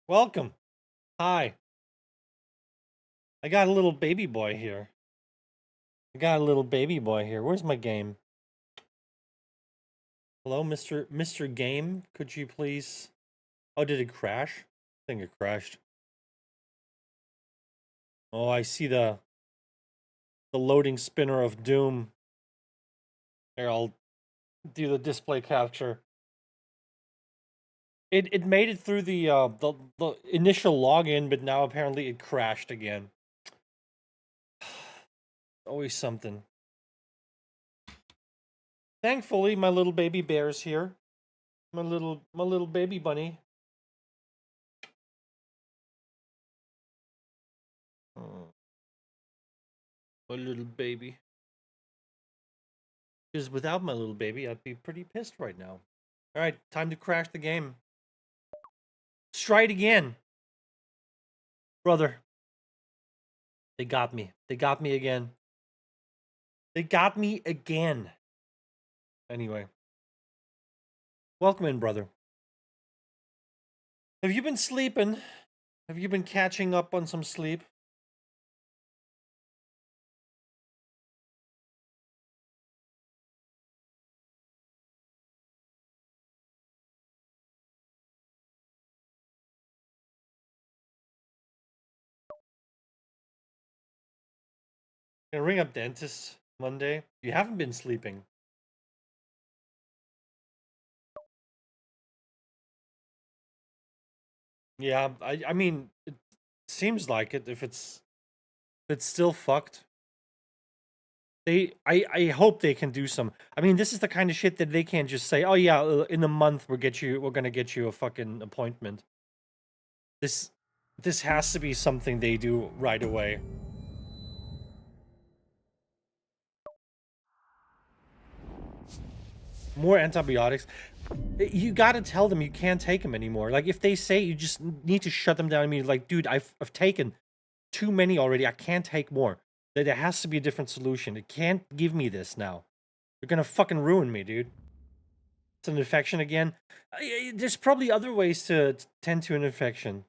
Welcome. Hi. I got a little baby boy here. Where's my game? Hello, Mr. Game. Could you please? Oh, did it crash? I think it crashed. Oh, I see the loading spinner of doom. Here, I'll do the display capture. It made it through the initial login, but now apparently it crashed again. Always something. Thankfully, my little baby bear's here. My little baby bunny. Oh, my little baby. Because without my little baby, I'd be pretty pissed right now. Alright, time to crash the game. Let's try it again. Brother. They got me. They got me again. They got me again. Anyway. Welcome in, brother. Have you been sleeping? Have you been catching up on some sleep? Gonna ring up dentist Monday. You haven't been sleeping. Yeah, I mean, it seems like it. If it's still fucked. I hope they can do some. I mean, this is the kind of shit that they can't just say, "Oh yeah, in a month we're gonna get you a fucking appointment." This this has to be something they do right away. More antibiotics. You gotta tell them you can't take them anymore. Like if they say you just need to shut them down. I mean, like, dude, I've taken too many already. I can't take more. There has to be a different solution. It can't give me this now. You're gonna fucking ruin me, dude. It's an infection again. There's probably other ways to tend to an infection.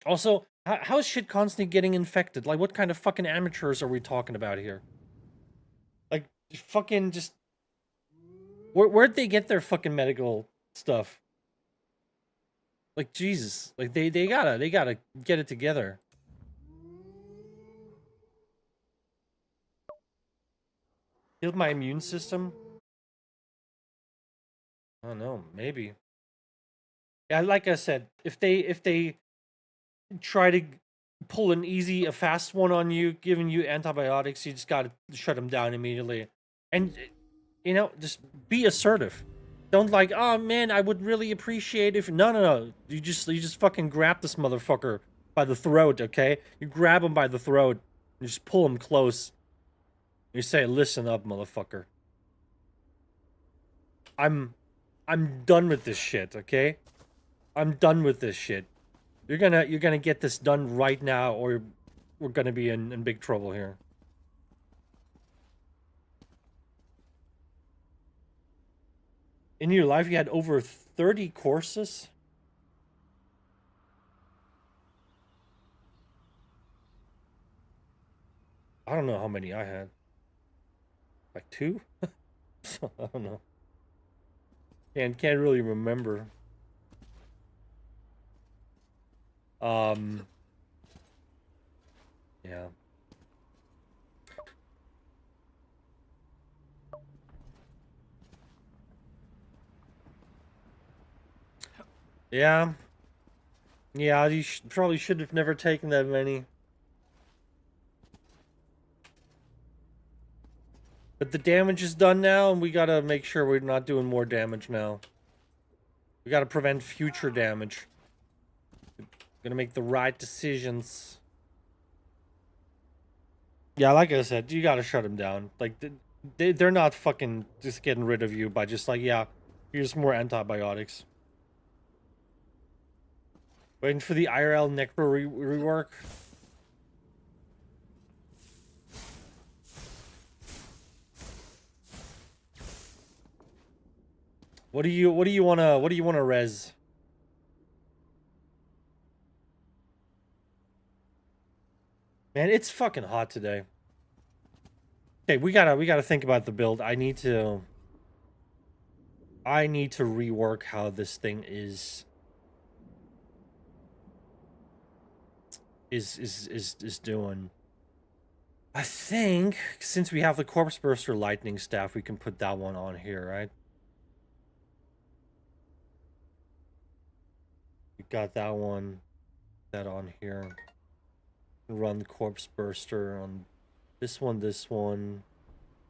Also, how is shit constantly getting infected? Like, what kind of fucking amateurs are we talking about here? Like, fucking just... Where'd they get their fucking medical stuff? Like, Jesus. Like, they gotta get it together. Healed my immune system? I don't know, maybe. Yeah, like I said, if they try to pull an easy, a fast one on you, giving you antibiotics, you just gotta shut them down immediately. And, you know, just be assertive. Don't like, oh man, I would really appreciate if... No. You just fucking grab this motherfucker by the throat, okay? You grab him by the throat, you just pull him close. You say, listen up, motherfucker. I'm done with this shit, okay? I'm done with this shit. You're gonna get this done right now, or we're gonna be in big trouble here. In your life, you had over 30 courses? I don't know how many I had. Like two? I don't know. Can't really remember. Um, yeah. Yeah. Yeah, you probably should have never taken that many. But the damage is done now, and we gotta make sure we're not doing more damage now. We gotta prevent future damage. Gonna make the right decisions. Yeah, like I said, you gotta shut them down. Like, they're not fucking just getting rid of you by just like, yeah, here's more antibiotics. Waiting for the IRL Necro rework. What do you wanna res? Man, it's fucking hot today. Okay, we gotta think about the build. I need to rework how this thing is doing. I think since we have the Corpse Burster Lightning Staff, we can put that one on here, right? We got that one, that on here. Run the Corpse Burster on this one,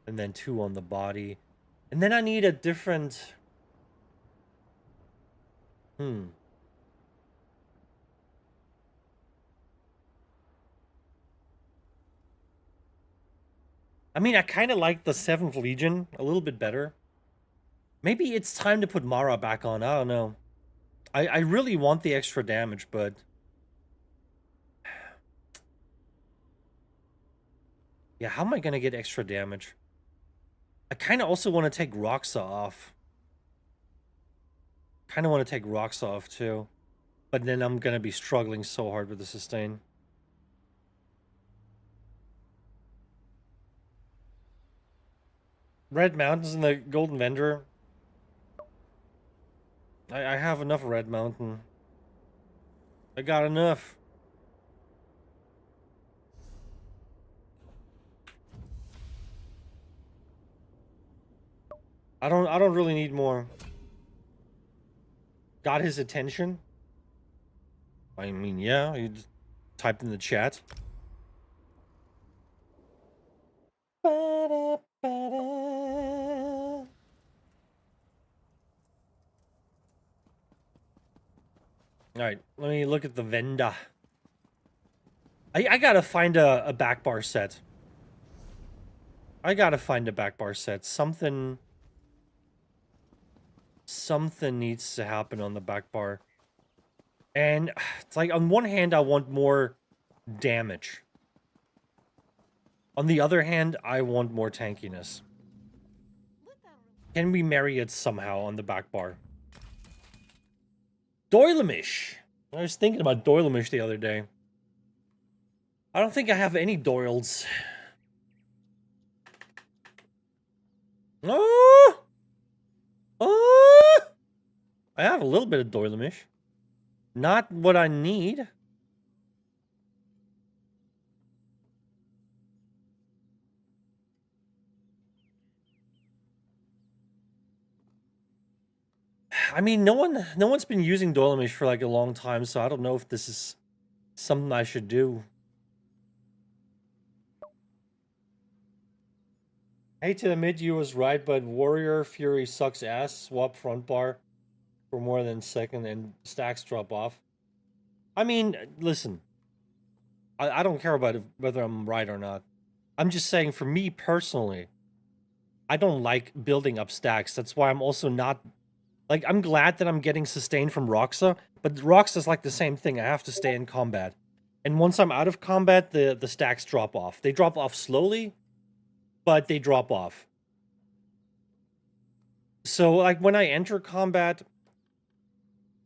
and then 2 on the body. And then I need a different... I mean, I kind of like the 7th Legion a little bit better. Maybe it's time to put Mara back on. I don't know. I really want the extra damage, but... Yeah, how am I going to get extra damage? I kind of also want to take Roxa off. Kind of want to take Roxa off, too. But then I'm going to be struggling so hard with the sustain. Red Mountains and the Golden Vendor. I have enough Red Mountain. I got enough. I don't really need more. Got his attention? I mean, yeah, you just typed in the chat. Alright, let me look at the Venda. I gotta find a back bar set. I gotta find a back bar set. Something needs to happen on the back bar. And it's like, on one hand, I want more damage. On the other hand, I want more tankiness. Can we marry it somehow on the back bar? Doilemish! I was thinking about Doilemish the other day. I don't think I have any Doyles. Oh! Oh! I have a little bit of Doilemish. Not what I need. I mean, no one's been using Doilemish for like a long time, so I don't know if this is something I should do. Hate to admit you was right, but Warrior Fury sucks ass. Swap front bar for more than second and stacks drop off. I mean, listen. I don't care about whether I'm right or not. I'm just saying, for me personally, I don't like building up stacks. That's why I'm also not... Like, I'm glad that I'm getting sustained from Roxa, but Roxa's like the same thing. I have to stay in combat. And once I'm out of combat, the stacks drop off. They drop off slowly, but they drop off. So, like, when I enter combat,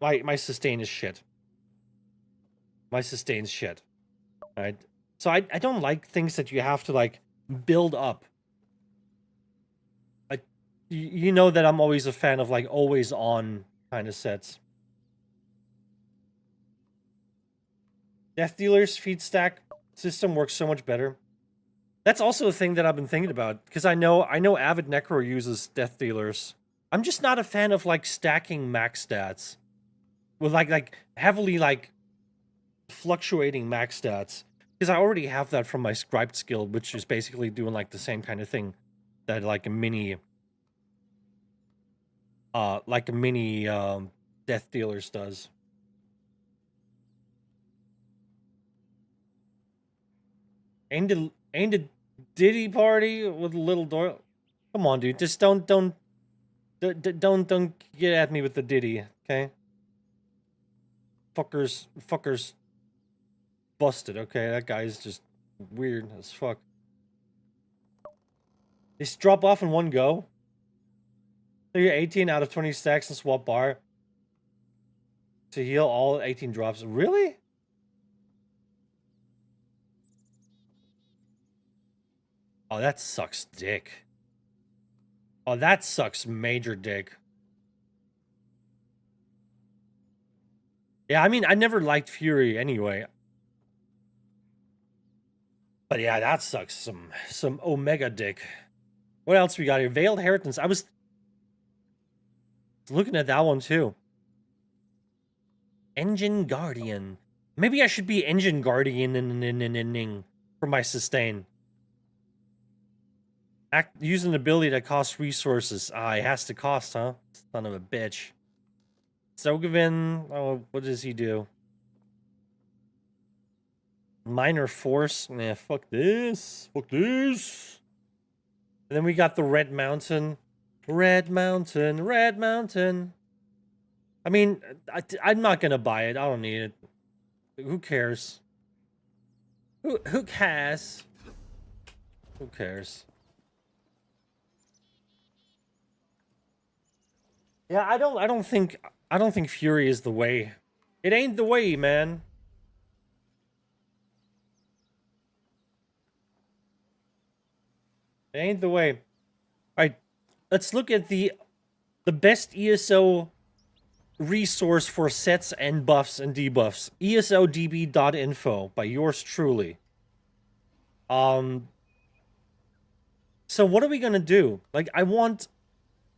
my sustain is shit. My sustain's shit. Right? So I don't like things that you have to, like, build up. You know that I'm always a fan of, like, always on kind of sets. Death Dealer's feed stack system works so much better. That's also a thing that I've been thinking about, because I know Avid Necro uses Death Dealers. I'm just not a fan of, like, stacking max stats with like heavily, like, fluctuating max stats, because I already have that from my scribed skill, which is basically doing, like, the same kind of thing that, like, a mini Death Dealers does. Ain't a Diddy party with a little door. Come on, dude. Just don't get at me with the Diddy, okay? Fuckers busted, okay? That guy's just weird as fuck. They drop off in one go. So you're 18 out of 20 stacks and swap bar to heal all 18 drops. Really? Oh, that sucks dick. Oh, that sucks major dick. Yeah, I mean, I never liked Fury anyway. But yeah, that sucks some Omega dick. What else we got here? Veiled Inheritance. I was looking at that one too. Engine Guardian. Maybe I should be Engine Guardian for my sustain. Use an ability that costs resources. Ah, it has to cost, huh? Son of a bitch. Sogavin. Oh, what does he do? Minor Force. Nah, fuck this. Fuck this. And then we got the Red Mountain. Red Mountain. Red Mountain. I mean, I'm not gonna buy it. I don't need it. Who cares? Who cares? Who cares? Yeah, I don't think Fury is the way. It ain't the way, man. It ain't the way. All right, let's look at the best ESO resource for sets and buffs and debuffs. ESODB.info by yours truly. So what are we gonna do? Like, I want,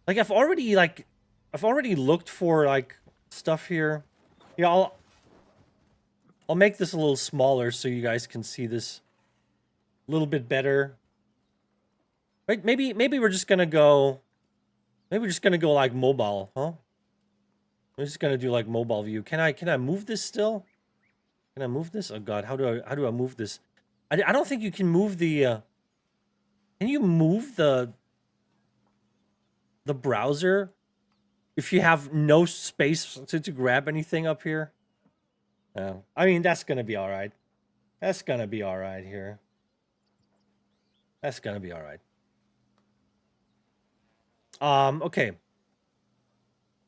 like, I've already looked for like stuff here. Yeah, I'll make this a little smaller so you guys can see this a little bit better. Right? Maybe we're just gonna go. Maybe we're just gonna go like mobile, huh? We're just gonna do like mobile view. Can I move this still? Can I move this? Oh god, how do I move this? I don't think you can move the. Can you move the browser if you have no space to grab anything up here? No, I mean that's gonna be all right. That's gonna be all right here. That's gonna be all right. Okay.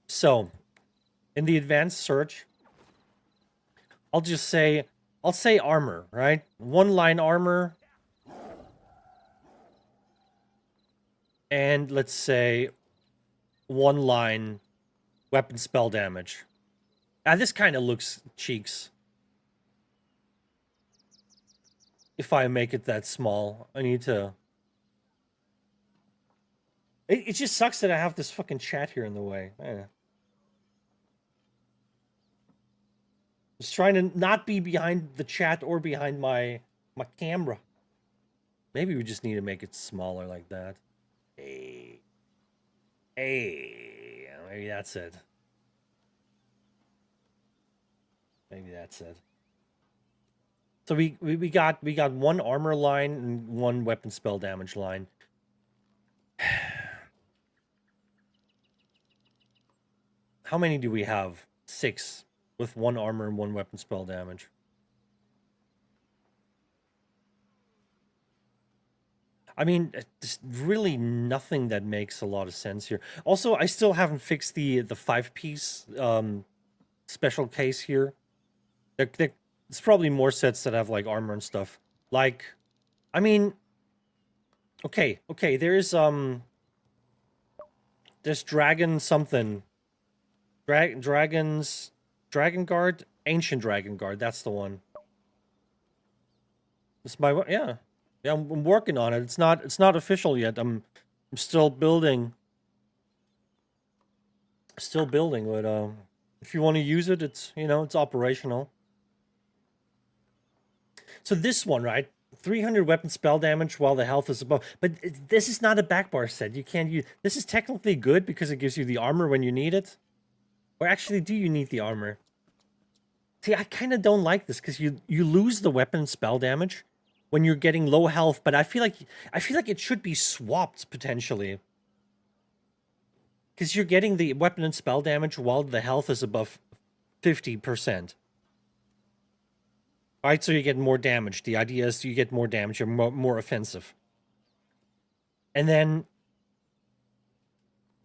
So, in the advanced search, I'll say armor, right? One line armor. And let's say one line weapon spell damage. This kind of looks cheeks. If I make it that small, I need to... It just sucks that I have this fucking chat here in the way. Just trying to not be behind the chat or behind my camera. Maybe we just need to make it smaller like that. Hey, maybe that's it. Maybe that's it. So we got one armor line and one weapon spell damage line. How many do we have? 6 with one armor and one weapon spell damage. I mean, there's really nothing that makes a lot of sense here. Also, I still haven't fixed the 5-piece special case here. There's probably more sets that have like armor and stuff. Like, I mean, okay, there's dragon something. Dragon Guard, Ancient Dragon Guard. That's the one. It's my yeah. I'm working on it. It's not official yet. I'm still building. Still building, but if you want to use it, it's it's operational. So this one, right? 300 weapon spell damage while the health is above. But this is not a backbar set. You can't use. This is technically good because it gives you the armor when you need it. Or actually, do you need the armor? See, I kind of don't like this because you lose the weapon spell damage when you're getting low health, but I feel like it should be swapped potentially. Because you're getting the weapon and spell damage while the health is above 50%. Right, so you get more damage. The idea is you get more damage, you're more offensive. And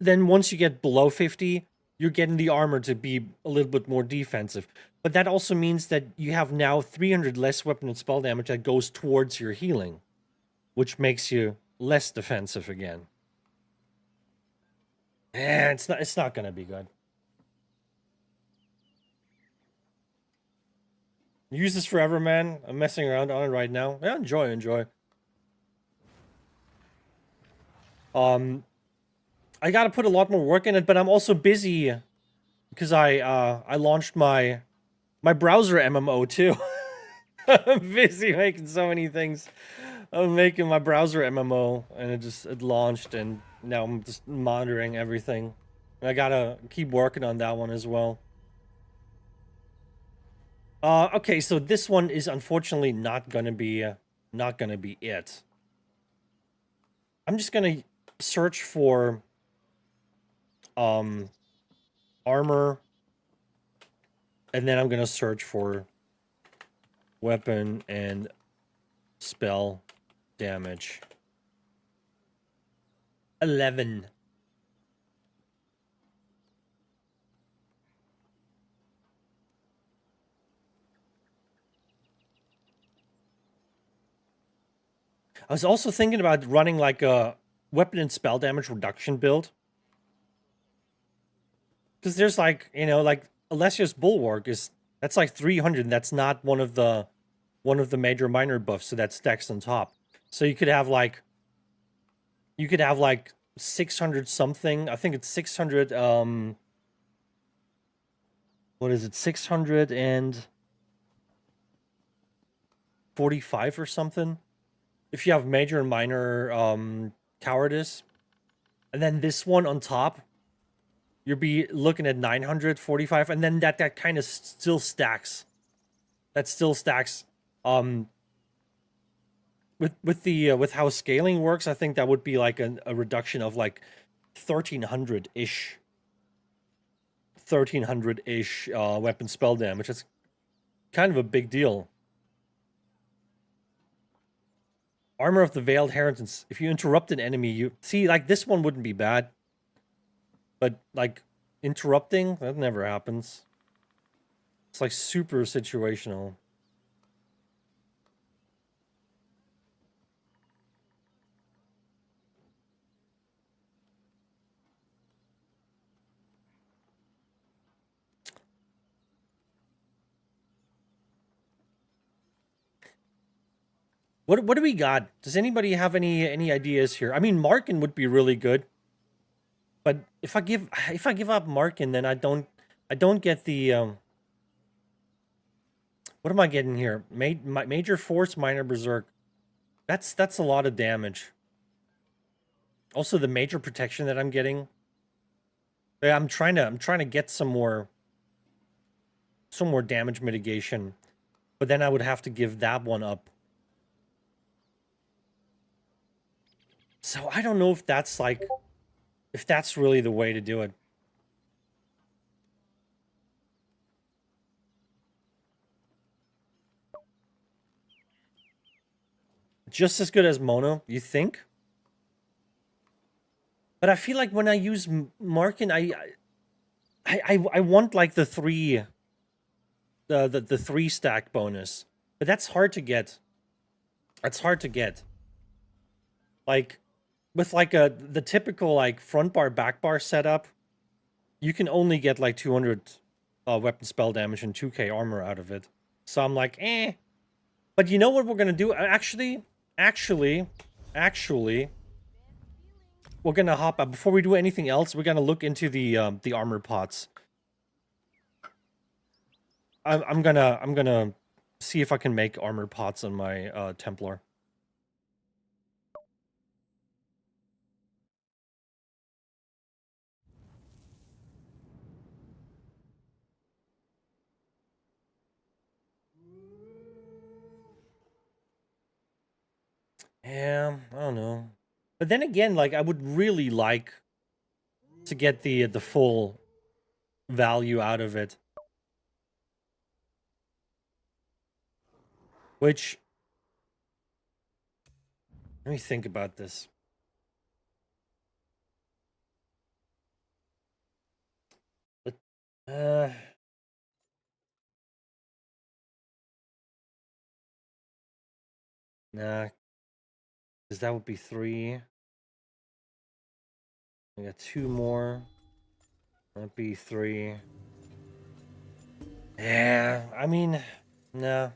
then once you get below 50, you're getting the armor to be a little bit more defensive. But that also means that you have now 300 less weapon and spell damage that goes towards your healing. which makes you less defensive again. It's not gonna be good. Use this forever, man. I'm messing around on it right now. Yeah, enjoy. I gotta put a lot more work in it, but I'm also busy because I launched my browser MMO too. I'm busy making so many things. I'm making my browser MMO, and it launched, and now I'm just monitoring everything. And I gotta keep working on that one as well. Okay, so this one is unfortunately not gonna be it. I'm just gonna search for armor, and then I'm gonna search for weapon and spell damage. 11. I was also thinking about running like a weapon and spell damage reduction build. Because there's like, you know, like Alessia's Bulwark that's like 300. That's not one of the major minor buffs, so that stacks on top. So you could have like 600 something. I think it's 600 what is it? 645 or something. If you have major and minor cowardice. And then this one on top, you'll be looking at 945, and then that kind of still stacks. That still stacks. With how scaling works, I think that would be like a reduction of like 1300-ish. 1300-ish weapon spell damage. It's kind of a big deal. Armor of the Veiled Inheritance. If you interrupt an enemy, you see, like, this one wouldn't be bad. But, like, interrupting, that never happens. It's, like, super situational. What do we got? Does anybody have any ideas here? I mean, Markin would be really good. But if I give up Markin, then I don't get the what am I getting here? Major Force, Minor Berserk. That's a lot of damage. Also, the major protection that I'm getting. Yeah, I'm trying to get some more damage mitigation, but then I would have to give that one up. So I don't know if that's like, if that's really the way to do it. Just as good as Mono, you think? But I feel like when I use Markin, I want like the three stack bonus, but that's hard to get. That's hard to get. Like with like the typical like front bar back bar setup, you can only get like 200 weapon spell damage and 2k armor out of it. So I'm like, eh. But you know what we're gonna do? Actually, we're gonna hop up before we do anything else. We're gonna look into the armor pots. I'm gonna see if I can make armor pots on my Templar. Yeah, I don't know. But then again, like I would really like to get the full value out of it. Which, let me think about this. Uh, nah, Because that would be 3. We got 2 more. That'd be 3. Yeah, I mean, nah.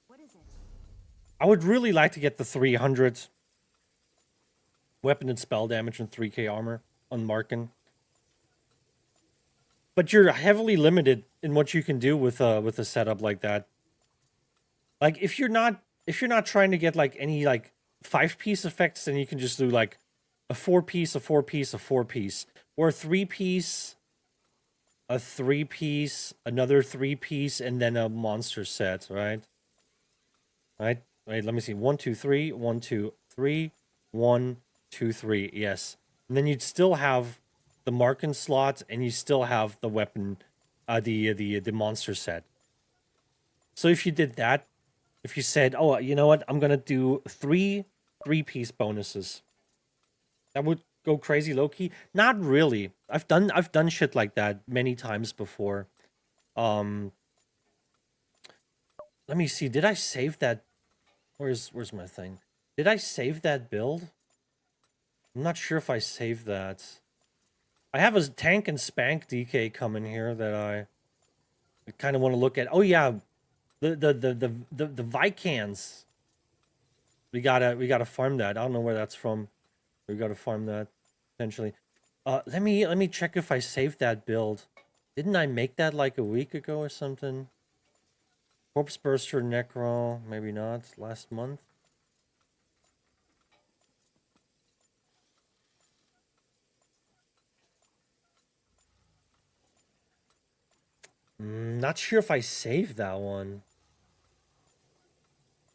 What is it? I would really like to get the 300 weapon and spell damage and 3k armor on Markin. But you're heavily limited in what you can do with a setup like that. Like if you're not trying to get like any like 5-piece effects, then you can just do like a 4-piece, a 4-piece, a 4-piece, or a 3-piece, a 3-piece, another 3-piece, and then a monster set, right? Right? Wait, let me see. 1, 2, 3, 1, 2, 3, 1, 2, 3. Yes. And then you'd still have the Markin slot, and you still have the weapon, the monster set. So if you did that, if you said, "Oh, you know what? I'm gonna do 3-piece bonuses," that would go crazy low key. Not really. I've done shit like that many times before. Um, let me see. Did I save that? Where's my thing? Did I save that build? I'm not sure if I saved that. I have a tank and spank DK coming here that I kind of want to look at. Oh yeah, the Vicans. We gotta farm that. I don't know where that's from. We gotta farm that potentially. Let me check if I saved that build. Didn't I make that like a week ago or something? Corpse Burster Necro, maybe not. Last month. Not sure if I saved that one.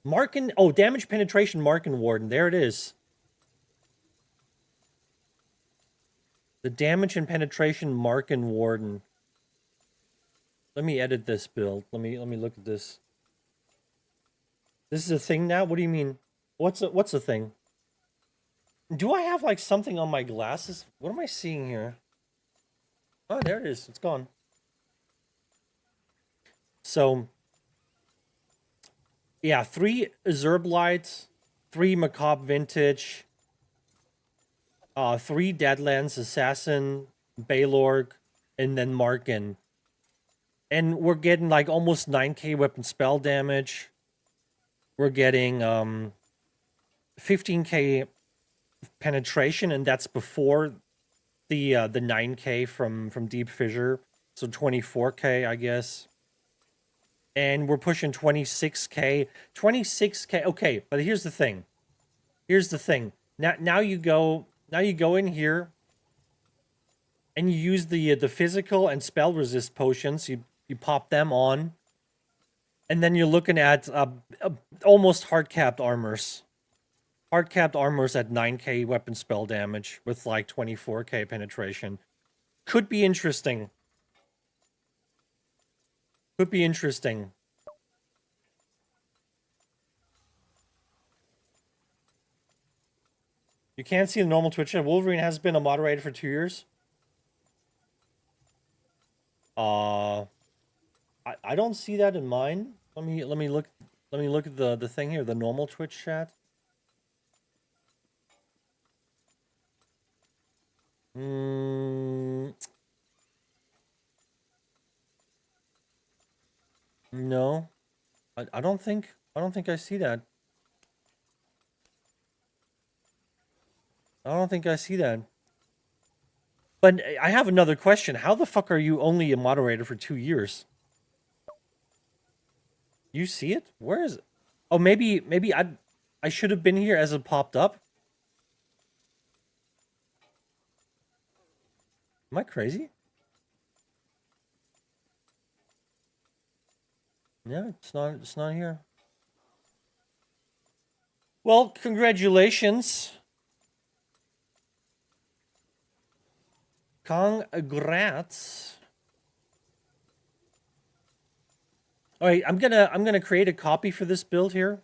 Markin, oh, damage penetration Markin Warden. There it is. The damage and penetration Markin Warden. Let me edit this build. Let me look at this. This is a thing now? What do you mean? What's a thing? Do I have like something on my glasses? What am I seeing here? Oh, there it is. It's gone. So, yeah, 3 Zerblights, 3 Macabre Vintage, 3 Deadlands Assassin, Baylorg, and then Markin. And we're getting like almost 9k weapon spell damage. We're getting 15k penetration, and that's before the 9k from Deep Fissure. So 24k, I guess. And we're pushing 26k. 26k. Okay, but here's the thing. Here's the thing. Now you go in here and you use the physical and spell resist potions. You pop them on. And then you're looking at almost hard-capped armors. Hard-capped armors at 9k weapon spell damage with like 24k penetration. Could be interesting. Could be interesting. You can't see the normal Twitch chat. Wolverine has been a moderator for 2 years. I don't see that in mine. Let me look at the thing here, the normal Twitch chat. No. I don't think I see that. I don't think I see that. But I have another question. How the fuck are you only a moderator for 2 years? You see it? Where is it? Oh, maybe I should have been here as it popped up. Am I crazy? Yeah, it's not here. Well, congratulations. Congrats. All right, I'm gonna create a copy for this build here,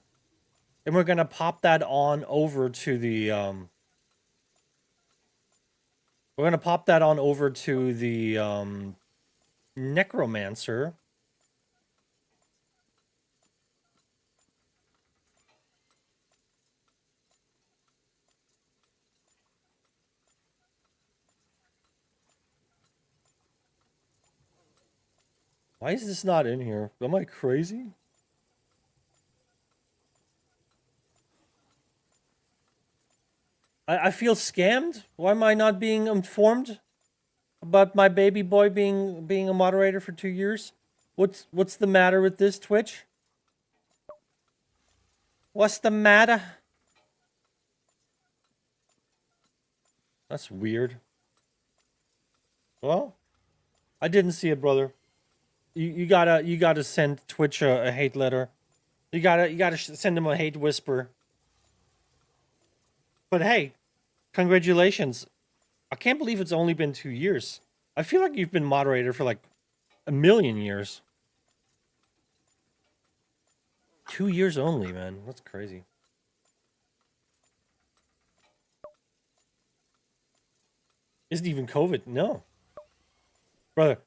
and we're gonna pop that on over to the We're gonna pop that on over to the Necromancer. Why is this not in here? Am I crazy? I feel scammed. Why am I not being informed about my baby boy being a moderator for 2 years? What's the matter with this, Twitch? What's the matter? That's weird. Well, I didn't see it, brother. You gotta send Twitch a hate letter. You gotta send him a hate whisper. But hey, congratulations. I can't believe it's only been 2 years. I feel like you've been moderator for like a million years. 2 years only, man. That's crazy. Isn't even COVID? No. Brother,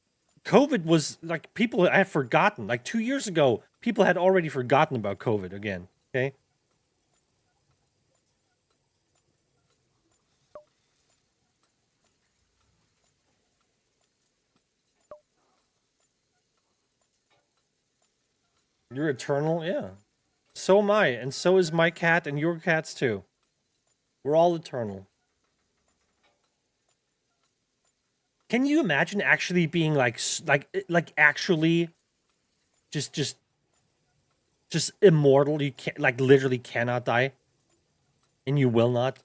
COVID was like people had forgotten. Like 2 years ago, people had already forgotten about COVID again. Okay? You're eternal? Yeah. So am I, and so is my cat, and your cats too. We're all eternal. Can you imagine actually being like actually just immortal? You can't, like, literally cannot die, and you will not,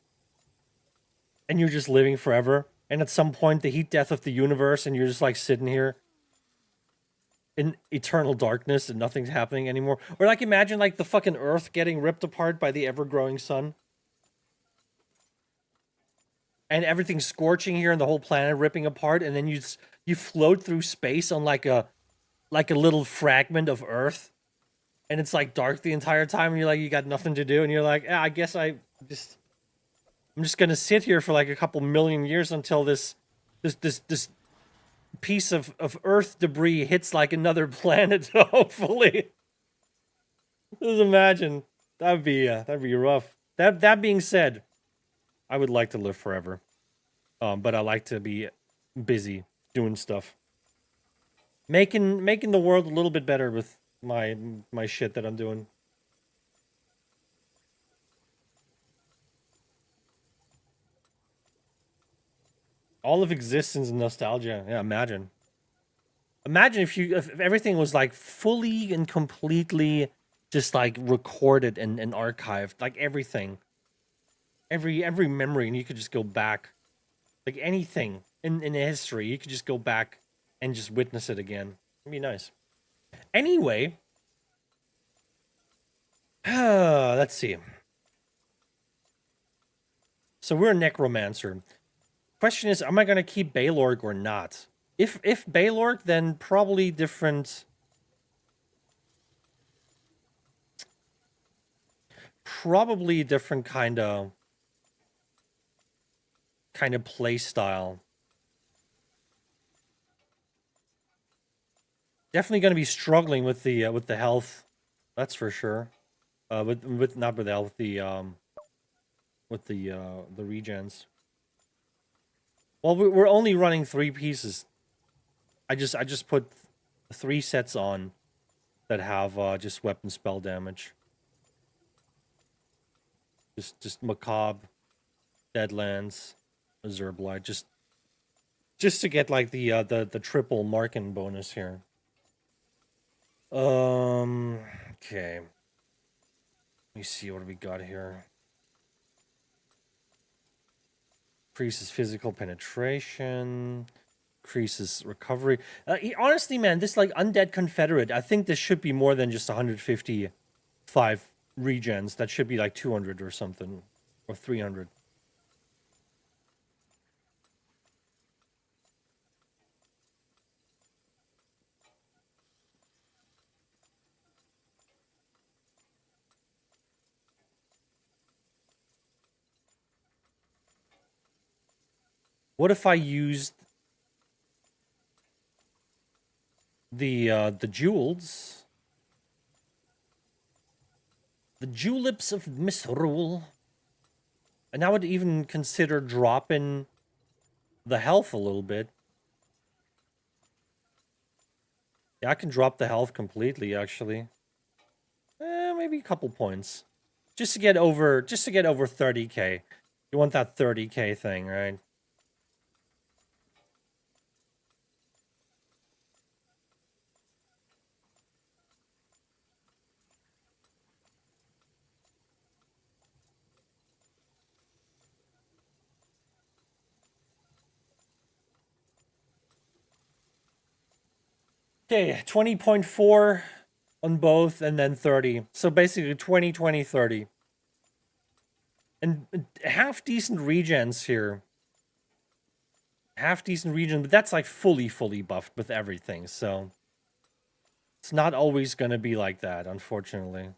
and you're just living forever. And at some point, the heat death of the universe, and you're just like sitting here in eternal darkness, and nothing's happening anymore. Or like imagine like the fucking Earth getting ripped apart by the ever-growing sun. And everything's scorching here, and the whole planet ripping apart, and then you float through space on like a little fragment of Earth, and it's like dark the entire time, and you're like, you got nothing to do, and you're like, I guess I'm just gonna sit here for like a couple million years until this piece of Earth debris hits like another planet. Hopefully, just imagine that'd be rough. That being said, I would like to live forever. But I like to be busy doing stuff. Making the world a little bit better with my shit that I'm doing. All of existence and nostalgia. Yeah, imagine. Imagine if everything was like fully and completely just like recorded and archived, like everything. Every memory, and you could just go back. Like anything in history, you could just go back and just witness it again. It'd be nice. Anyway, let's see. So we're a necromancer. Question is, am I gonna keep Baylorg or not? If Baylorg, then probably different. Probably different kind of play style. Definitely going to be struggling with the health, that's for sure. With not with the health, with the regens. Well, we're only running 3 pieces. I just put 3 sets on that have just weapon spell damage. Just Macabre, Deadlands, Azure Blight, just to get like the triple marking bonus here. Okay. Let me see what we got here. Increases physical penetration. Increases recovery. Honestly, man, this like Undead Confederate, I think this should be more than just 155 regens. That should be like 200 or something. Or 300. What if I used the jewels? The juleps of misrule. And I would even consider dropping the health a little bit. Yeah, I can drop the health completely, actually. Maybe a couple points. Just to get over 30k. You want that 30k thing, right? Okay, 20.4 on both, and then 30. So basically 20, 20, 30. And half decent regens here. Half decent regen, but that's like fully buffed with everything, so it's not always gonna be like that, unfortunately.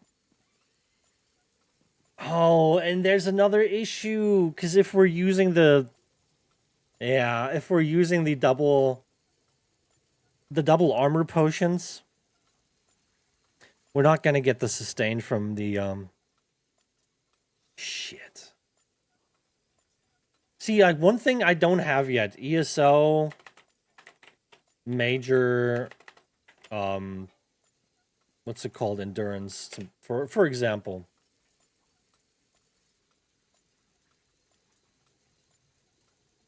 Oh, and there's another issue, because if we're using the... Yeah, if we're using the double armor potions, we're not gonna get the sustain from the, Shit. See, like, one thing I don't have yet, ESO, major, what's it called, endurance, for example.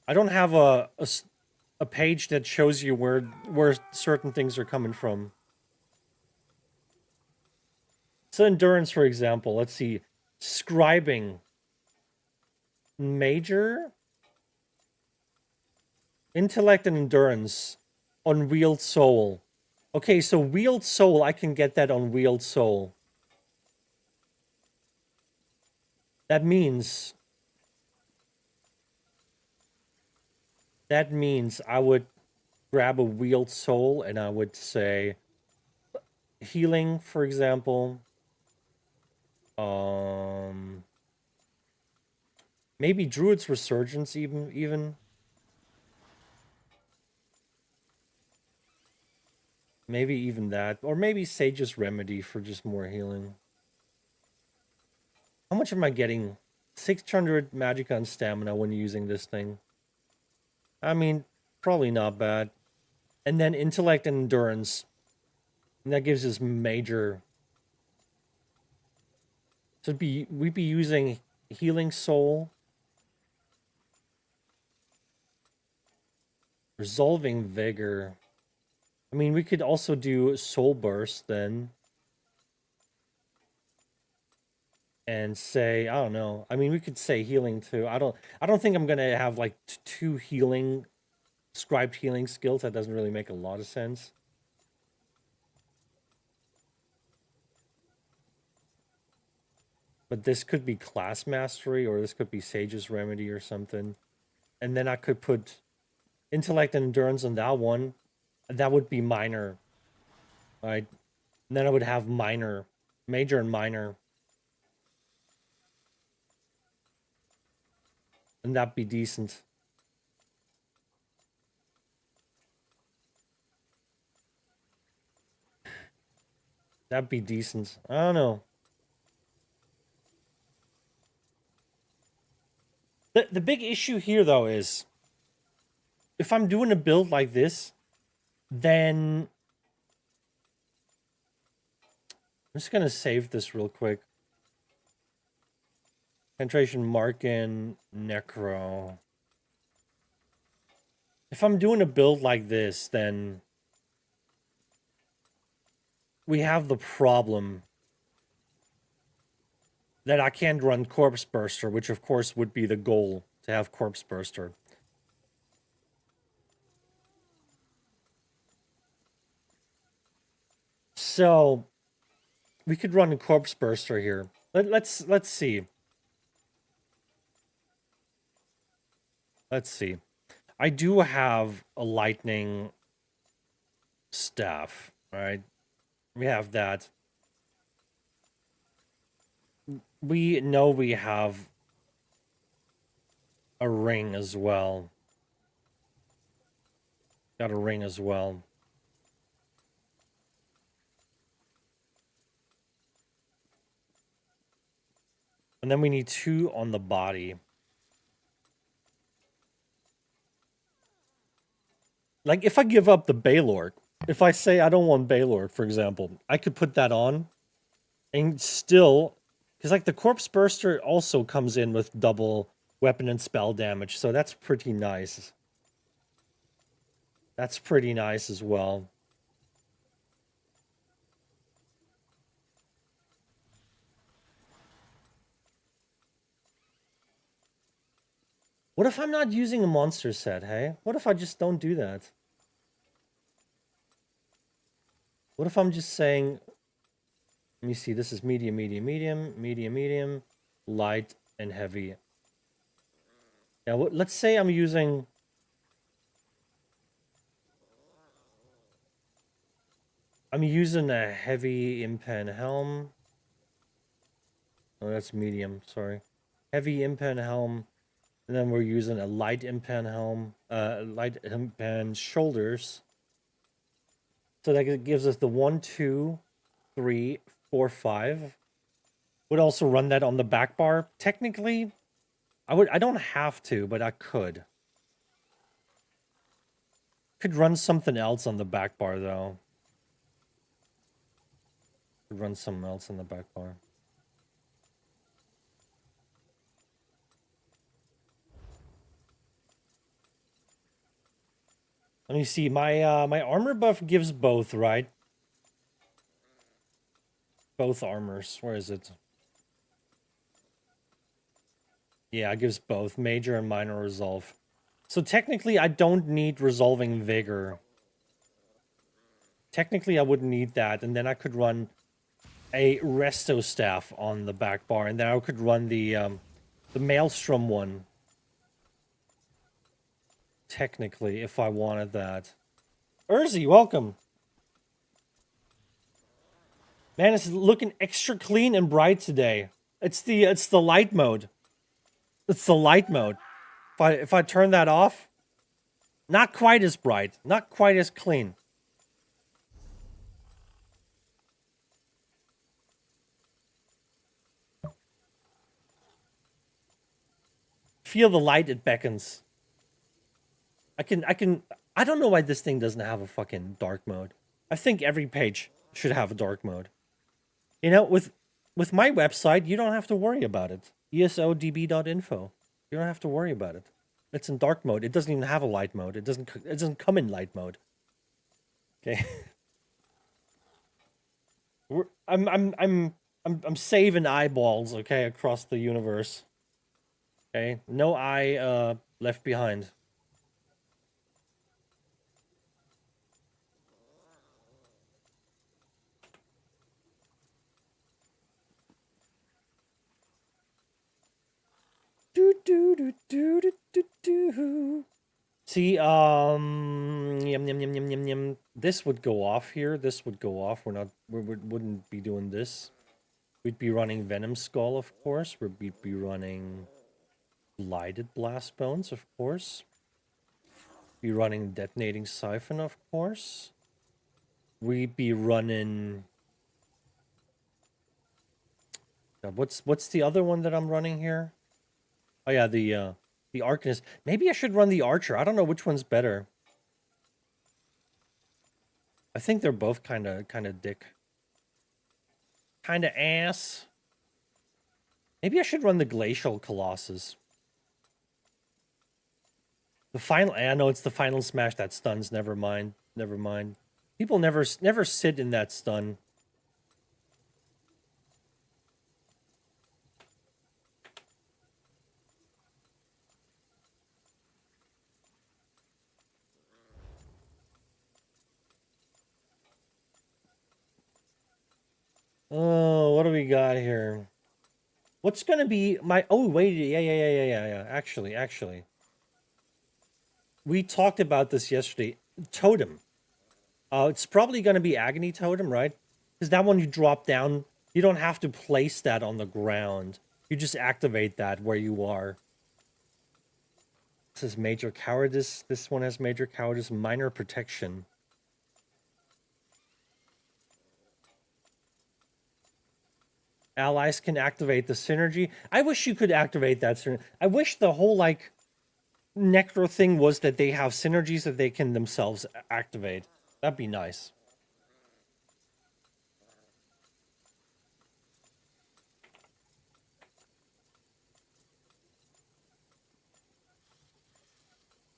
I don't have a page that shows you where certain things are coming from. So endurance, for example, let's see, scribing, major, intellect and endurance on wheeled soul. Okay, so wheeled soul, I can get that on wheeled soul. That means I would grab a wheeled soul and I would say healing, for example. Maybe Druid's Resurgence even. Maybe even that. Or maybe Sage's Remedy for just more healing. How much am I getting? 600 magic on stamina when using this thing. I mean, probably not bad. And then intellect and endurance. And that gives us major. So we'd be using healing soul. Resolving vigor. I mean, we could also do soul burst then. And say, I don't know. I mean, we could say healing too. I don't think I'm gonna have like two healing, scribed healing skills. That doesn't really make a lot of sense. But this could be class mastery, or this could be Sage's Remedy or something. And then I could put intellect and endurance on that one. And that would be minor. Right? And then I would have minor, major and minor. And that'd be decent. That'd be decent. I don't know. The big issue here, though, is if I'm doing a build like this, then I'm just gonna save this real quick. Penetration Markin, Necro. If I'm doing a build like this, then we have the problem that I can't run Corpse Burster, which of course would be the goal, to have Corpse Burster. So we could run a Corpse Burster here. Let's see. Let's see. I do have a lightning staff, right? We have that. We know we have a ring as well. Got a ring as well. And then we need 2 on the body. Like, if I give up the Baylord, If I say I don't want Baylord, for example, I could put that on and still, because like the Corpse Burster also comes in with double weapon and spell damage, so that's pretty nice. That's pretty nice as well. What if I'm not using a monster set, hey? What if I just don't do that? What if I'm just saying, let me see, this is medium, medium, medium, medium, medium, light, and heavy. Now, let's say I'm using... I'm using a heavy impan helm. Oh, that's medium, sorry. Heavy impan helm. And then we're using a light impan helm, light impan shoulders. So that gives us the 1, 2, 3, 4, 5. Would also run that on the back bar. Technically, I don't have to, but I could. Could run something else on the back bar though. Could run something else on the back bar. Let me see. My armor buff gives both, right? Both armors. Where is it? Yeah, it gives both major and minor resolve. So technically, I don't need resolving vigor. Technically, I wouldn't need that, and then I could run a resto staff on the back bar, and then I could run the maelstrom one. Technically, if I wanted that. Urzi, welcome. Man, it's looking extra clean and bright today. It's the light mode. It's the light mode. If I turn that off, not quite as bright, not quite as clean. Feel the light, it beckons. I don't know why this thing doesn't have a fucking dark mode. I think every page should have a dark mode. You know, with my website, you don't have to worry about it. esodb.info. You don't have to worry about it. It's in dark mode. It doesn't even have a light mode. It doesn't come in light mode. Okay. I'm saving eyeballs, okay, across the universe. Okay? No eye left behind. See, yum, yum, yum, yum, yum, yum. This would go off here. This would go off. We wouldn't be doing this. We'd be running Venom Skull, of course. We'd be running Lighted Blast Bones, of course. Be running Detonating Siphon, of course. We'd be running... What's the other one that I'm running here? Oh yeah, the Arcanist. Maybe I should run the Archer. I don't know which one's better. I think they're both kind of dick. Kind of ass. Maybe I should run the Glacial Colossus. The final... I know it's the final smash that stuns. Never mind. Never mind. People never sit in that stun. Oh, what do we got here? What's gonna be my... Oh, wait, yeah. Actually. We talked about this yesterday. Totem. It's probably gonna be Agony Totem, right? Because that one you drop down, you don't have to place that on the ground. You just activate that where you are. This is Major Cowardice. This one has Major Cowardice, Minor Protection. Allies can activate the synergy. I wish you could activate that synergy. I wish the whole, like, Necro thing was that they have synergies that they can themselves activate. That'd be nice.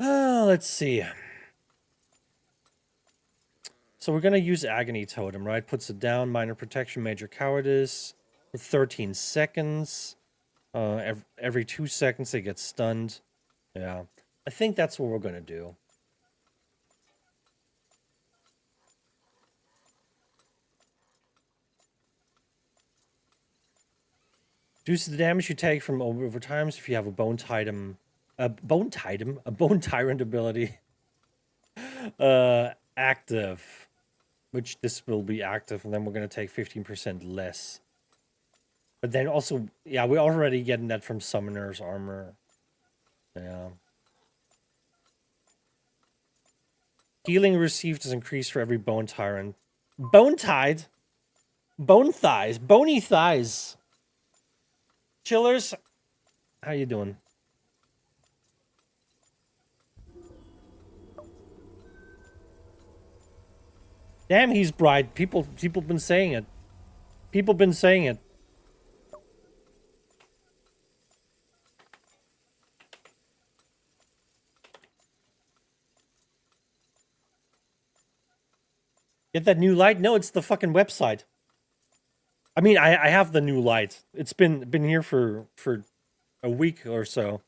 Let's see. So we're gonna use Agony Totem, right? Puts it down, minor protection, major cowardice for 13 seconds. Every 2 seconds they get stunned. Yeah, I think that's what we're gonna do. Reduce the damage you take from over times if you have a bone tyrant ability active, which this will be active, and then we're gonna take 15% less. But then also, yeah, we're already getting that from Summoner's Armor. Yeah. Healing received is increased for every Bone Tyrant. Bone Tide? Bone Thighs. Bony Thighs. Chillers, how you doing? Damn, he's bright. People been saying it. People been saying it. Get that new light? No, it's the fucking website. I mean, I have the new light. It's been here for a week or so.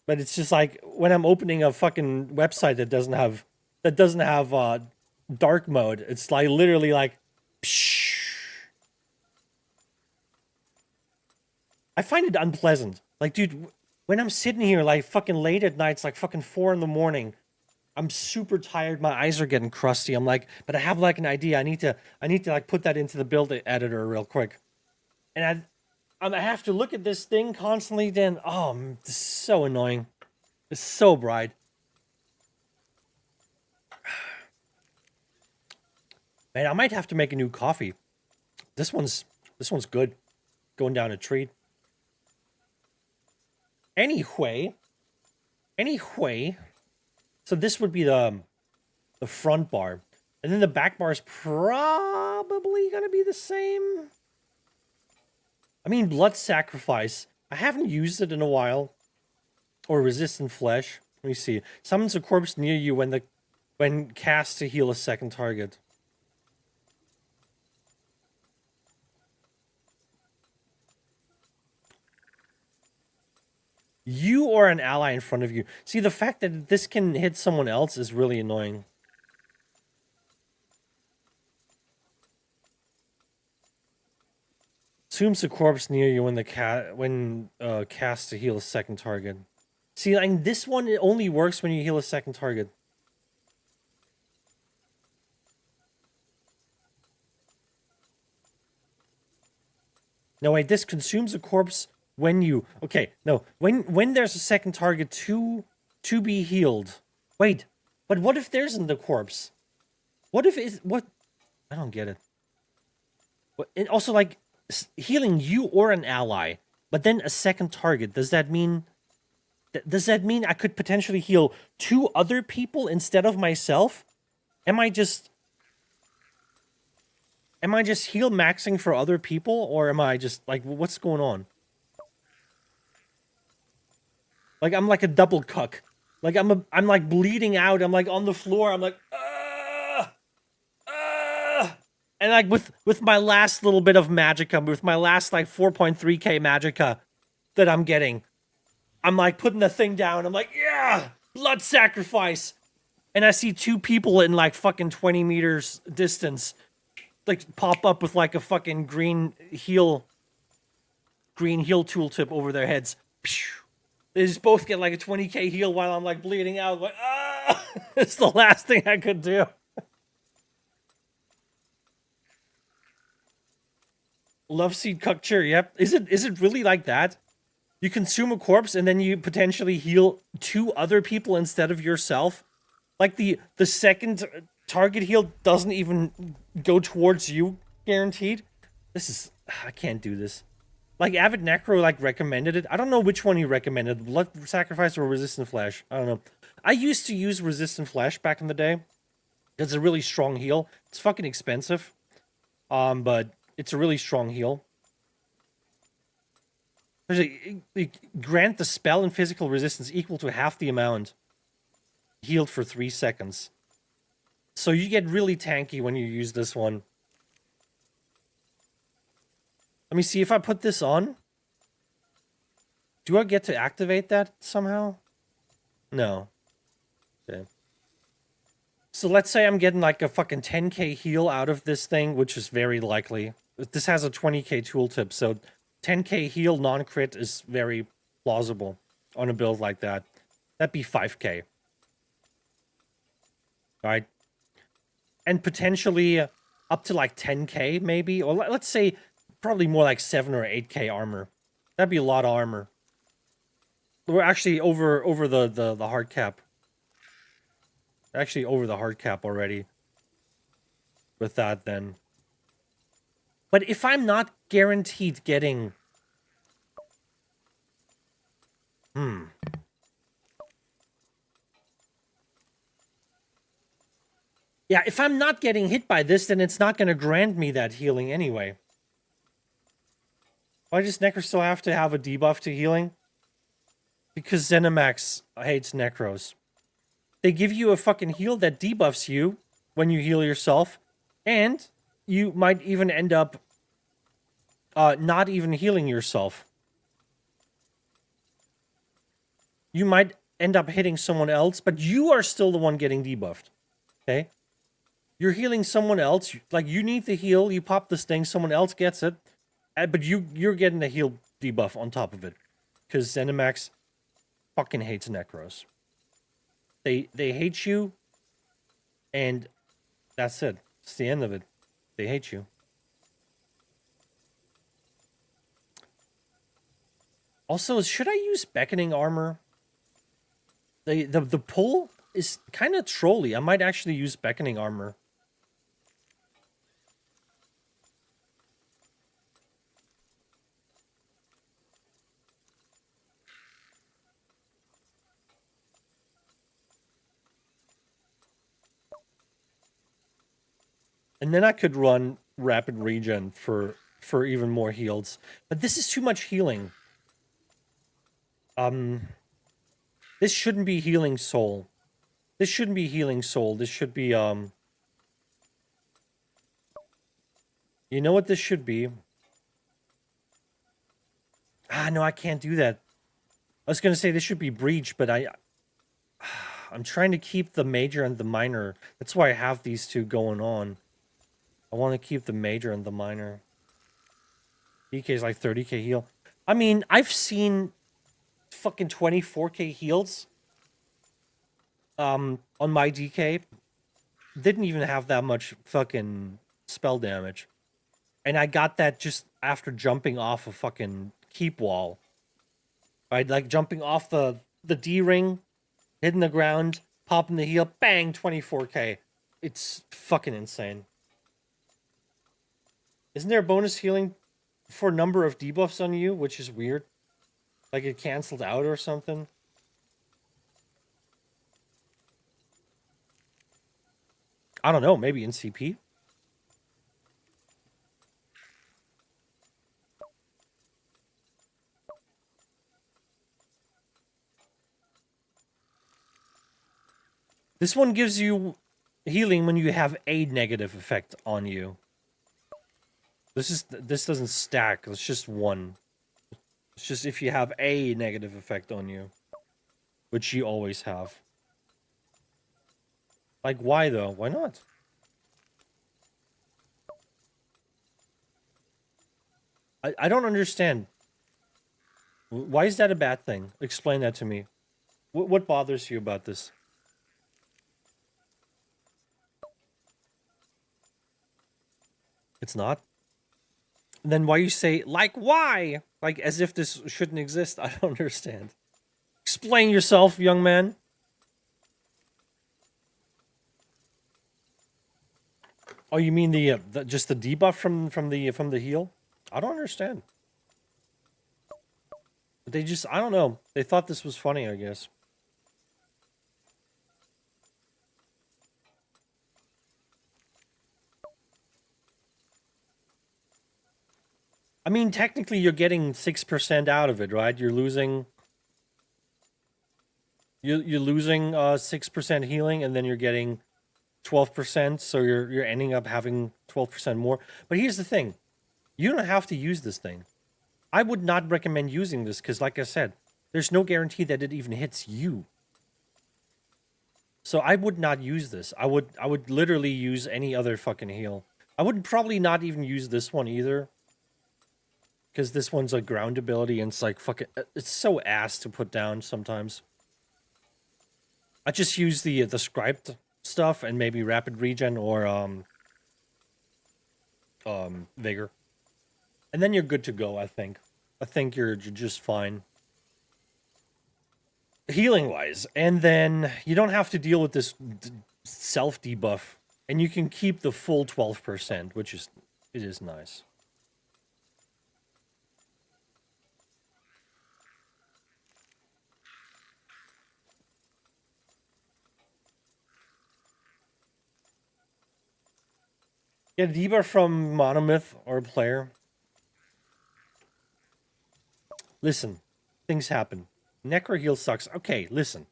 But it's just like when I'm opening a fucking website that doesn't have dark mode, it's like literally like psh. I find it unpleasant. Like, dude, when I'm sitting here like fucking late at night, it's like fucking 4 in the morning. I'm super tired. My eyes are getting crusty. I'm like, but I have like an idea. I need to like put that into the build editor real quick. And I have to look at this thing constantly. Then, oh, this is so annoying. It's so bright. Man, I might have to make a new coffee. This one's good. Going down a treat. Anyway. So this would be the front bar. And then the back bar is probably going to be the same. I mean, Blood Sacrifice. I haven't used it in a while. Or Resistant Flesh. Let me see. Summons a corpse near you when cast to heal a second target. You or an ally in front of you. See, the fact that this can hit someone else is really annoying. Assumes a corpse near you when cast to heal a second target. See, like this one, it only works when you heal a second target. No, wait, this consumes a corpse when you... Okay, no. When there's a second target to be healed. Wait, but what if there isn't the corpse? What if it's... What? I don't get it. And also, like, healing you or an ally, but then a second target. Does that mean... Does that mean I could potentially heal 2 other people instead of myself? Am I just heal maxing for other people, or am I just like, what's going on? Like I'm like a double cuck. Like I'm like bleeding out. I'm like on the floor. I'm like, and like with my last little bit of magicka, with my last like 4.3k magicka that I'm getting, I'm like putting the thing down. I'm like, yeah, Blood Sacrifice. And I see 2 people in like fucking 20 meters distance, like pop up with like a fucking green heal tooltip over their heads. They just both get like a 20k heal while I'm like bleeding out. Like, it's the last thing I could do. Love Seed Cuckcher, yep. Is it really like that? You consume a corpse and then you potentially heal 2 other people instead of yourself? Like the second target heal doesn't even go towards you, guaranteed? This is... I can't do this. Like, Avid Necro, like, recommended it. I don't know which one he recommended. Blood Sacrifice or Resistant Flesh. I don't know. I used to use Resistant Flesh back in the day. It's a really strong heal. It's fucking expensive. But it's a really strong heal. Grant the spell and physical resistance equal to half the amount. Healed for 3 seconds. So you get really tanky when you use this one. Let me see if I put this on. Do I get to activate that somehow? No. Okay. So let's say I'm getting like a fucking 10k heal out of this thing, which is very likely. This has a 20k tooltip, so 10k heal non-crit is very plausible on a build like that. That'd be 5k. Right? And potentially up to like 10k maybe, or let's say probably more like 7 or 8k armor. That'd be a lot of armor. We're actually over the hard cap. Actually over the hard cap already. With that then. But if I'm not guaranteed getting... Yeah, if I'm not getting hit by this, then it's not going to grant me that healing anyway. Why does Necro still have to have a debuff to healing? Because Zenimax hates Necros. They give you a fucking heal that debuffs you when you heal yourself, and you might even end up not even healing yourself. You might end up hitting someone else, but you are still the one getting debuffed. Okay? You're healing someone else. Like, you need the heal. You pop this thing. Someone else gets it. But you're getting the heal debuff on top of it. Because Zenimax fucking hates Necros. They hate you. And that's it. It's the end of it. They hate you. Also, should I use beckoning armor? The pull is kind of trolly. I might actually use beckoning armor. And then I could run rapid regen for even more heals. But this is too much healing. This shouldn't be healing soul. This shouldn't be healing soul. This should be, you know what this should be? Ah, no, I can't do that. I was going to say this should be breach, but I'm trying to keep the major and the minor. That's why I have these two going on. I want to keep the major and the minor. DK is like 30k heal. I mean, I've seen fucking 24k heals on my DK. Didn't even have that much fucking spell damage. And I got that just after jumping off a fucking keep wall. Right? Like jumping off the D-ring, hitting the ground, popping the heal, bang, 24k. It's fucking insane. Isn't there a bonus healing for number of debuffs on you, which is weird? Like it canceled out or something? I don't know, maybe in CP? This one gives you healing when you have a negative effect on you. This doesn't stack, it's just one. It's just if you have a negative effect on you. Which you always have. Like, why though? Why not? I don't understand. Why is that a bad thing? Explain that to me. What bothers you about this? It's not? Then why you say, like, why? Like, as if this shouldn't exist. I don't understand. Explain yourself, young man. Oh, you mean the just the debuff from the heal? I don't understand. But they just, I don't know. They thought this was funny, I guess. I mean, technically, you're getting 6% out of it, right? You're losing. You're losing 6% healing, and then you're getting 12%. So you're ending up having 12% more. But here's the thing: you don't have to use this thing. I would not recommend using this because, like I said, there's no guarantee that it even hits you. So I would not use this. I would literally use any other fucking heal. I would probably not even use this one either. Because this one's a ground ability and it's like fucking... It's so ass to put down sometimes. I just use the scribed stuff and maybe rapid regen or vigor. And then you're good to go, I think. I think you're just fine. Healing-wise. And then you don't have to deal with this self-debuff. And you can keep the full 12%, which is... It is nice. Get a debuff from Monomyth or a player. Listen, things happen. Necro heal sucks. Okay, listen.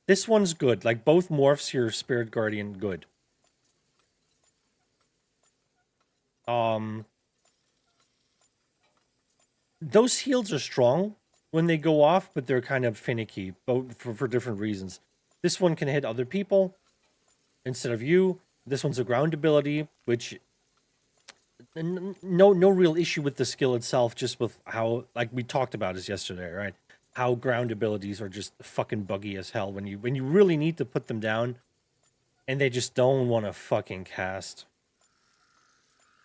This one's good. Like, both morphs your Spirit Guardian good. Those heals are strong when they go off, but they're kind of finicky, both for different reasons. This one can hit other people instead of you. This one's a ground ability, which... No real issue with the skill itself, just with how, like we talked about this yesterday, right? How ground abilities are just fucking buggy as hell when you really need to put them down, and they just don't want to fucking cast.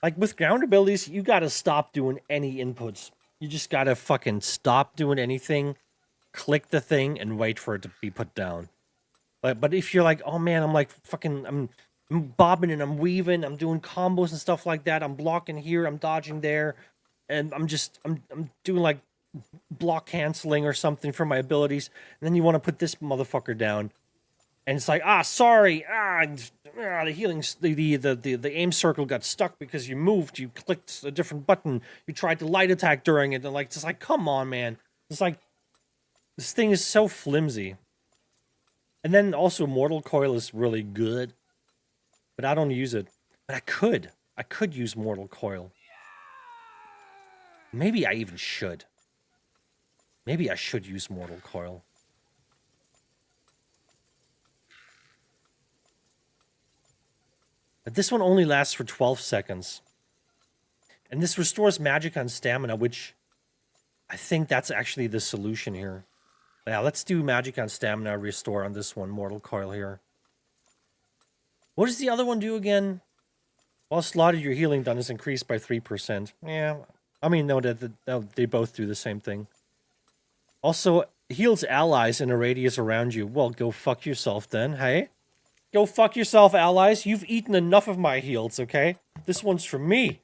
Like with ground abilities, you gotta stop doing any inputs. You just gotta fucking stop doing anything, click the thing, and wait for it to be put down. But if you're like, oh man, I'm like fucking, I'm bobbing and I'm weaving, I'm doing combos and stuff like that, I'm blocking here, I'm dodging there, and I'm doing like block canceling or something for my abilities, and then you want to put this motherfucker down, and it's like, sorry, the healing, the aim circle got stuck because you moved, you clicked a different button, you tried to light attack during it, and like, just like, come on, man, it's like, this thing is so flimsy. And then also Mortal Coil is really good, but I don't use it. But I could use Mortal Coil. Maybe I even should. Maybe I should use Mortal Coil. But this one only lasts for 12 seconds. And this restores magic on stamina, which I think that's actually the solution here. Yeah, let's do magic on stamina restore on this one, Mortal Coil here. What does the other one do again? While slotted, your healing done is increased by 3%. Yeah, I mean, no, they both do the same thing. Also, heals allies in a radius around you. Well, go fuck yourself then, hey? Go fuck yourself, allies. You've eaten enough of my heals, okay? This one's for me.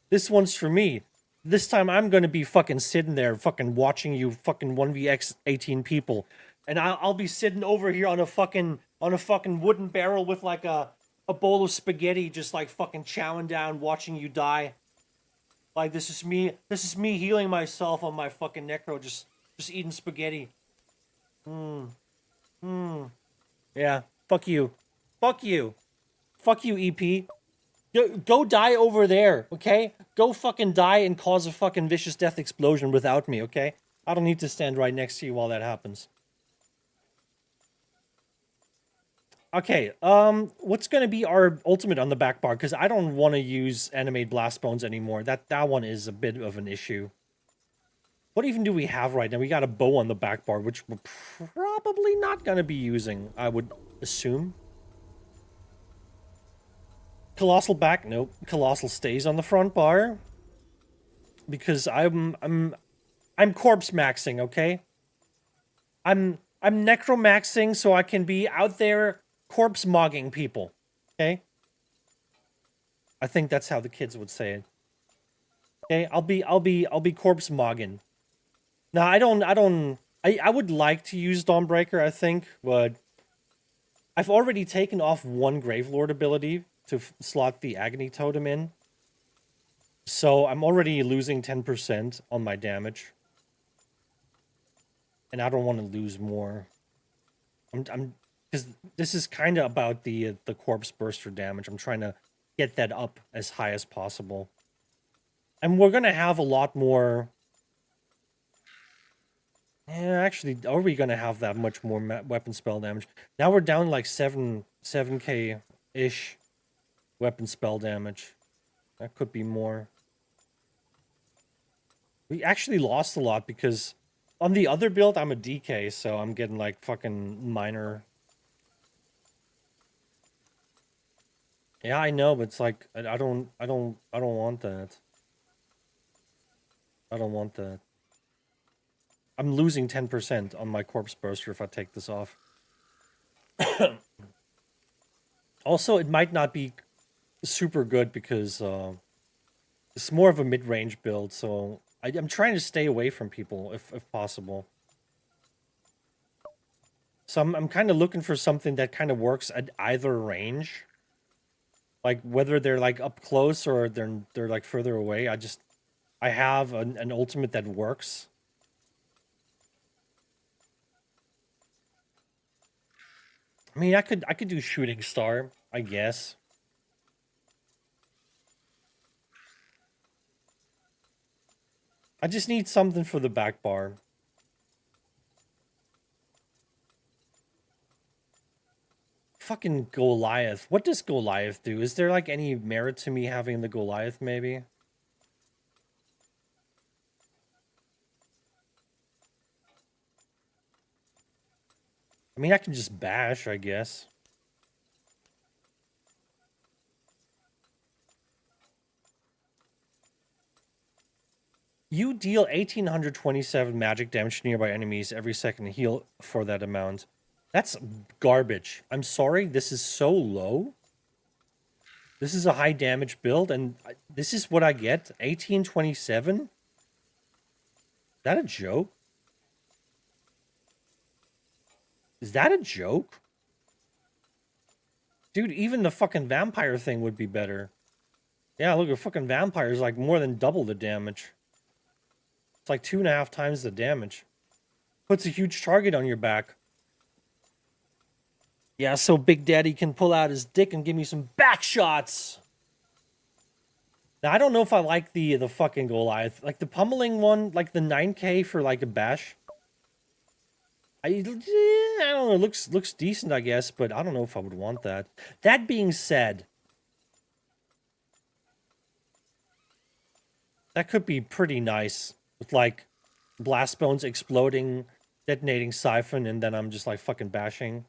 This one's for me. This time I'm gonna be fucking sitting there fucking watching you fucking 1vx 18 people. And I'll be sitting over here on a fucking wooden barrel with like a bowl of spaghetti just like fucking chowing down watching you die. Like this is me healing myself on my fucking necro just eating spaghetti. Yeah, fuck you. Fuck you. Fuck you, EP. Go die over there, okay? Go fucking die and cause a fucking vicious death explosion without me, okay? I don't need to stand right next to you while that happens. Okay, what's gonna be our ultimate on the back bar? Because I don't want to use Animate Blast Bones anymore. That one is a bit of an issue. What even do we have right now? We got a bow on the back bar, which we're probably not gonna be using, I would assume. Colossal back, nope. Colossal stays on the front bar. Because I'm corpse maxing, okay? I'm Necro-Maxxing so I can be out there corpse mogging people. Okay? I think that's how the kids would say it. Okay, I'll be corpse mogging. Now I would like to use Dawnbreaker, I think, but I've already taken off one Gravelord ability to slot the Agony Totem in. So I'm already losing 10% on my damage. And I don't want to lose more. I'm because this is kind of about the corpse burster damage. I'm trying to get that up as high as possible. And we're gonna have a lot more. Yeah, actually, are we gonna have that much more weapon spell damage? Now we're down like 7k ish weapon spell damage. That could be more. We actually lost a lot because on the other build I'm a DK, so I'm getting like fucking minor. Yeah, I know, but it's like I don't want that. I don't want that. I'm losing 10% on my corpse burster if I take this off. Also, it might not be super good because it's more of a mid-range build, so I'm trying to stay away from people if possible. So I'm kind of looking for something that kind of works at either range. Like whether they're like up close or they're like further away. I have an ultimate that works. I mean, I could do shooting star, I guess. I just need something for the back bar. Fucking Goliath. What does Goliath do? Is there like any merit to me having the Goliath maybe? I mean, I can just bash, I guess. You deal 1827 magic damage to nearby enemies every second and heal for that amount. That's garbage. I'm sorry, this is so low. This is a high damage build, and this is what I get? 1827? Is that a joke? Is that a joke? Dude, even the fucking vampire thing would be better. Yeah, look, a fucking vampire is like more than double the damage. It's like 2.5 times the damage. Puts a huge target on your back. Yeah, so Big Daddy can pull out his dick and give me some back shots. Now, I don't know if I like the fucking Goliath. Like, the pummeling one, like the 9k for, like, a bash. I don't know, looks decent, I guess, but I don't know if I would want that. That being said, that could be pretty nice. With, like, blast bones exploding, detonating siphon, and then I'm just, like, fucking bashing.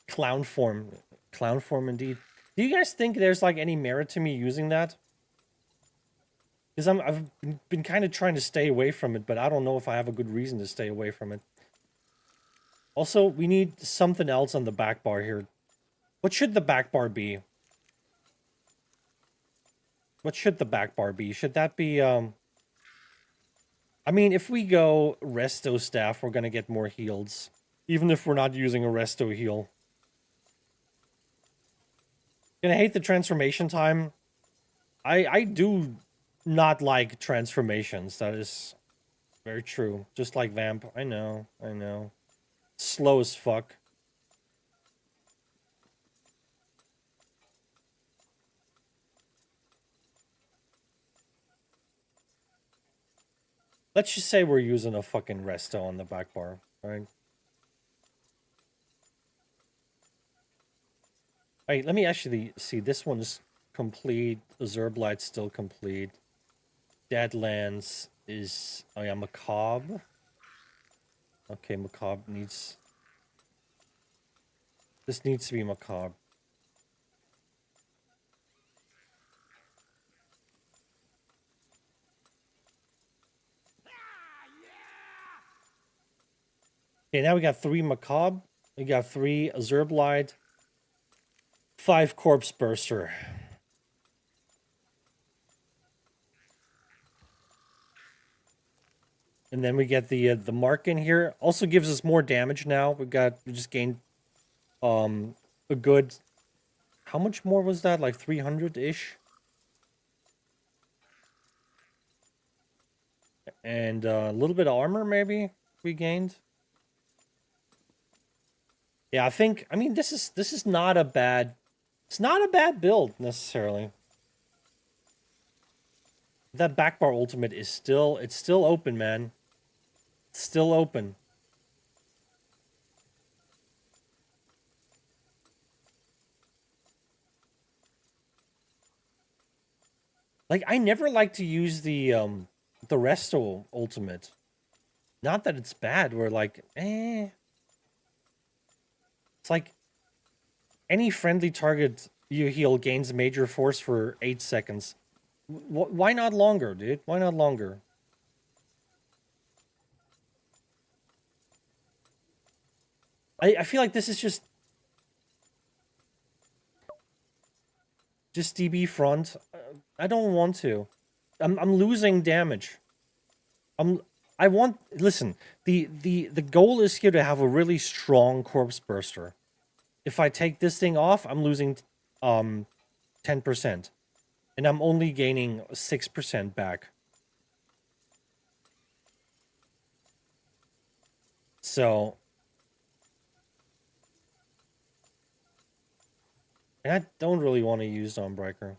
Clown form. Clown form, indeed. Do you guys think there's, like, any merit to me using that? Because I've been kind of trying to stay away from it, but I don't know if I have a good reason to stay away from it. Also, we need something else on the back bar here. What should the back bar be? What should the back bar be? Should that be, I mean, if we go Resto Staff, we're gonna get more heals. Even if we're not using a Resto heal. Gonna hate the transformation time. I do not like transformations. That is very true. Just like Vamp. I know. Slow as fuck. Let's just say we're using a fucking resto on the back bar, right? Wait, let me actually see. This one's complete. Zerblight's still complete. Deadlands is... Oh yeah, Macabre. Okay, Macabre needs... This needs to be Macabre. Okay, now we got 3 Macabre. We got 3 Zerblight. 5 Corpse Burster. And then we get the mark in here. Also gives us more damage now. We just gained a good... How much more was that? Like 300-ish? And a little bit of armor, maybe, we gained. Yeah, I mean, this is not a bad... It's not a bad build, necessarily. That back bar ultimate is still... It's still open, man. It's still open. Like, I never like to use the resto ultimate. Not that it's bad, we're like, eh. It's like, any friendly target you heal gains major force for 8 seconds. Why not longer, dude? Why not longer? I feel like this is just DB front. I don't want to. I'm losing damage. Listen, the goal is here to have a really strong corpse burster. If I take this thing off, I'm losing 10%. And I'm only gaining 6% back. So, and I don't really want to use Dawnbreaker.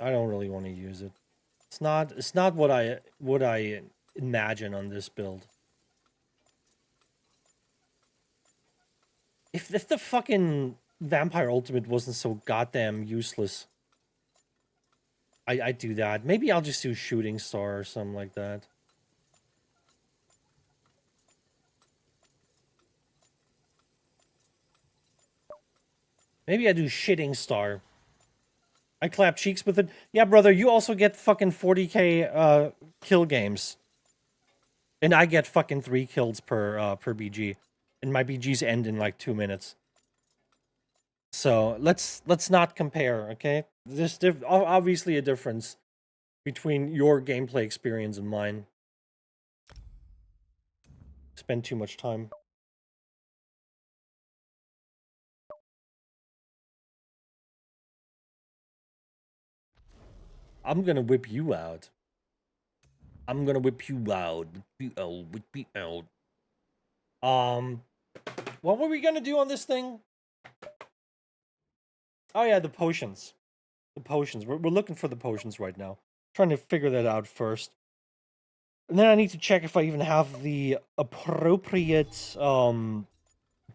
I don't really want to use it. It's not what I imagine on this build. If the fucking Vampire Ultimate wasn't so goddamn useless, I'd do that. Maybe I'll just do Shooting Star or something like that. Maybe I do Shitting Star. I clap cheeks with it. Yeah, brother, you also get fucking 40k kill games. And I get fucking 3 kills per BG. And my BGs end in like 2 minutes. So let's not compare, okay? There's obviously a difference between your gameplay experience and mine. Spend too much time. I'm gonna whip you out. I'm gonna whip you out. Whip you out. What were we gonna do on this thing? Oh yeah, the potions. The potions. We're looking for the potions right now. Trying to figure that out first. And then I need to check if I even have the appropriate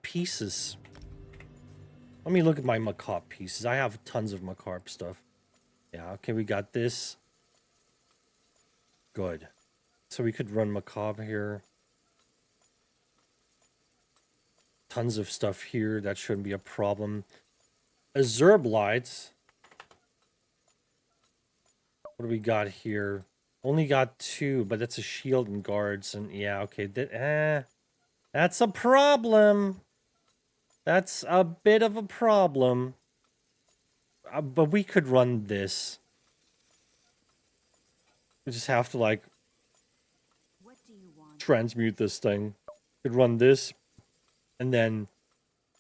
pieces. Let me look at my macabre pieces. I have tons of macabre stuff. Yeah, okay, we got this. Good. So we could run macabre here. Tons of stuff here. That shouldn't be a problem. Azure Blight. What do we got here? Only got 2, but that's a shield and guards. And yeah, okay. That's a problem. That's a bit of a problem. But we could run this. We just have to, like, What do you want? transmute this thing. Could run this. And then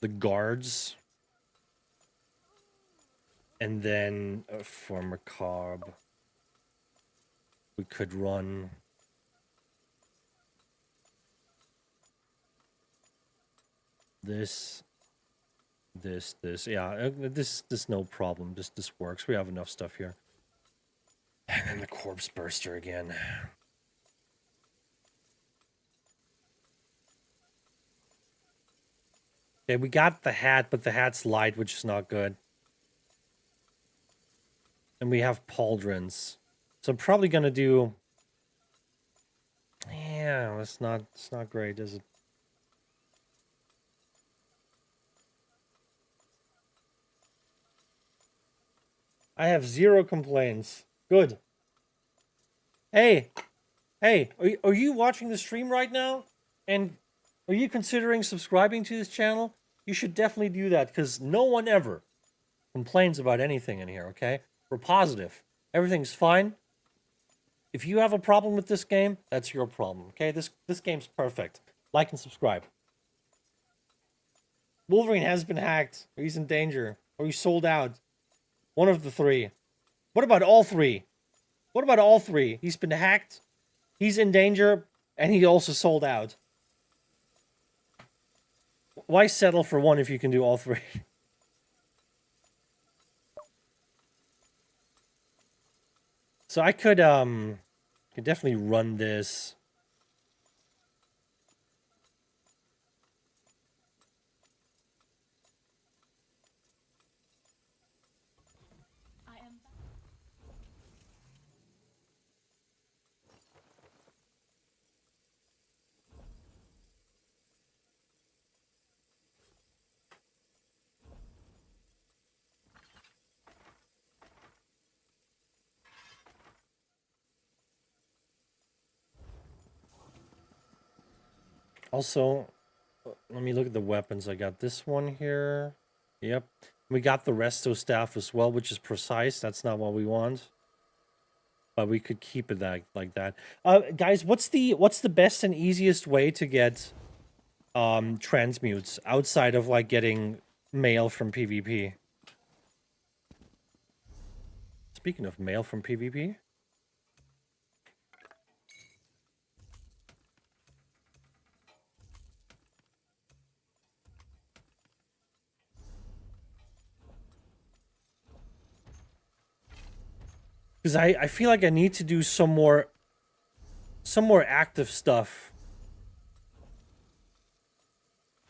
the guards. And then for macabre, we could run this. Yeah, this no problem. This works. We have enough stuff here. And then the corpse burster again. Okay, we got the hat, but the hat's light, which is not good. And we have pauldrons. So I'm probably gonna do... Yeah, it's not great, is it? I have 0 complaints. Good. Hey, are you watching the stream right now? And are you considering subscribing to this channel? You should definitely do that, because no one ever complains about anything in here, okay? We're positive. Everything's fine. If you have a problem with this game, that's your problem, okay? This game's perfect. Like and subscribe. Wolverine has been hacked, or he's in danger, or he's sold out. One of the 3. What about all 3? What about all three? He's been hacked, he's in danger, and he also sold out. Why settle for one if you can do all three? So I could definitely run this. I am. Also, let me look at the weapons. I got this one here. Yep. We got the resto staff as well, which is precise. That's not what we want. But we could keep it like that. Guys, what's the best and easiest way to get transmutes outside of like getting mail from PvP? Speaking of mail from PvP. Because I feel like I need to do some more active stuff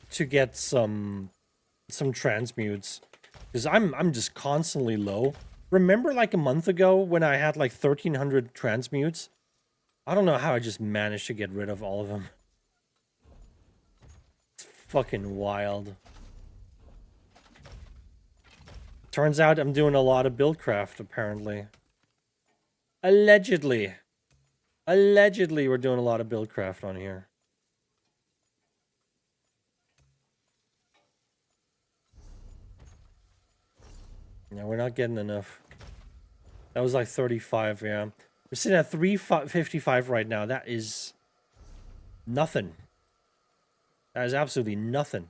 to get some transmutes. Because I'm just constantly low. Remember like a month ago when I had like 1,300 transmutes? I don't know how I just managed to get rid of all of them. It's fucking wild. Turns out I'm doing a lot of buildcraft, apparently. Allegedly. Allegedly, we're doing a lot of buildcraft on here. No, we're not getting enough. That was like 35, yeah. We're sitting at 355 right now. That is nothing. That is absolutely nothing.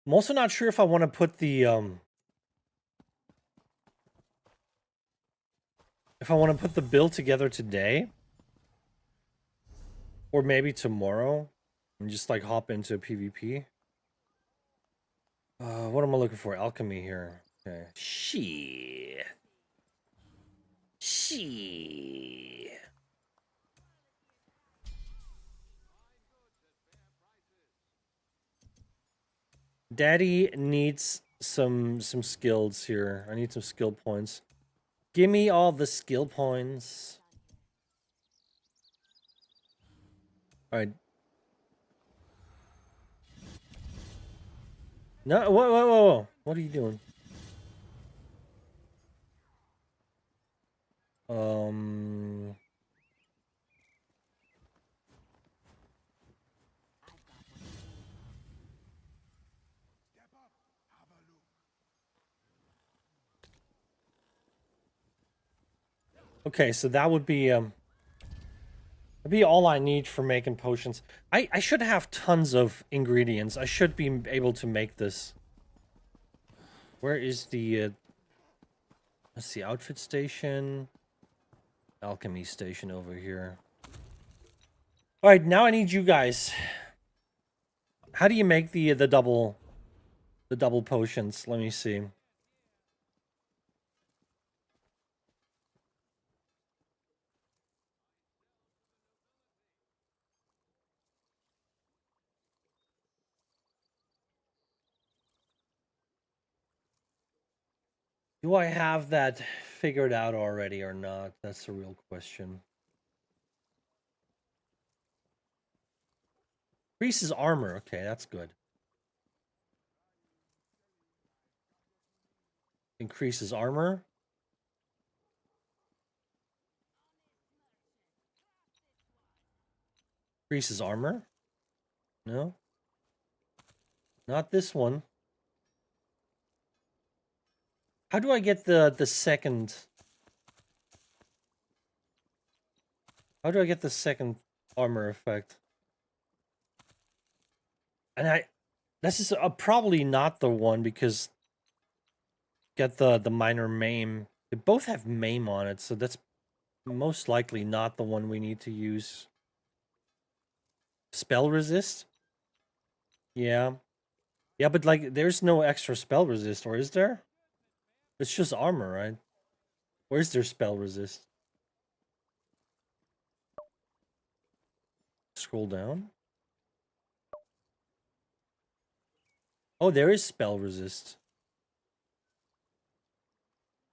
I'm also not sure if I want to put the build together today or maybe tomorrow and just like hop into PvP. What am I looking for? Alchemy here. Okay. Shit. Daddy needs some skills here. I need some skill points. Give me all the skill points. All right. No, whoa. What are you doing? Okay, so that would be that'd be all I need for making potions. I should have tons of ingredients. I should be able to make this. Where is the let's see, outfit station, alchemy station over here. All right, now I need you guys. How do you make the double potions? Let me see. Do I have that figured out already or not? That's the real question. Increases armor. Okay, that's good. Increases armor. Increases armor. No. Not this one. How do I get the second? How do I get the second armor effect? And this is probably not the one because get the minor maim. They both have maim on it, so that's most likely not the one we need to use. Spell resist? Yeah. Yeah, but like there's no extra spell resist, or is there? It's just armor, right? Or is there spell resist? Scroll down. Oh, there is spell resist.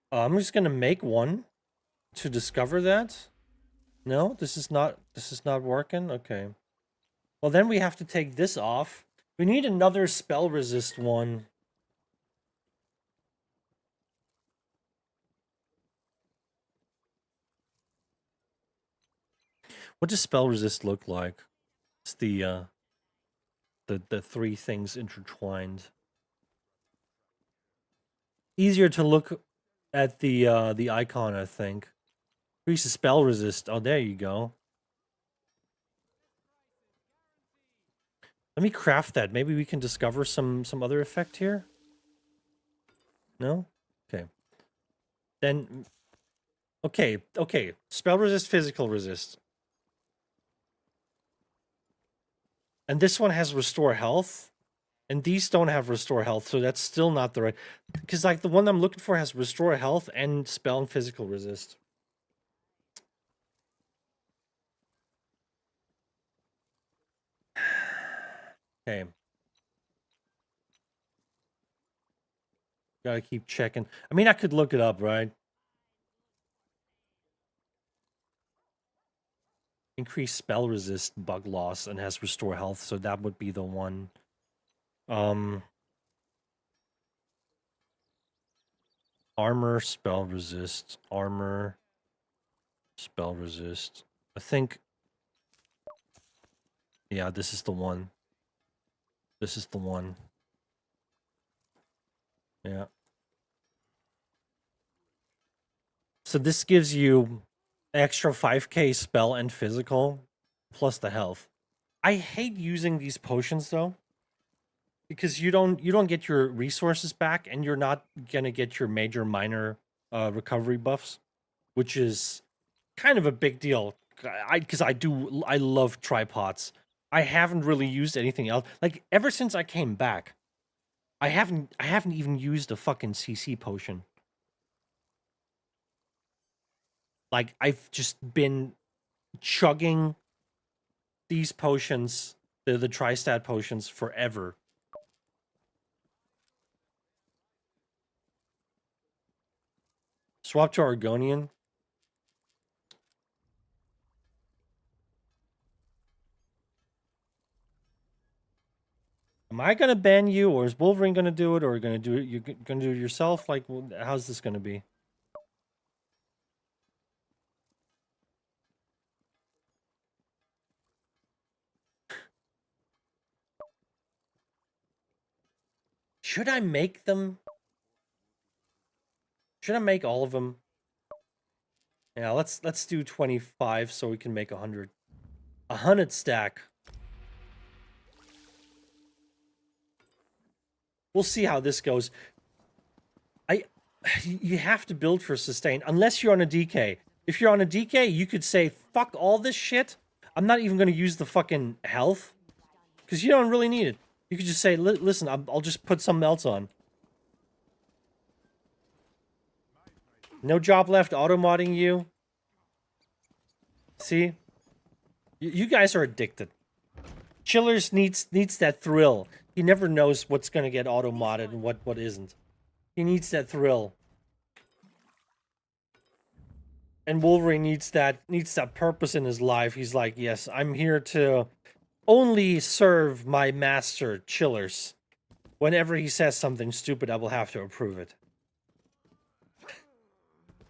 I'm just gonna make one to discover that. No, this is not working. Okay. Well, then we have to take this off. We need another spell resist one. What does spell resist look like? It's the three things intertwined. Easier to look at the icon, I think. Increase the spell resist. Oh, there you go. Let me craft that. Maybe we can discover some other effect here. No? Okay. Then okay. Spell resist, physical resist. And this one has restore health. And these don't have restore health, so that's still not the right. Because like the one I'm looking for has restore health and spell and physical resist. Okay. Gotta keep checking. I mean, I could look it up, right? Increase spell resist, bug loss, and has restore health, so that would be the one. Armor, spell resist, armor, spell resist. I think, yeah, this is the one. This is the one. Yeah. So this gives you extra 5k spell and physical, plus the health. I hate using these potions though, because you don't get your resources back, and you're not gonna get your major minor recovery buffs, which is kind of a big deal. Because I love tripods. I haven't really used anything else. Like ever since I came back, I haven't even used a fucking CC potion. Like I've just been chugging these potions, the tri-stat potions, forever. Swap to Argonian. Am I gonna ban you, or is Wolverine gonna do it, or gonna do it? You're gonna do it yourself? Like, how's this gonna be? Should I make them? Should I make all of them? Yeah, let's do 25 so we can make 100. 100 stack. We'll see how this goes. You have to build for sustain unless you're on a DK. If you're on a DK, you could say fuck all this shit. I'm not even going to use the fucking health because you don't really need it. You could just say, listen, I'll just put something else on. No job left auto-modding you. See? You guys are addicted. Chillers needs that thrill. He never knows what's going to get auto-modded and what isn't. He needs that thrill. And Wolverine needs that purpose in his life. He's like, yes, I'm here to only serve my master, Chillers. Whenever he says something stupid, I will have to approve it.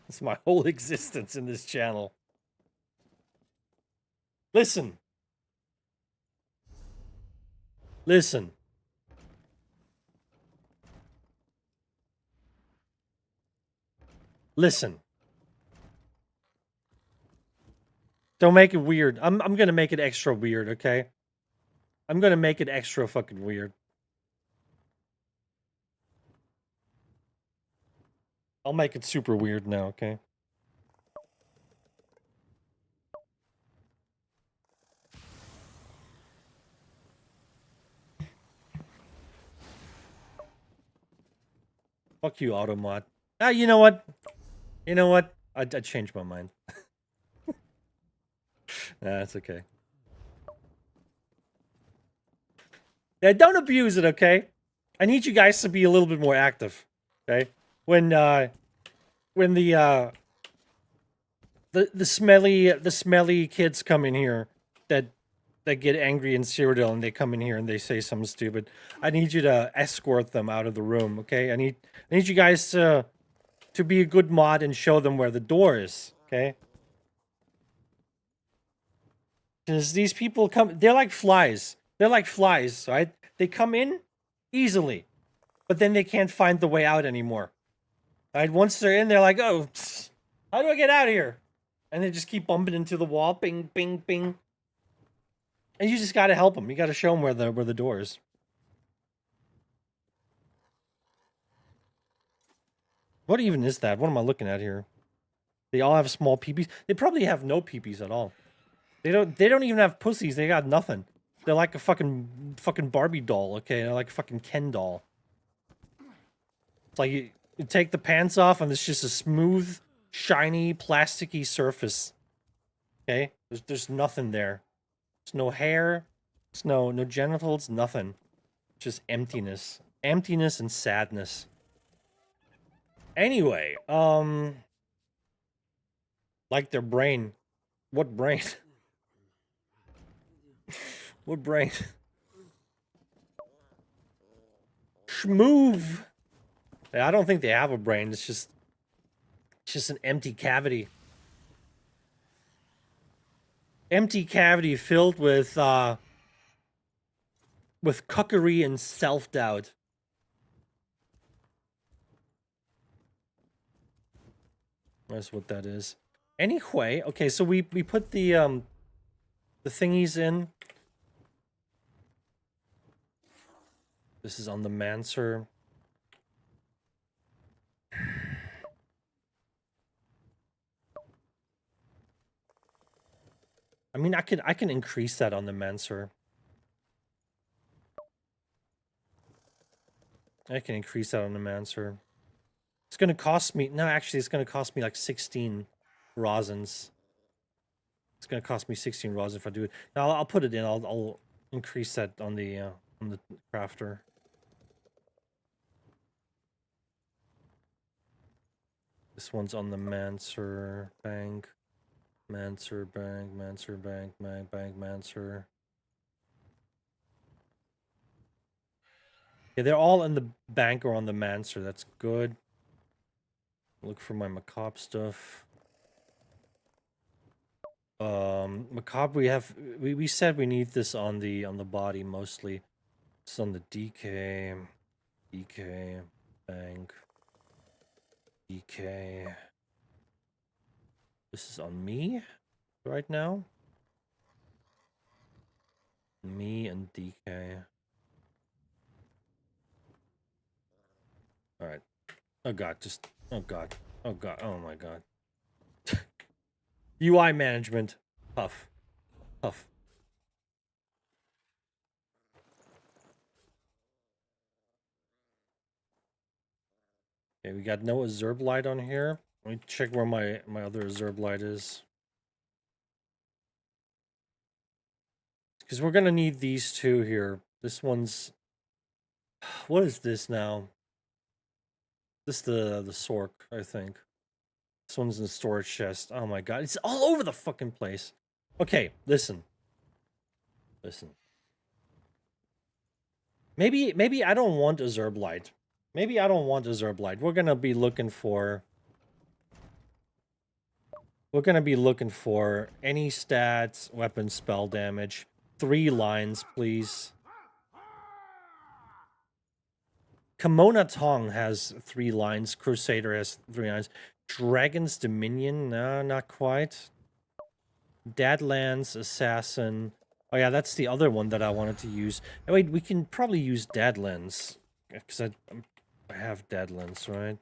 It's my whole existence in this channel. Listen. Listen. Listen. Don't make it weird. I'm gonna make it extra weird, okay? I'm gonna make it extra fucking weird. I'll make it super weird now, okay? Fuck you, Automod. Ah, you know what? You know what? I changed my mind. Nah, that's okay. Yeah, don't abuse it, okay? I need you guys to be a little bit more active, okay? When the smelly kids come in here that get angry in Cyrodiil and they come in here and they say something stupid, I need you to escort them out of the room, okay? I need you guys to be a good mod and show them where the door is, okay? Because these people come, they're like flies. They're like flies, right? They come in easily, but then they can't find the way out anymore. Right? Once they're in, they're like, oh, how do I get out of here? And they just keep bumping into the wall, bing, bing, bing. And you just gotta help them. You gotta show them where the door is. What even is that? What am I looking at here? They all have small peepees. They probably have no peepees at all. They don't even have pussies. They got nothing. They're like a fucking Barbie doll, okay? They're like a fucking Ken doll. It's like you take the pants off and it's just a smooth, shiny, plasticky surface. Okay? There's nothing there. There's no hair. There's no genitals, nothing. Just emptiness. Emptiness and sadness. Anyway, like their brain. What brain? What brain? Schmoove. I don't think they have a brain. It's just an empty cavity. Empty cavity filled with cuckery and self-doubt. That's what that is. Anyway, okay, so we put the thingies in. This is on the Mancer. I mean, I can increase that on the Mancer. I can increase that on the Mancer. It's gonna cost me, no, actually, it's gonna cost me like 16 rosins. It's gonna cost me 16 rosins if I do it. Now I'll put it in. I'll increase that on the crafter. This one's on the Mancer bank. Mancer bank, Mancer bank, bank, Mancer. Yeah, they're all in the bank or on the Mancer. That's good. Look for my macabre stuff. Macabre, we said we need this on the body mostly. It's on the DK, bank, DK. This is on me right now. Me and DK. All right. Oh god, just oh god, oh god, oh my god. UI management, tough, tough. Okay, we got no Azurb light on here. Let me check where my other Azurb light is. Because we're gonna need these two here. This one's, what is this now? This the Sork, I think. This one's in the storage chest. Oh my god, it's all over the fucking place. Okay, listen. Listen. Maybe I don't want Azurb light. Maybe I don't want Azurb light. We're gonna be looking for any stats, weapon, spell damage. 3 lines, please. Kimona Tong has 3 lines. Crusader has 3 lines. Dragon's Dominion? No, not quite. Deadlands Assassin. Oh yeah, that's the other one that I wanted to use. Oh, wait, we can probably use Deadlands. Because I have Deadlands, right?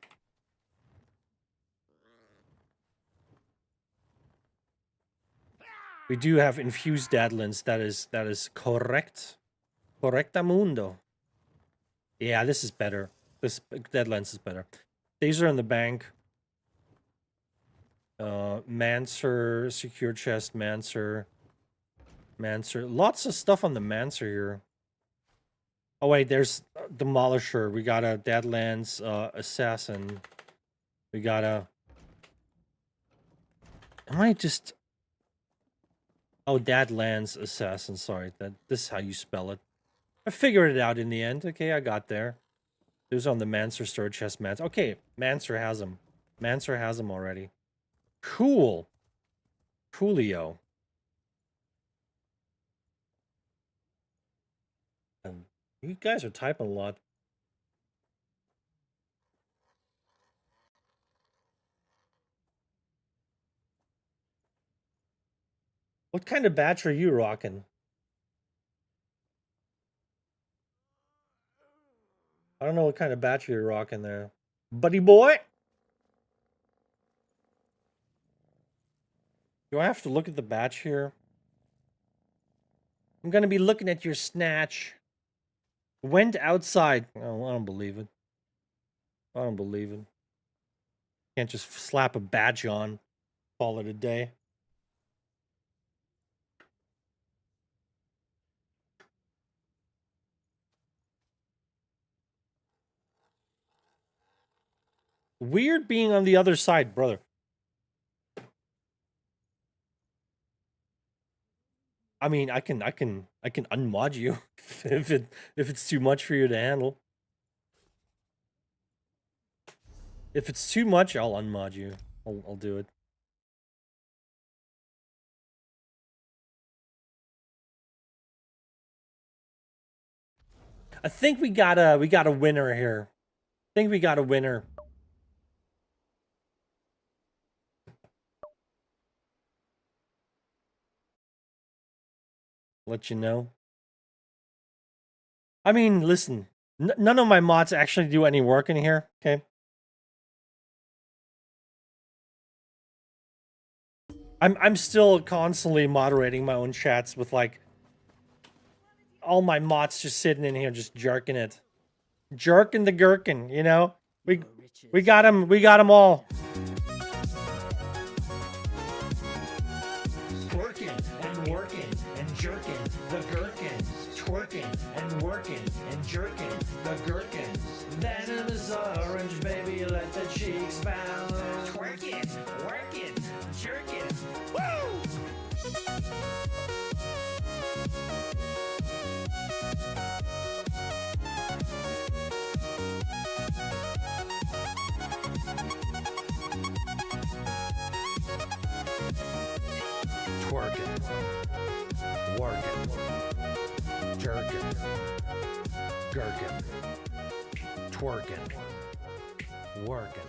We do have infused Deadlands. That is correct. Correctamundo. Yeah, this is better. This Deadlands is better. These are in the bank. Mancer, secure chest, Mancer. Lots of stuff on the Mancer here. Oh wait, there's Demolisher. We got a Deadlands Assassin. We got a... I might just... Oh, Deadlands Assassin. Sorry, this is how you spell it. I figured it out in the end. Okay, I got there. Those on the Mancer storage chest. Mancer. Okay, Mancer has them. Mancer has them already. Cool. Coolio. You guys are typing a lot. What kind of batch are you rocking? I don't know what kind of batch you're rocking there. Buddy boy? Do I have to look at the batch here? I'm gonna be looking at your snatch. Went outside. Oh, I don't believe it. I don't believe it. Can't just slap a badge on. Call it a day. Weird being on the other side, brother. I mean, I can unmod you if it's too much for you to handle. If it's too much, I'll unmod you. I'll do it. I think we got a winner here. I think we got a winner. Let you know. I mean, listen. None of my mods actually do any work in here, okay? I'm still constantly moderating my own chats with like all my mods just sitting in here just jerking it. Jerking the gherkin, you know? We got him all. Twerking and working and jerking the gherkins. Twerking and working and jerking the gherkins. Venomous orange, baby, let the cheeks bounce. Twerking, working, jerking. Woo! Twerking, working, jerking, gherkin, twerking, working,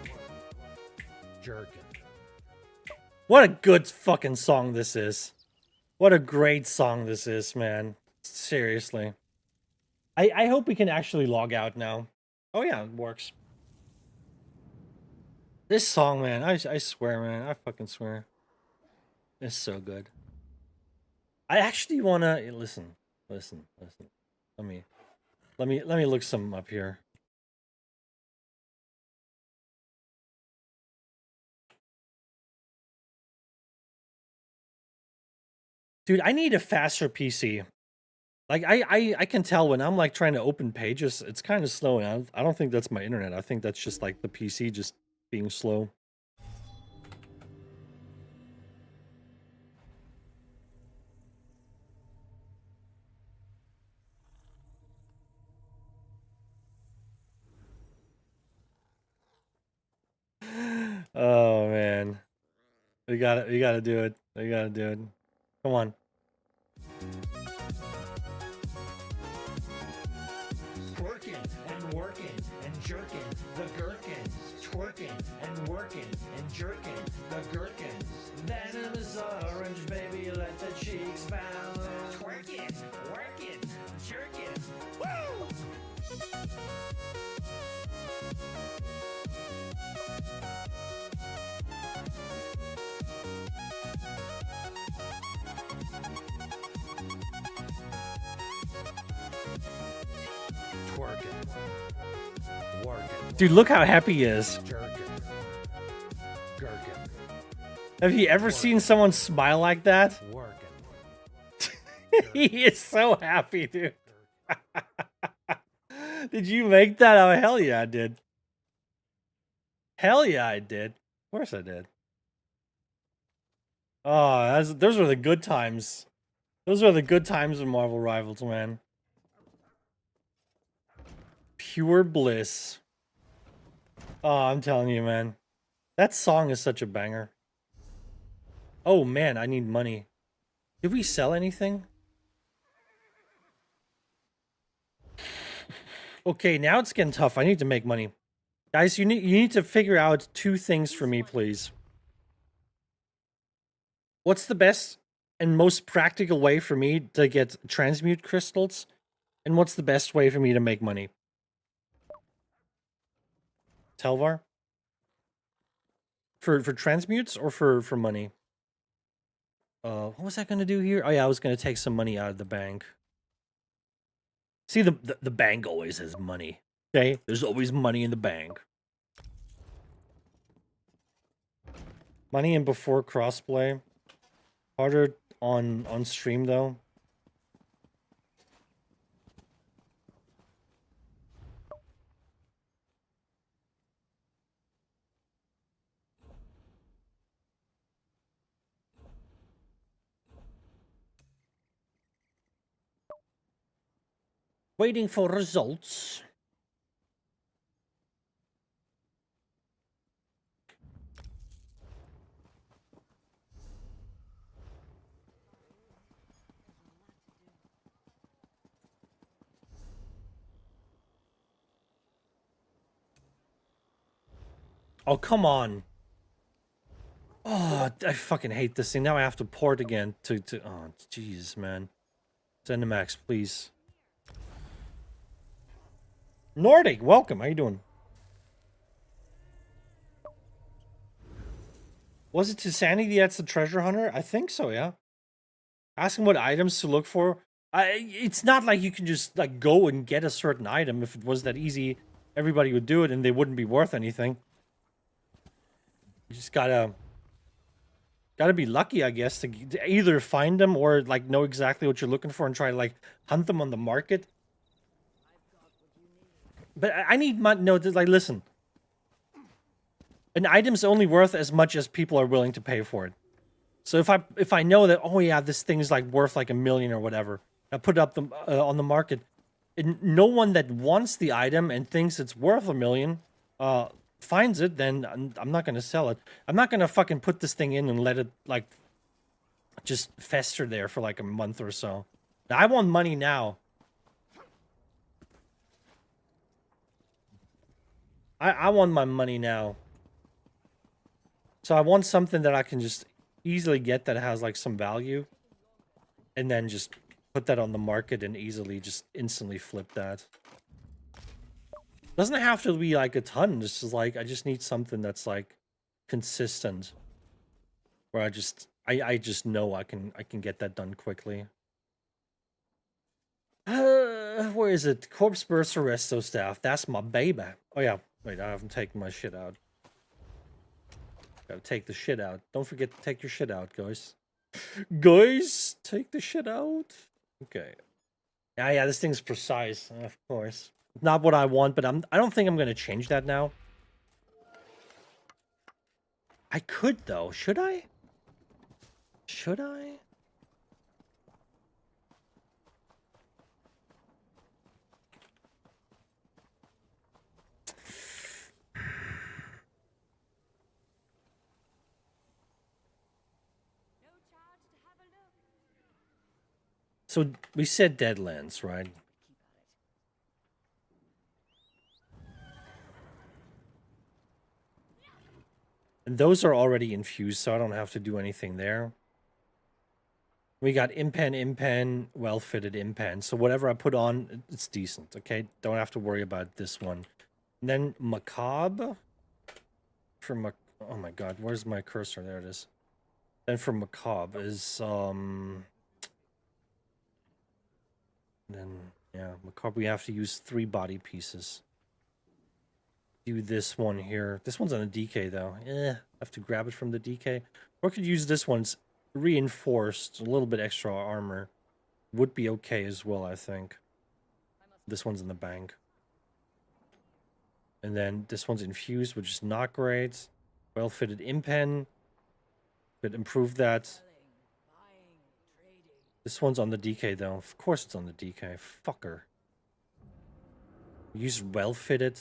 jerking. What a good fucking song this is. What a great song this is, man. Seriously. I hope we can actually log out now. Oh yeah, it works. This song, man, I swear, man. I fucking swear. It's so good. I actually wanna listen. Let me look some up here. Dude, I need a faster PC. Like I can tell when I'm like trying to open pages, it's kind of slow. And I don't think that's my internet. I think that's just like the PC just being slow. Oh man. We gotta do it. We gotta do it. Come on. Twerking and working and jerking the gherkins. twerking and working and jerking the gherkins. Venomous orange, baby, let the cheeks bounce. Twerking, working, jerking. Woo! Twerking, working, Dude, look how happy he is. jerking, gherkin, Have you ever seen someone smile like that? working. He is so happy, dude. Did you make that? Oh, hell yeah, I did. Hell yeah, I did. Of course I did. Oh, those were the good times. Those are the good times of Marvel Rivals, man. Pure bliss. Oh, I'm telling you, man. That song is such a banger. Oh, man, I need money. Did we sell anything? Okay, now it's getting tough. I need to make money. Guys, you need to figure out two things for me, please. What's the best and most practical way for me to get transmute crystals? And what's the best way for me to make money? Telvar? For transmutes or for money? What was I gonna do here? Oh yeah, I was gonna take some money out of the bank. See, the bank always has money. Okay? There's always money in the bank. Money in before crossplay. Harder on stream though. Waiting for results. Oh, come on. Oh, I fucking hate this thing. Now I have to port again to oh, jeez, man. Zenimax, please. Nordic, welcome. How you doing? Was it to Sanity that's the treasure hunter? I think so, yeah. Ask him what items to look for. It's not like you can just like go and get a certain item. If it was that easy, everybody would do it and they wouldn't be worth anything. You just gotta be lucky, I guess, to either find them or like know exactly what you're looking for and try to like hunt them on the market. But I need money. No, like listen. An item's only worth as much as people are willing to pay for it. So if I know that, oh yeah, this thing is like worth like $1 million or whatever, I put it up on the market, and no one that wants the item and thinks it's worth $1 million finds it, then I'm not gonna sell it. I'm not gonna fucking put this thing in and let it like just fester there for like a month or so. I want money now. I want my money now. So I want something that I can just easily get that has like some value, and then just put that on the market and easily just instantly flip that. Doesn't have to be like a ton. This is like I just need something that's like consistent, where I just know I can get that done quickly. Where is it? Corpse Burst Arresto Staff. That's my baby. Oh yeah. Wait, I haven't taken my shit out. Gotta take the shit out. Don't forget to take your shit out, guys. Guys, take the shit out. Okay. Yeah, this thing's precise, of course. Not what I want, but I don't think I'm gonna change that now. I could though. Should I? Should I? So we said Deadlands, right? And those are already infused, so I don't have to do anything there. We got impen, well-fitted impen. So whatever I put on, it's decent, okay? Don't have to worry about this one. And then macabre. Oh my god, where's my cursor? There it is. Then for macabre is, then, yeah, macabre, we have to use 3 body pieces. Do this one here. This one's on a DK, though. I have to grab it from the DK. Or I could use this one's reinforced, a little bit extra armor. Would be okay as well, I think. This one's in the bank. And then this one's infused, which is not great. Well-fitted impen. Could improve that. This one's on the DK, though. Of course it's on the DK. Fucker. Use well-fitted.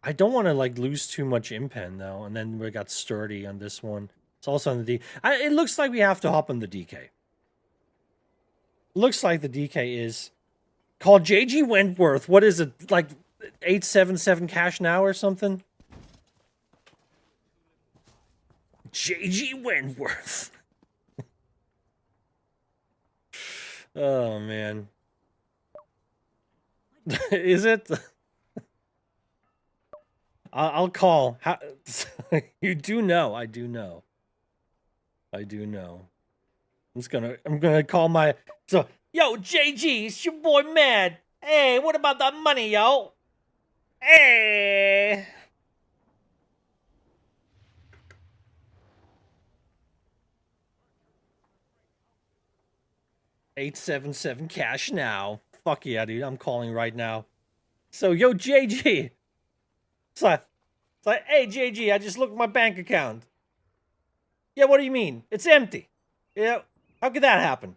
I don't want to, like, lose too much impen, though. And then we got sturdy on this one. It's also on the it looks like we have to hop on the DK. Looks like the DK is called JG Wentworth. What is it? Like 877 cash now or something? JG Wentworth. Oh, man. Is it? I'll call. You do know. I do know. I do know. I'm gonna call my. So, yo, JG, it's your boy Mad. Hey, what about that money, yo? Hey. $877 cash now. Fuck yeah, dude. I'm calling right now. So, yo, JG. It's like, hey, JG, I just looked at my bank account. Yeah, what do you mean? It's empty. Yeah, how could that happen?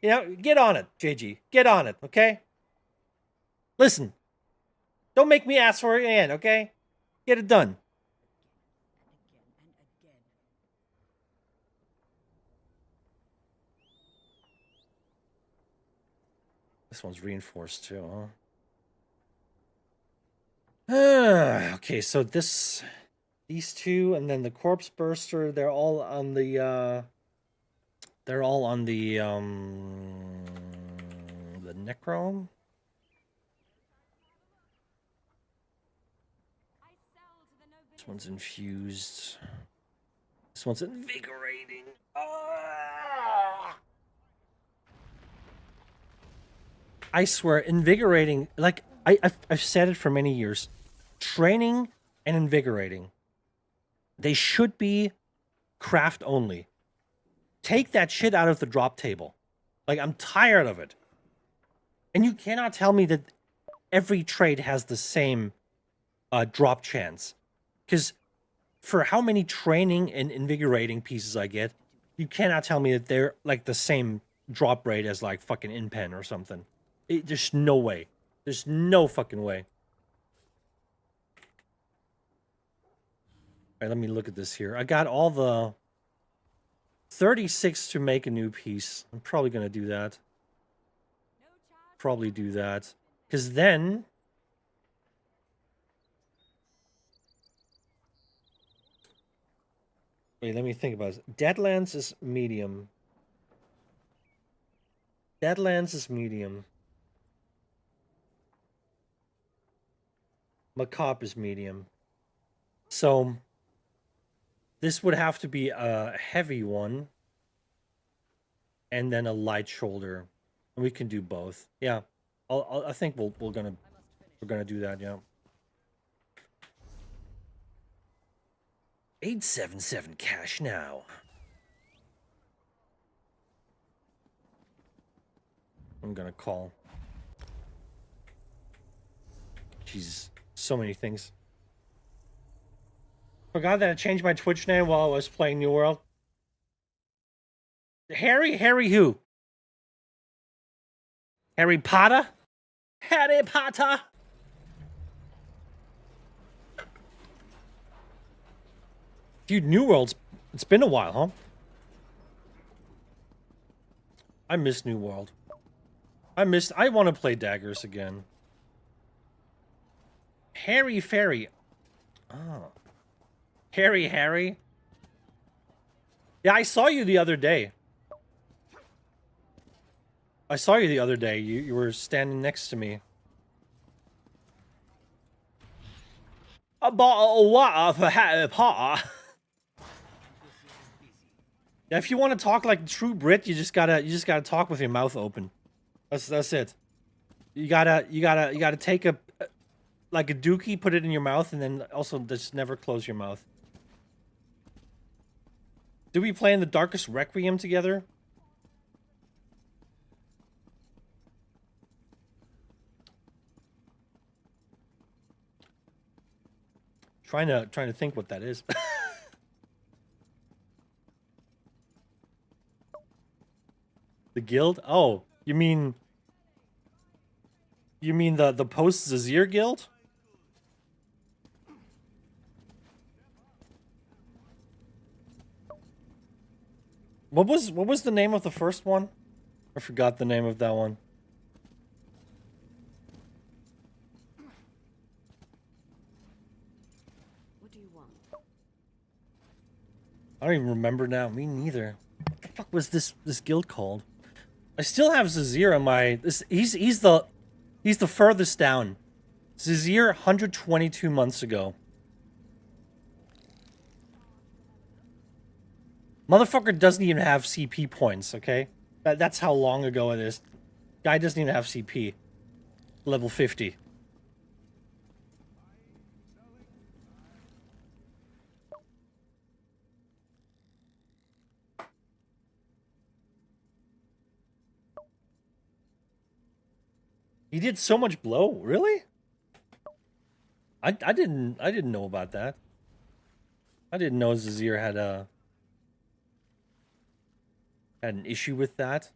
You know, get on it, JG. Get on it, okay? Listen, don't make me ask for it again, okay? Get it done. This one's reinforced too, huh? Okay, so these two, and then the corpse burster, they're all on the necro. This one's infused. This one's invigorating. I swear, invigorating, like, I've said it for many years. Training and invigorating, they should be craft only. Take that shit out of the drop table. Like, I'm tired of it. And you cannot tell me that every trade has the same drop chance. Because for how many training and invigorating pieces I get, you cannot tell me that they're, like, the same drop rate as, like, fucking InPen or something. There's no way. There's no fucking way. Alright, let me look at this here. I got all the 36 to make a new piece. I'm probably going to do that. Probably do that. Because then... Wait, let me think about it. Deadlands is medium. Deadlands is medium. Macabre is medium. So... this would have to be a heavy one. And then a light shoulder. And we can do both. Yeah. I think we're gonna do that, yeah. 877 cash now. I'm gonna call. Jesus, so many things. Forgot that I changed my Twitch name while I was playing New World. Harry who? Harry Potter? Harry Potter? Dude, New World's... it's been a while, huh? I miss New World. I want to play Daggers again. Harry Ferry. Oh. Harry. Yeah, I saw you the other day. You were standing next to me. A bottle of water for Harry Potter. Yeah, if you want to talk like true Brit, you just gotta talk with your mouth open. That's it. You gotta take like a dookie, put it in your mouth, and then also just never close your mouth. Did we play in the Darkest Requiem together? Trying to think what that is. The guild? Oh, you mean the post Zazir guild? What was the name of the first one? I forgot the name of that one. What do you want? I don't even remember now. Me neither. What the fuck was this guild called? I still have Zazir on my he's the furthest down. Zazir 122 months ago. Motherfucker doesn't even have CP points, okay? That's how long ago it is. Guy doesn't even have CP. Level 50. He did so much blow, really? I didn't know about that. I didn't know Zazir had an issue with that.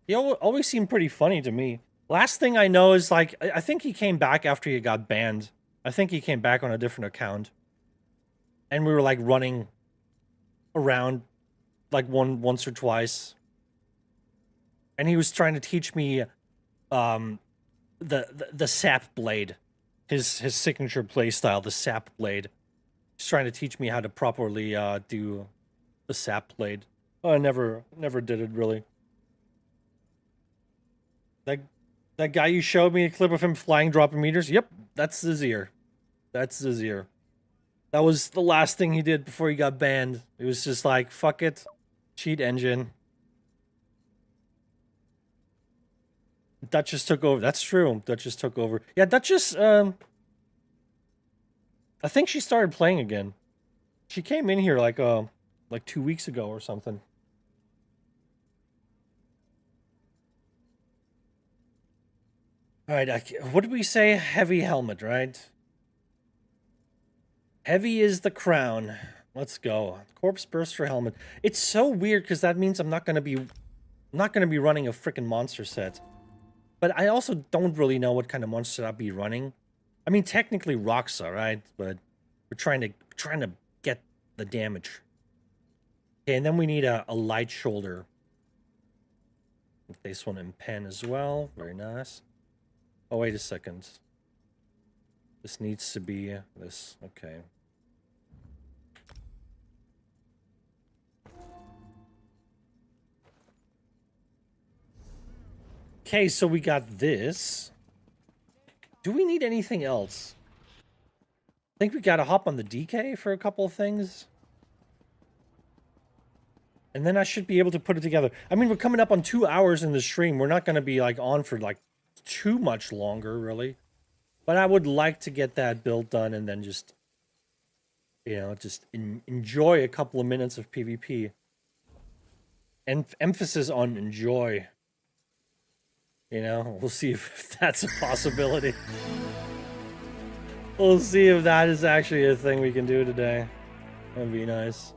He always seemed pretty funny to me. Last thing I know is, like, I think he came back after he got banned. I think he came back on a different account. And we were, like, running around, like, once or twice. And he was trying to teach me the sap blade. His signature playstyle, the sap blade. He's trying to teach me how to properly do the sap blade. I never did it, really. That guy you showed me a clip of him flying dropping meters? Yep, that's Zazir. That's Zazir. That was the last thing he did before he got banned. It was just like, fuck it. Cheat engine. Duchess took over. That's true. Duchess took over. Yeah, Duchess, I think she started playing again. She came in here like 2 weeks ago or something. All right, what did we say? Heavy helmet, right? Heavy is the crown. Let's go. Corpse burster helmet. It's so weird because that means I'm not gonna be running a freaking monster set. But I also don't really know what kind of monster I'll be running. I mean, technically Roxa, right? But we're trying to get the damage. Okay, and then we need a light shoulder. This one in pen as well. Very nice. Oh, wait a second. This needs to be this. Okay. Okay, so we got this. Do we need anything else? I think we gotta hop on the DK for a couple of things. And then I should be able to put it together. I mean, we're coming up on 2 hours in the stream. We're not gonna be, like, on for, like, too much longer, really. But I would like to get that build done and then just, you know, just enjoy a couple of minutes of PvP. And emphasis on enjoy. You know, we'll see if that's a possibility. We'll see if that is actually a thing we can do today. That'd be nice.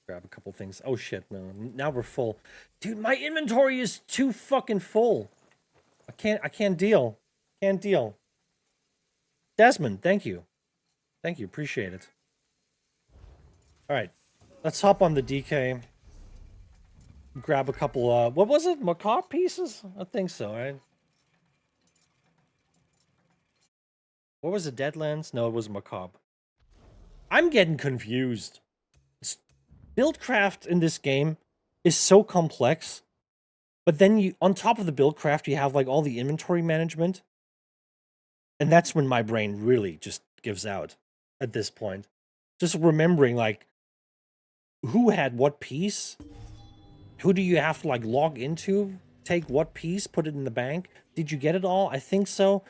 Grab a couple things. Oh shit, no. Now we're full. Dude, my inventory is too fucking full. I can't deal. Can't deal. Desmond, thank you. Thank you, appreciate it. Alright. Let's hop on the DK. Grab a couple, what was it? Macaw pieces? I think so, right? What was it, Deadlands? No, it was Macabre. I'm getting confused. Buildcraft in this game is so complex, but then you, on top of the buildcraft, you have like all the inventory management. And that's when my brain really just gives out at this point. Just remembering like who had what piece, who do you have to like log into, take what piece, put it in the bank. Did you get it all? I think so.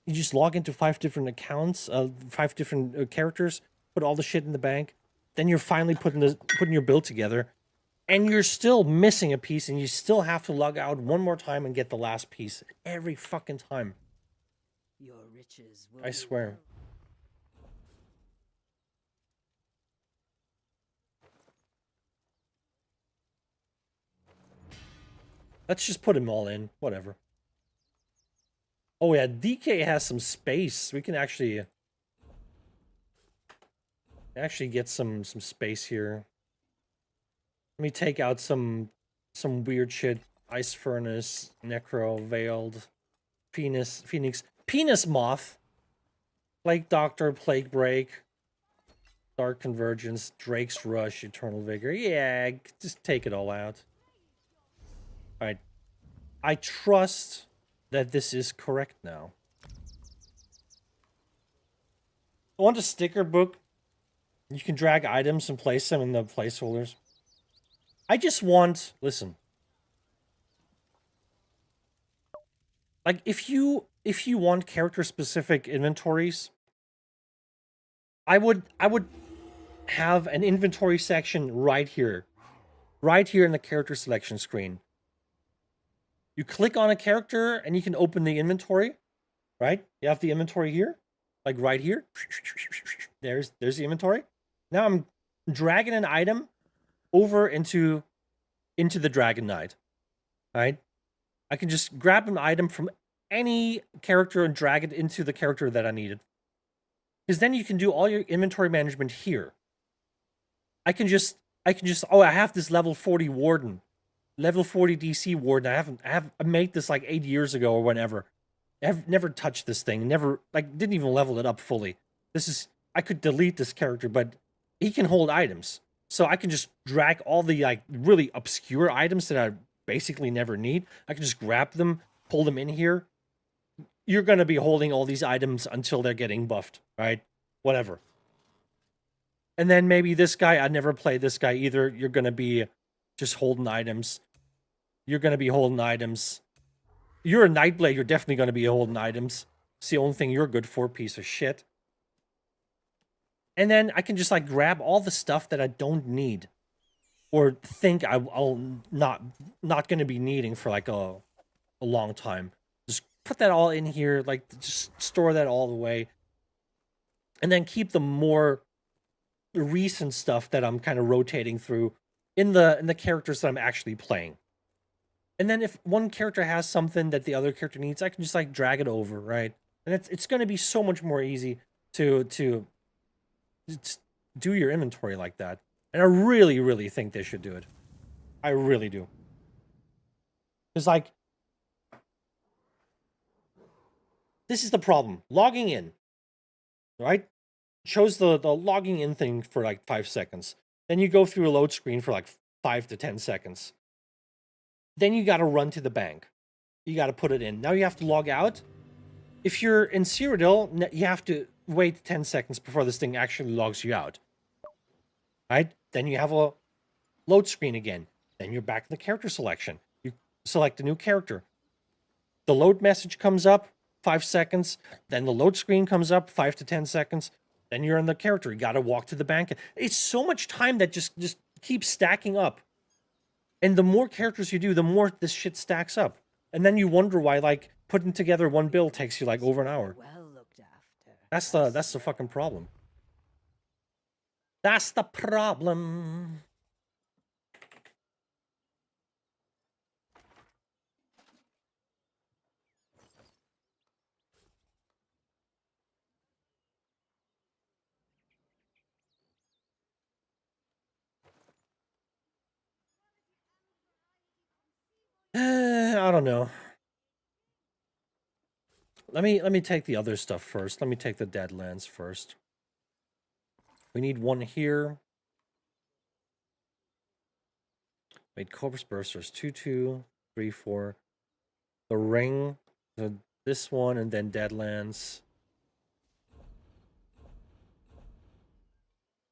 You just log into 5 different accounts, 5 different characters, put all the shit in the bank. Then you're finally putting your build together, and you're still missing a piece, and you still have to log out one more time and get the last piece every fucking time. Your riches will I swear. Let's just put them all in, whatever. Oh yeah, DK has some space. We can actually get some space here. Let me take out some weird shit. Ice Furnace, Necro, Veiled, Phoenix, Penis Moth, Plague Doctor, Plague Break, Dark Convergence, Drake's Rush, Eternal Vigor. Yeah, just take it all out. Alright. I trust that this is correct now. I want a sticker book. You can drag items and place them in the placeholders. I just want... Listen. Like, if you want character-specific inventories, I would have an inventory section right here. Right here in the character selection screen. You click on a character and you can open the inventory, right? You have the inventory here, like right here. There's the inventory. Now I'm dragging an item over into the Dragon Knight, right? I can just grab an item from any character and drag it into the character that I needed. Because then you can do all your inventory management here. I can just, oh, I have this level 40 Warden. Level 40 DC Warden. I made this like 8 years ago or whenever. I've never touched this thing. Never, like, didn't even level it up fully. This is, I could delete this character, but he can hold items. So I can just drag all the, like, really obscure items that I basically never need. I can just grab them, pull them in here. You're going to be holding all these items until they're getting buffed, right? Whatever. And then maybe this guy, I never played this guy either. You're going to be just holding items. You're going to be holding items. You're a Nightblade, you're definitely going to be holding items. It's the only thing you're good for, piece of shit. And then I can just, like, grab all the stuff that I don't need. Or think I'll not going to be needing for, like, a long time. Just put that all in here, like, just store that all the way. And then keep the more recent stuff that I'm kind of rotating through in the characters that I'm actually playing. And then if one character has something that the other character needs, I can just, like, drag it over, right? And it's going to be so much more easy to do your inventory like that. And I really, really think they should do it. I really do. Because, like, this is the problem. Logging in, right? Shows the logging in thing for, like, 5 seconds. Then you go through a load screen for, like, 5 to 10 seconds. Then you got to run to the bank. You got to put it in. Now you have to log out. If you're in Cyrodiil, you have to wait 10 seconds before this thing actually logs you out. Right? Then you have a load screen again. Then you're back in the character selection. You select a new character. The load message comes up, 5 seconds. Then the load screen comes up, 5 to 10 seconds. Then you're in the character. You got to walk to the bank. It's so much time that just keeps stacking up. And the more characters you do, the more this shit stacks up. And then you wonder why, like, putting together one build takes you, like, over an hour. well looked after. That's the fucking problem. That's the problem. I don't know. let me take the other stuff first. Let me take the Deadlands first. We need one here. Wait, Corpus Bursters. 2, 2, 3, 4. The ring, this one, and then Deadlands.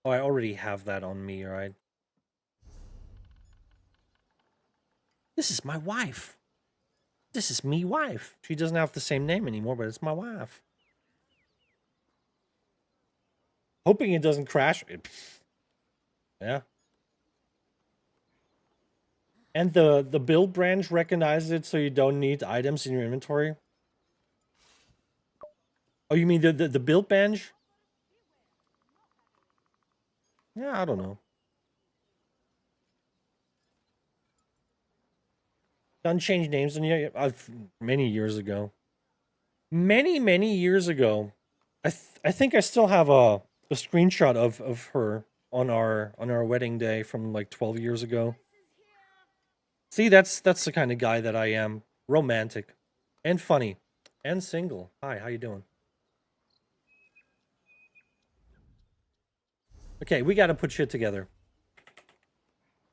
Oh, I already have that on me, right? This is my wife. This is me wife. She doesn't have the same name anymore, but it's my wife. Hoping it doesn't crash. Yeah. And the build branch recognizes it, so you don't need items in your inventory. Oh, you mean the build bench? Yeah, I don't know. Done change names in here many years ago. Many years ago. I think I still have a screenshot of her on our wedding day from like 12 years ago. See, that's the kind of guy that I am. Romantic and funny and single. Hi, how you doing? Okay, we got to put shit together.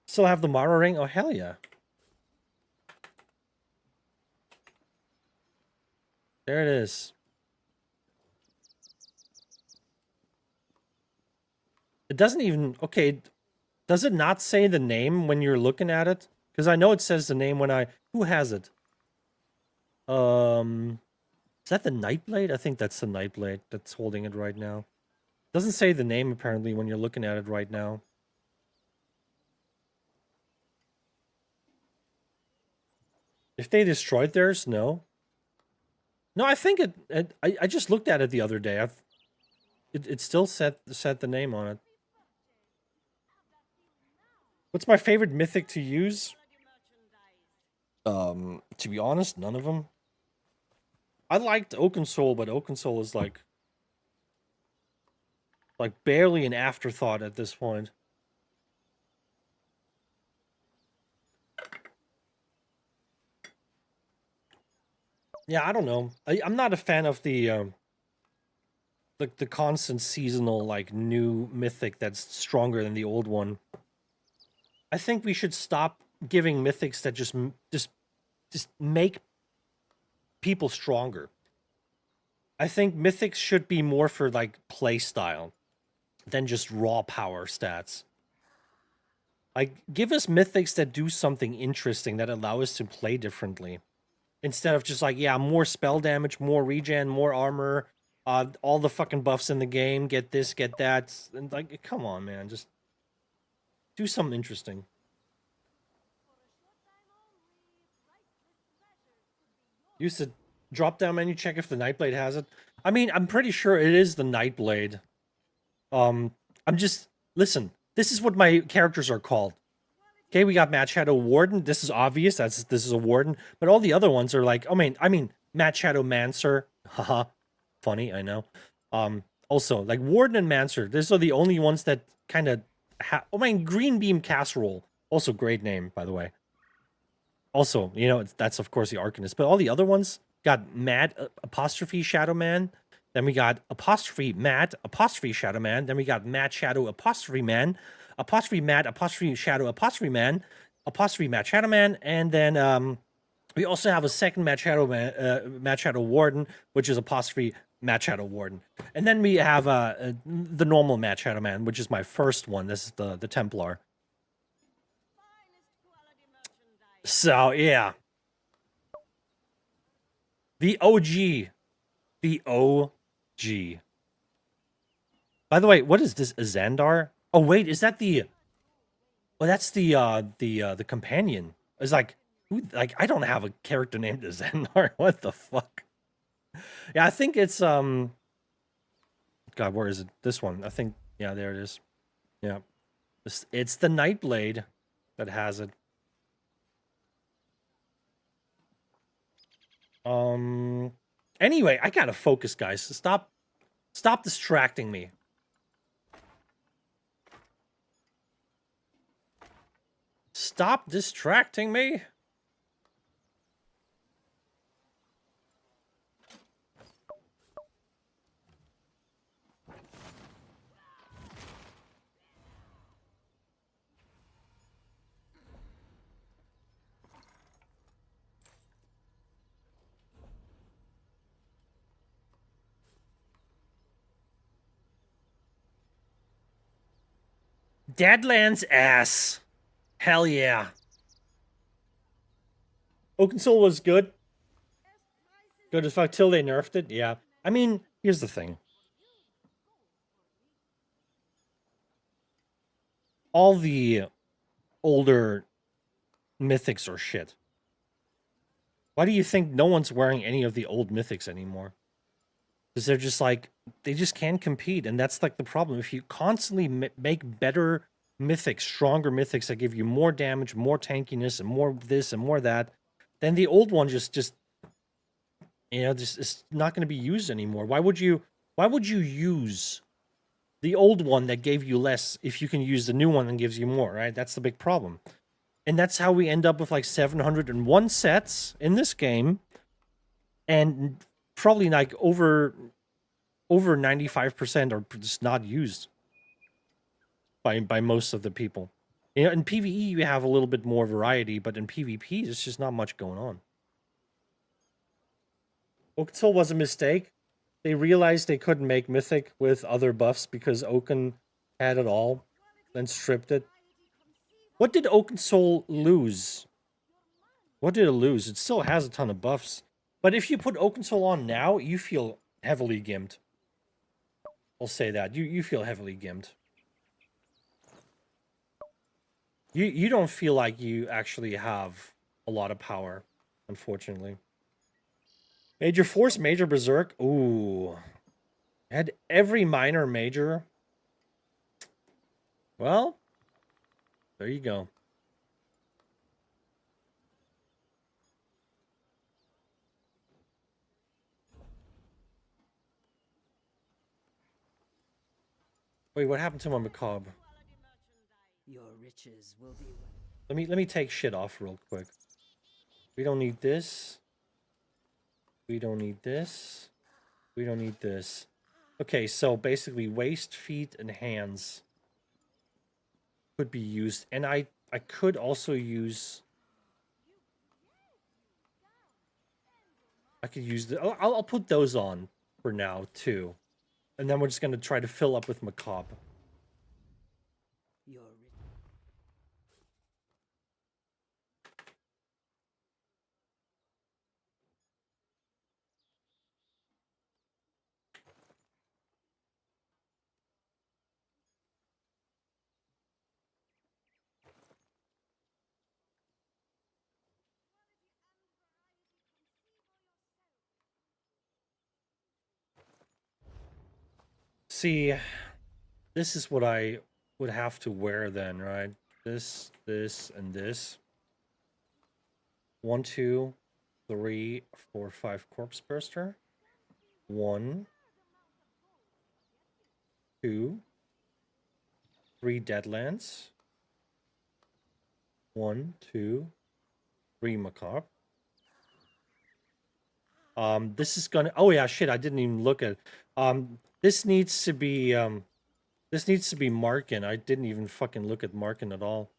Still have the Mara ring? Oh, hell yeah. There it is. It doesn't even... Okay, does it not say the name when you're looking at it? Because I know it says the name when I... Who has it? Is that the Nightblade? I think that's the Nightblade that's holding it right now. Doesn't say the name, apparently, when you're looking at it right now. If they destroyed theirs, no. No, I think I just looked at it the other day. It still set the name on it. What's my favorite mythic to use? To be honest, none of them. I liked Oaken Soul, but Oaken Soul is like barely an afterthought at this point. Yeah, I don't know. I'm not a fan of the constant seasonal like new mythic that's stronger than the old one. I think we should stop giving mythics that just make people stronger. I think mythics should be more for like play style than just raw power stats. Like, give us mythics that do something interesting that allow us to play differently. Instead of just like, yeah, more spell damage, more regen, more armor, all the fucking buffs in the game, get this, get that. And like, come on, man, just do something interesting. Use the drop-down menu, check if the Nightblade has it. I mean, I'm pretty sure it is the Nightblade. I'm just... Listen, this is what my characters are called. Okay, we got Mad Shadow Warden. This is obvious. This is a Warden. But all the other ones are like... I mean, Mad Shadow Mancer. Haha. Funny, I know. Also, like, Warden and Mancer. These are the only ones that kind of... Green Beam Casserole. Also, great name, by the way. Also, you know, that's of course the Arcanist, but all the other ones got Mad apostrophe Shadow Man, then we got apostrophe Mad apostrophe Shadow Man, then we got Mad Shadow apostrophe Man, apostrophe Mad apostrophe Shadow apostrophe Man, apostrophe Mad Shadow Man, and then we also have a second Mad Shadow Man, Mad Shadow Warden, which is apostrophe Mad Shadow Warden, and then we have the normal Mad Shadow Man, which is my first one. This is the Templar. So, yeah. The OG. The OG. By the way, what is this? A Xandar? Oh, wait, is that the... Well, that's the companion. It's like... I don't have a character named Xandar. What the fuck? Yeah, I think it's, God, where is it? This one. I think... Yeah, there it is. Yeah. It's the Nightblade that has it. Anyway, I gotta focus, guys. Stop distracting me. Stop distracting me. Deadlands ass. Hell yeah. Oaken Soul was good. Good as fuck till they nerfed it. Yeah. I mean, here's the thing. All the older mythics are shit. Why do you think no one's wearing any of the old mythics anymore? Because they're just like, they just can't compete. And that's like the problem. If you constantly make better mythics, stronger mythics that give you more damage, more tankiness, and more this and more that, then the old one just you know, this is not going to be used anymore. Why would you use the old one that gave you less if you can use the new one that gives you more, right? That's the big problem. And that's how we end up with like 701 sets in this game. And probably like over 95% are just not used by most of the people. You know, in PvE you have a little bit more variety, but in PvP there's just not much going on. Oaken Soul was a mistake. They realized they couldn't make Mythic with other buffs because Oaken had it all, then stripped it. What did Oaken Soul lose? What did it lose? It still has a ton of buffs. But if you put Oaken Soul on now, you feel heavily gimped. I'll say that. You feel heavily gimped. You don't feel like you actually have a lot of power, unfortunately. Major Force, Major Berserk. Ooh. Had every minor major. Well, there you go. Wait, what happened to my macabre? Your riches will be. Let me take shit off real quick. We don't need this. We don't need this. We don't need this. Okay, so basically waist, feet, and hands could be used. And I could also use... I could use the... I'll put those on for now, too. And then we're just going to try to fill up with macabre. Your See, this is what I would have to wear then, right? This, and this. 1, 2, 3, 4, 5 Corpse Burster. 1, 2, 3 Deadlands. 1, 2, 3 Macabre. This is gonna... Oh yeah, shit, I didn't even look at it. This needs to be Markin. I didn't even fucking look at Markin at all.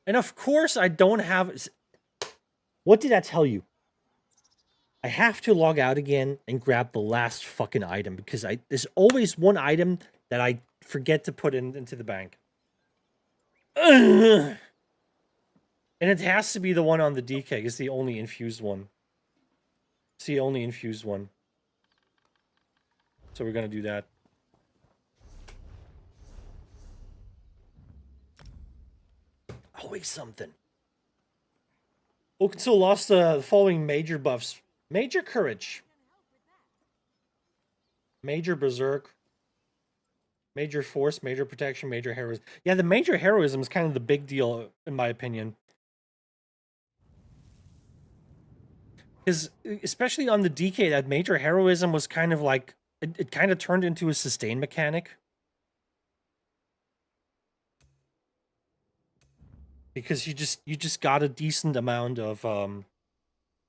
And of course I don't have... What did I tell you? I have to log out again and grab the last fucking item because there's always one item that I forget to put into the bank. Ugh. And it has to be the one on the DK. It's the only infused one. It's the only infused one. So we're going to do that. Always something. Oaken Soul lost the following major buffs. Major Courage. Major Berserk. Major Force, Major Protection, Major Heroism. Yeah, the Major Heroism is kind of the big deal, in my opinion. Because, especially on the DK, that Major Heroism was kind of like... It kind of turned into a sustain mechanic. Because you just got a decent amount of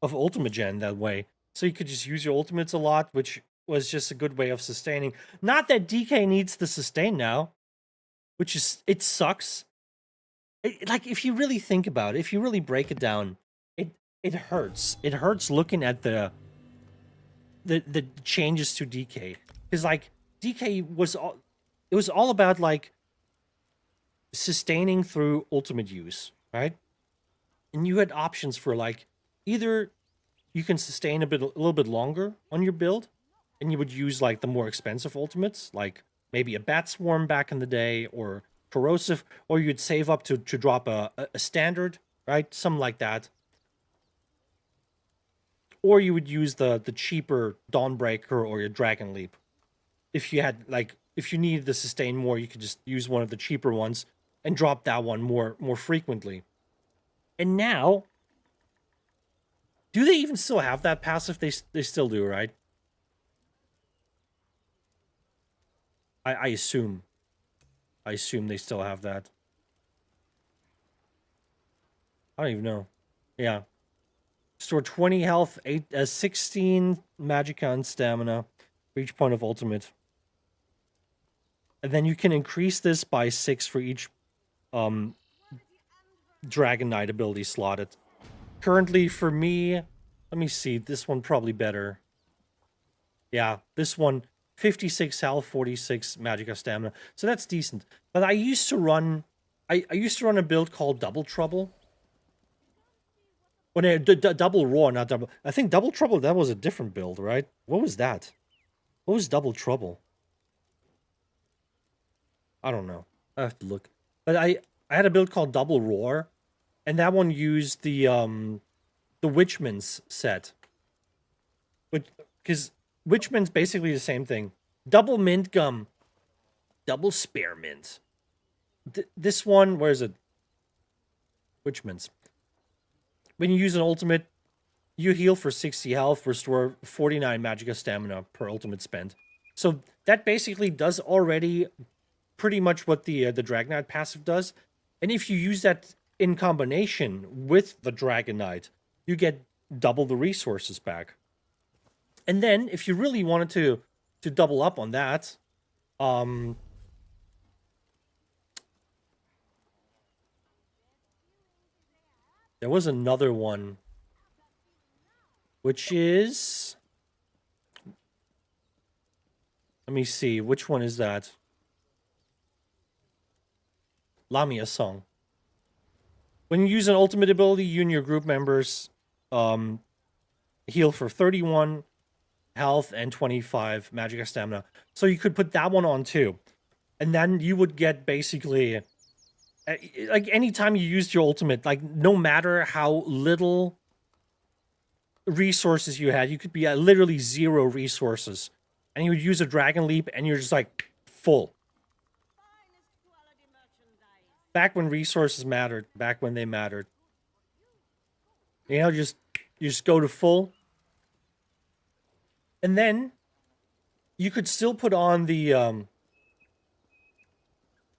ultimate gen that way. So you could just use your ultimates a lot, which was just a good way of sustaining. Not that DK needs the sustain now, which is... It sucks. Like, if you really think about it, if you really break it down... It hurts. It hurts looking at the the changes to DK. Because like DK was all, it was all about like sustaining through ultimate use, right? And you had options for like either you can sustain a little bit longer on your build, and you would use like the more expensive ultimates, like maybe a bat swarm back in the day, or corrosive, or you'd save up to drop a standard, right? Something like that. Or you would use the cheaper Dawnbreaker or your Dragon Leap. If you had like if you needed to sustain more, you could just use one of the cheaper ones and drop that one more frequently. And now, do they even still have that passive? They still do, right? I assume. I assume they still have that. I don't even know. Yeah. Store 20 health, 16 magicka and stamina for each point of ultimate. And then you can increase this by 6 for each Dragon Knight ability slotted. Currently, for me, let me see. This one probably better. Yeah, this one, 56 health, 46 magicka stamina. So that's decent. But I used to run... I used to run a build called Double Trouble. Oh, no, Double Roar, not Double... I think Double Trouble, that was a different build, right? What was that? What was Double Trouble? I don't know. I have to look. But I had a build called Double Roar, and that one used the Witchman's set. Because Witchman's basically the same thing. Double mint gum. Double spearmint. This one, where is it? Witchman's. When you use an ultimate, you heal for 60 health, restore 49 magicka stamina per ultimate spent. So that basically does already pretty much what the Dragon Knight passive does. And if you use that in combination with the Dragon Knight, you get double the resources back. And then, if you really wanted to double up on that, there was another one, which is... Let me see, which one is that? Lamia Song. When you use an ultimate ability, you and your group members heal for 31 health and 25 magicka stamina. So you could put that one on too. And then you would get basically... like, anytime you used your ultimate, like, no matter how little resources you had, you could be at literally 0 resources. And you would use a Dragon Leap, and you're just, like, full. Back when resources mattered. Back when they mattered. You know, you just go to full. And then, you could still put on the,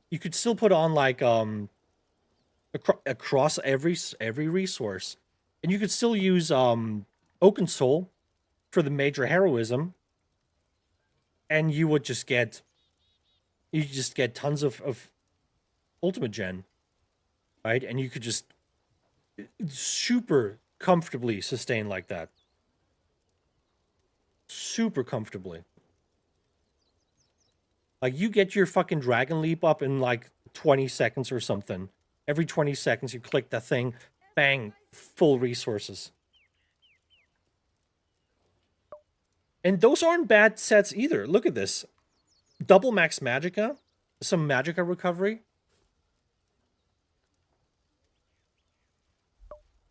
you could still put on, like, across every resource. And you could still use, Oaken Soul for the major heroism. And you would just get... You just get tons of ultimate gen. Right? And you could just super comfortably sustain like that. Super comfortably. Like, you get your fucking Dragon Leap up in, like, 20 seconds or something. Every 20 seconds, you click that thing, bang, full resources. And those aren't bad sets either. Look at this. Double max magicka. Some magicka recovery.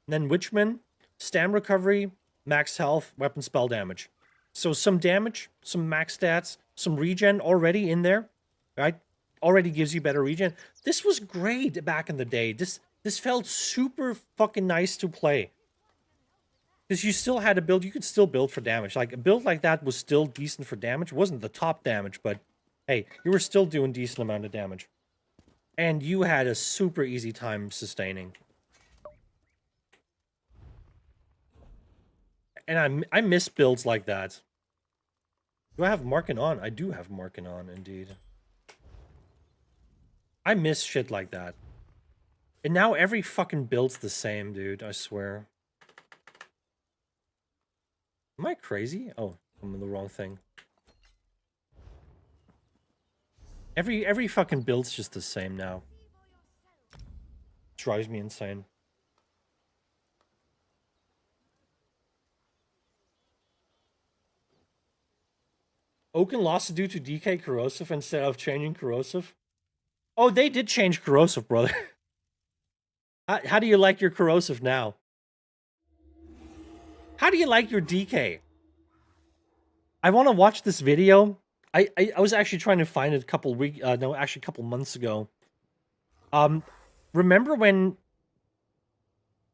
And then Witchman. Stam recovery. Max health. Weapon spell damage. So some damage. Some max stats. Some regen already in there. Right? Already gives you better regen. This was great back in the day. This felt super fucking nice to play. Because you still had a build, you could still build for damage. Like, a build like that was still decent for damage. It wasn't the top damage, but hey, you were still doing decent amount of damage. And you had a super easy time sustaining. And I miss builds like that. Do I have Marking On? I do have Marking On, indeed. I miss shit like that. And now every fucking build's the same, dude. I swear. Am I crazy? Oh, I'm in the wrong thing. Every fucking build's just the same now. Drives me insane. Oaken lost due to DK corrosive instead of changing corrosive. Oh, they did change corrosive, brother. How do you like your corrosive now? How do you like your DK? I want to watch this video. I was actually trying to find it a couple a couple months ago. Remember when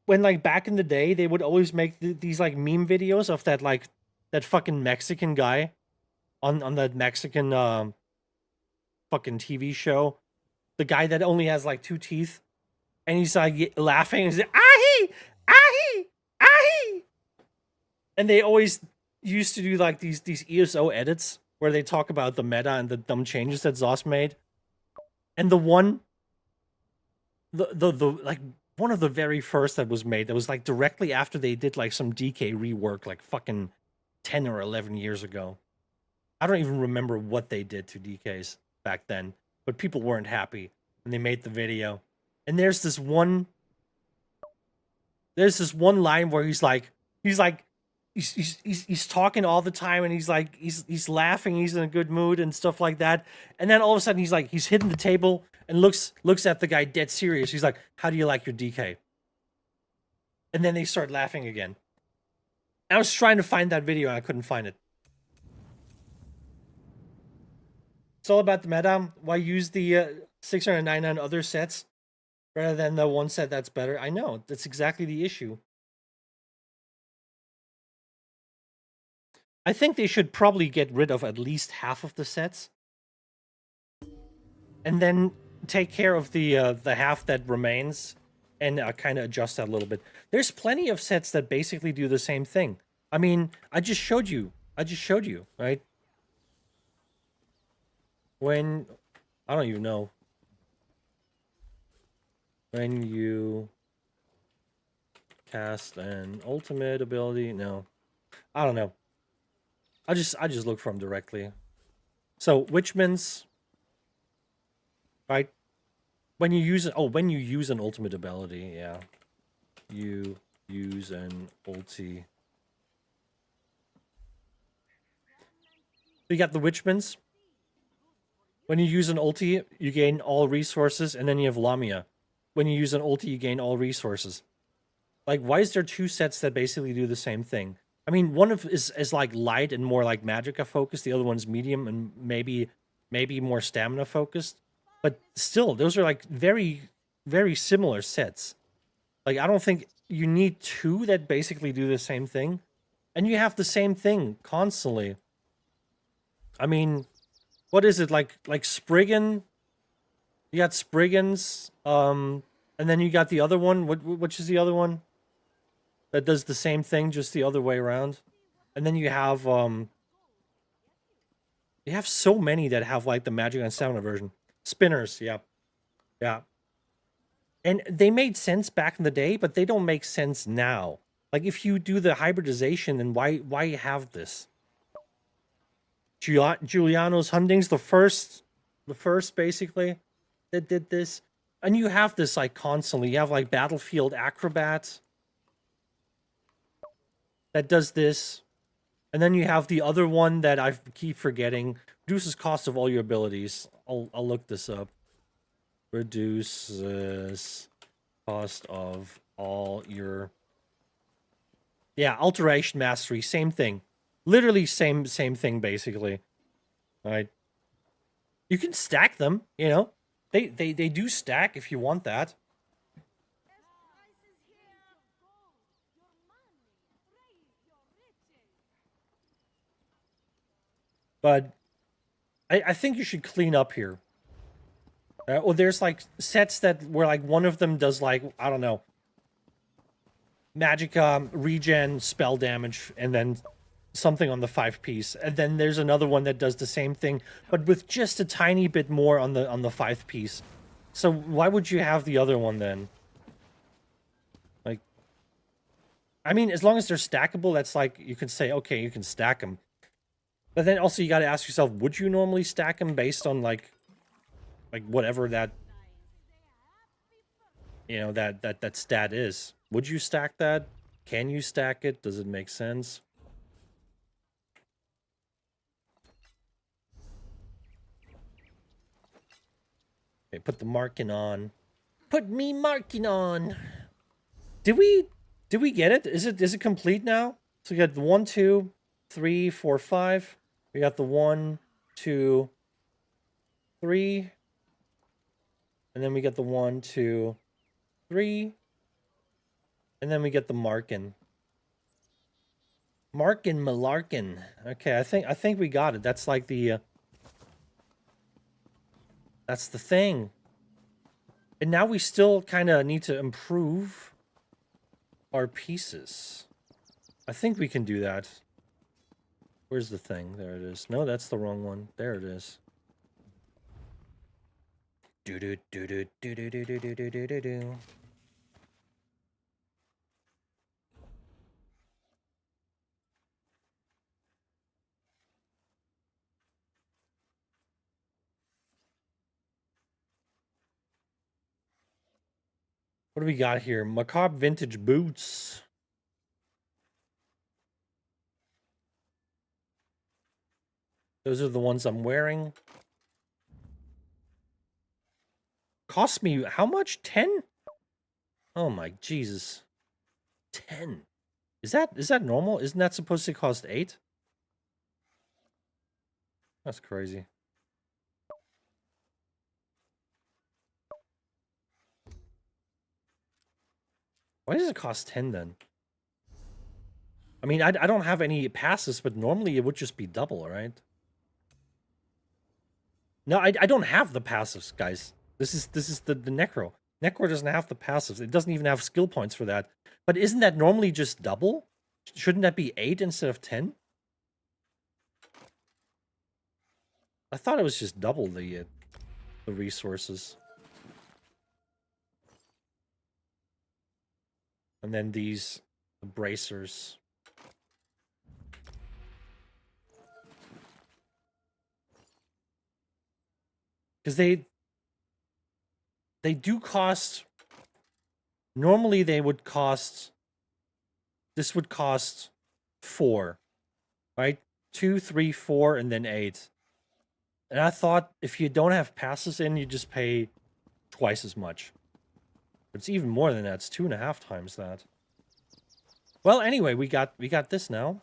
like back in the day they would always make these like meme videos of that fucking Mexican guy on that Mexican fucking TV show, the guy that only has like 2 teeth, and he's like laughing and he's like, ahi, ahi, ahi, and they always used to do like these ESO edits where they talk about the meta and the dumb changes that Zoss made, and the one like one of the very first that was made that was like directly after they did like some DK rework like fucking 10 or 11 years ago. I don't even remember what they did to DKs back then, but people weren't happy and they made the video. And there's this one line where he's talking all the time and he's laughing, he's in a good mood and stuff like that. And then all of a sudden he's hitting the table and looks at the guy dead serious. He's like, "How do you like your DK?" And then they start laughing again. I was trying to find that video and I couldn't find it. It's all about the meta. Why use the 699 other sets rather than the one set that's better? I know, that's exactly the issue. I think they should probably get rid of at least half of the sets. And then take care of the half that remains and kind of adjust that a little bit. There's plenty of sets that basically do the same thing. I mean, I just showed you, right? When, I don't even know. When you cast an ultimate ability, no. I don't know. I just look for them directly. So, Witchman's, right? When you use when you use an ultimate ability, yeah. You use an ulti. So you got the Witchman's. When you use an ulti, you gain all resources, and then you have Lamia. When you use an ulti, you gain all resources. Like, why is there 2 sets that basically do the same thing? I mean, one is like light and more like Magicka focused. The other one's medium and maybe more stamina focused. But still, those are like very, very similar sets. Like, I don't think you need 2 that basically do the same thing. And you have the same thing constantly. I mean, what is it? Like Spriggan? You got Spriggans, and then you got the other one. Which is the other one? That does the same thing, just the other way around. And then you have so many that have like the magic and stamina version. Spinners, yeah. Yeah. And they made sense back in the day, but they don't make sense now. Like, if you do the hybridization, then why have this? Giuliano's Hunting's the first basically that did this. And you have this like constantly. You have like Battlefield Acrobat that does this. And then you have the other one that I keep forgetting. Reduces cost of all your abilities. I'll look this up. Reduces cost of all your... Yeah, Alteration Mastery, same thing. Literally same thing, basically. All right. You can stack them, you know. They do stack if you want that. But I think you should clean up here. Well, there's like sets that where like one of them does like, I don't know, magic regen spell damage and then something on the 5-piece. And then there's another one that does the same thing, but with just a tiny bit more on the 5-piece. So why would you have the other one then? Like, I mean, as long as they're stackable, that's like, you can say, okay, you can stack them. But then also you got to ask yourself, would you normally stack them based on like whatever that, you know, that stat is? Would you stack that? Can you stack it? Does it make sense? Okay, put the marking on. Put me marking on. Did we get it? Is it complete now? So we got the 1, 2, 3, 4, 5. We got the 1, 2, 3. And then we get the 1, 2, 3. And then we get the marking. Markin' Malarkin. Okay, I think we got it. That's like the that's the thing. And now we still kind of need to improve our pieces. I think we can do that. Where's the thing? There it is. No, that's the wrong one. There it is. Do do do do do do do do do do do do. What do we got here? Macabre vintage boots. Those are the ones I'm wearing. Cost me how much? 10? Oh my Jesus. 10. Is that normal? Isn't that supposed to cost 8? That's crazy. Why does it cost 10 then? I mean, I don't have any passes, but normally it would just be double, right? No, I don't have the passives, guys. This is the Necro. Necro doesn't have the passives. It doesn't even have skill points for that. But isn't that normally just double? Shouldn't that be 8 instead of 10? I thought it was just double the resources. And then these bracers. Because they do cost... Normally they would cost... This would cost 4. Right? 2, 3, 4, and then 8. And I thought if you don't have passes in, you just pay twice as much. It's even more than that. It's 2.5 times that. Well, anyway, we got this now.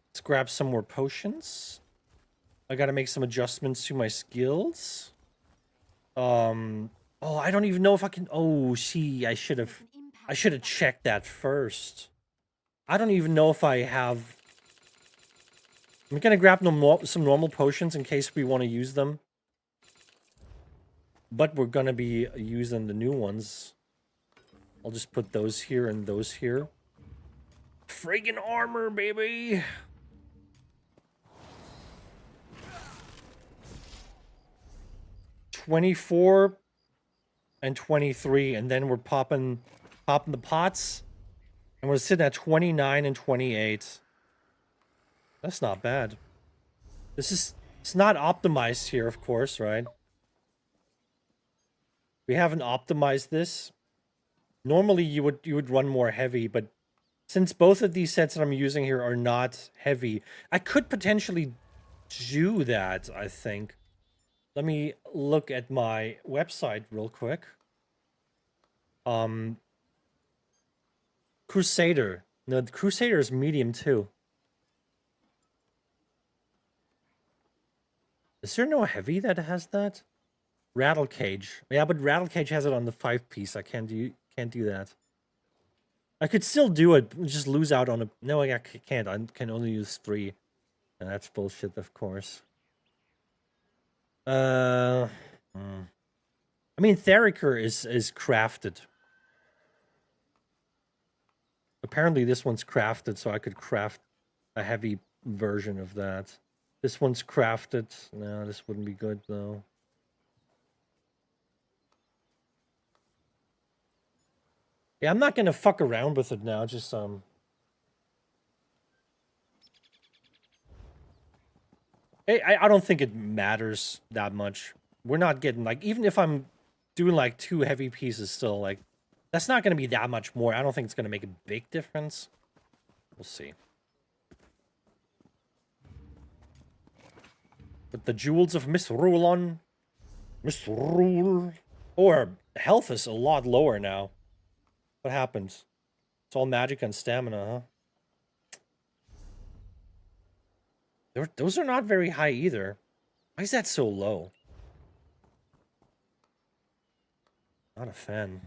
Let's grab some more potions. I gotta make some adjustments to my skills. Oh, I don't even know if I can. Oh, see, I should have checked that first. I don't even know if I have. I'm gonna grab some normal potions in case we want to use them. But we're gonna be using the new ones. I'll just put those here and those here. Friggin' armor, baby! $24 and 23, and then we're popping the pots, and we're sitting at 29 and 28. That's not bad. It's not optimized here, of course, right? We haven't optimized this. Normally you would run more heavy, but since both of these sets that I'm using here are not heavy, I could potentially do that, I think. Let me look at my website real quick. Crusader. No, the Crusader is medium too. Is there no heavy that has that? Rattle Cage. Yeah, but Rattle Cage has it on the 5-piece. I can't do that. I could still do it, just lose out on a... No, I can't. I can only use 3. And that's bullshit, of course. I mean, Theriker is crafted. Apparently this one's crafted, so I could craft a heavy version of that. This one's crafted. No, this wouldn't be good, though. Yeah, I'm not gonna fuck around with it now. Just I don't think it matters that much. We're not getting, like, even if I'm doing, like, 2 heavy pieces still, like, that's not going to be that much more. I don't think it's going to make a big difference. We'll see. With the jewels of Misrulon. Misrul. Oh, our health is a lot lower now. What happens? It's all magic and stamina, huh? Those are not very high either. Why is that so low? Not a fan.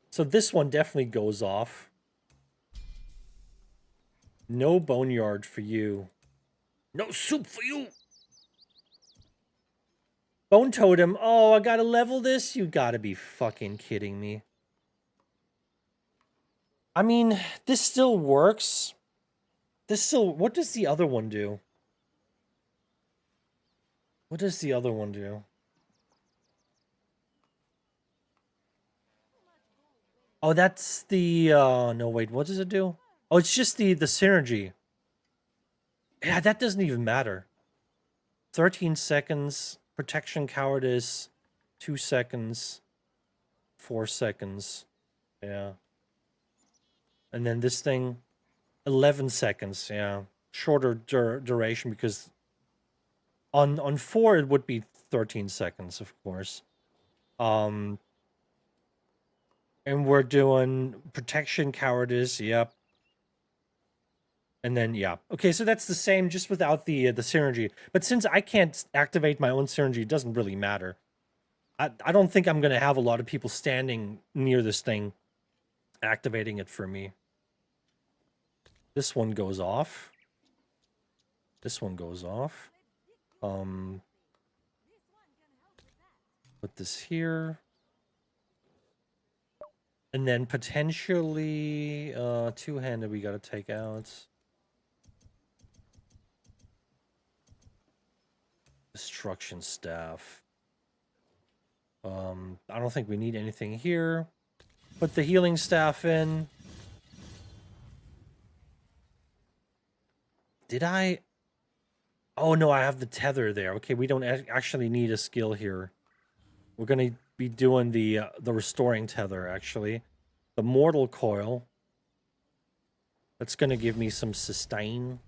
So this one definitely goes off. No boneyard for you. No soup for you. Bone totem. Oh, I gotta level this? You gotta be fucking kidding me. I mean, this still works. This still... What does the other one do? What does the other one do? Oh, that's the... no, wait, what does it do? Oh, it's just the synergy. Yeah, that doesn't even matter. 13 seconds. Protection cowardice. 2 seconds. 4 seconds. Yeah. And then this thing... 11 seconds, yeah. Shorter duration because... On 4, it would be 13 seconds, of course. And we're doing protection, cowardice, yep. And then, yeah. Okay, so that's the same, just without the synergy. But since I can't activate my own synergy, it doesn't really matter. I don't think I'm going to have a lot of people standing near this thing, activating it for me. This one goes off. This one goes off. Put this here. And then potentially, two-handed we gotta take out. Destruction staff. I don't think we need anything here. Put the healing staff in. Did I? Oh no, I have the tether there. Okay, we don't actually need a skill here. We're gonna be doing the restoring tether, actually. The mortal coil. That's gonna give me some sustain.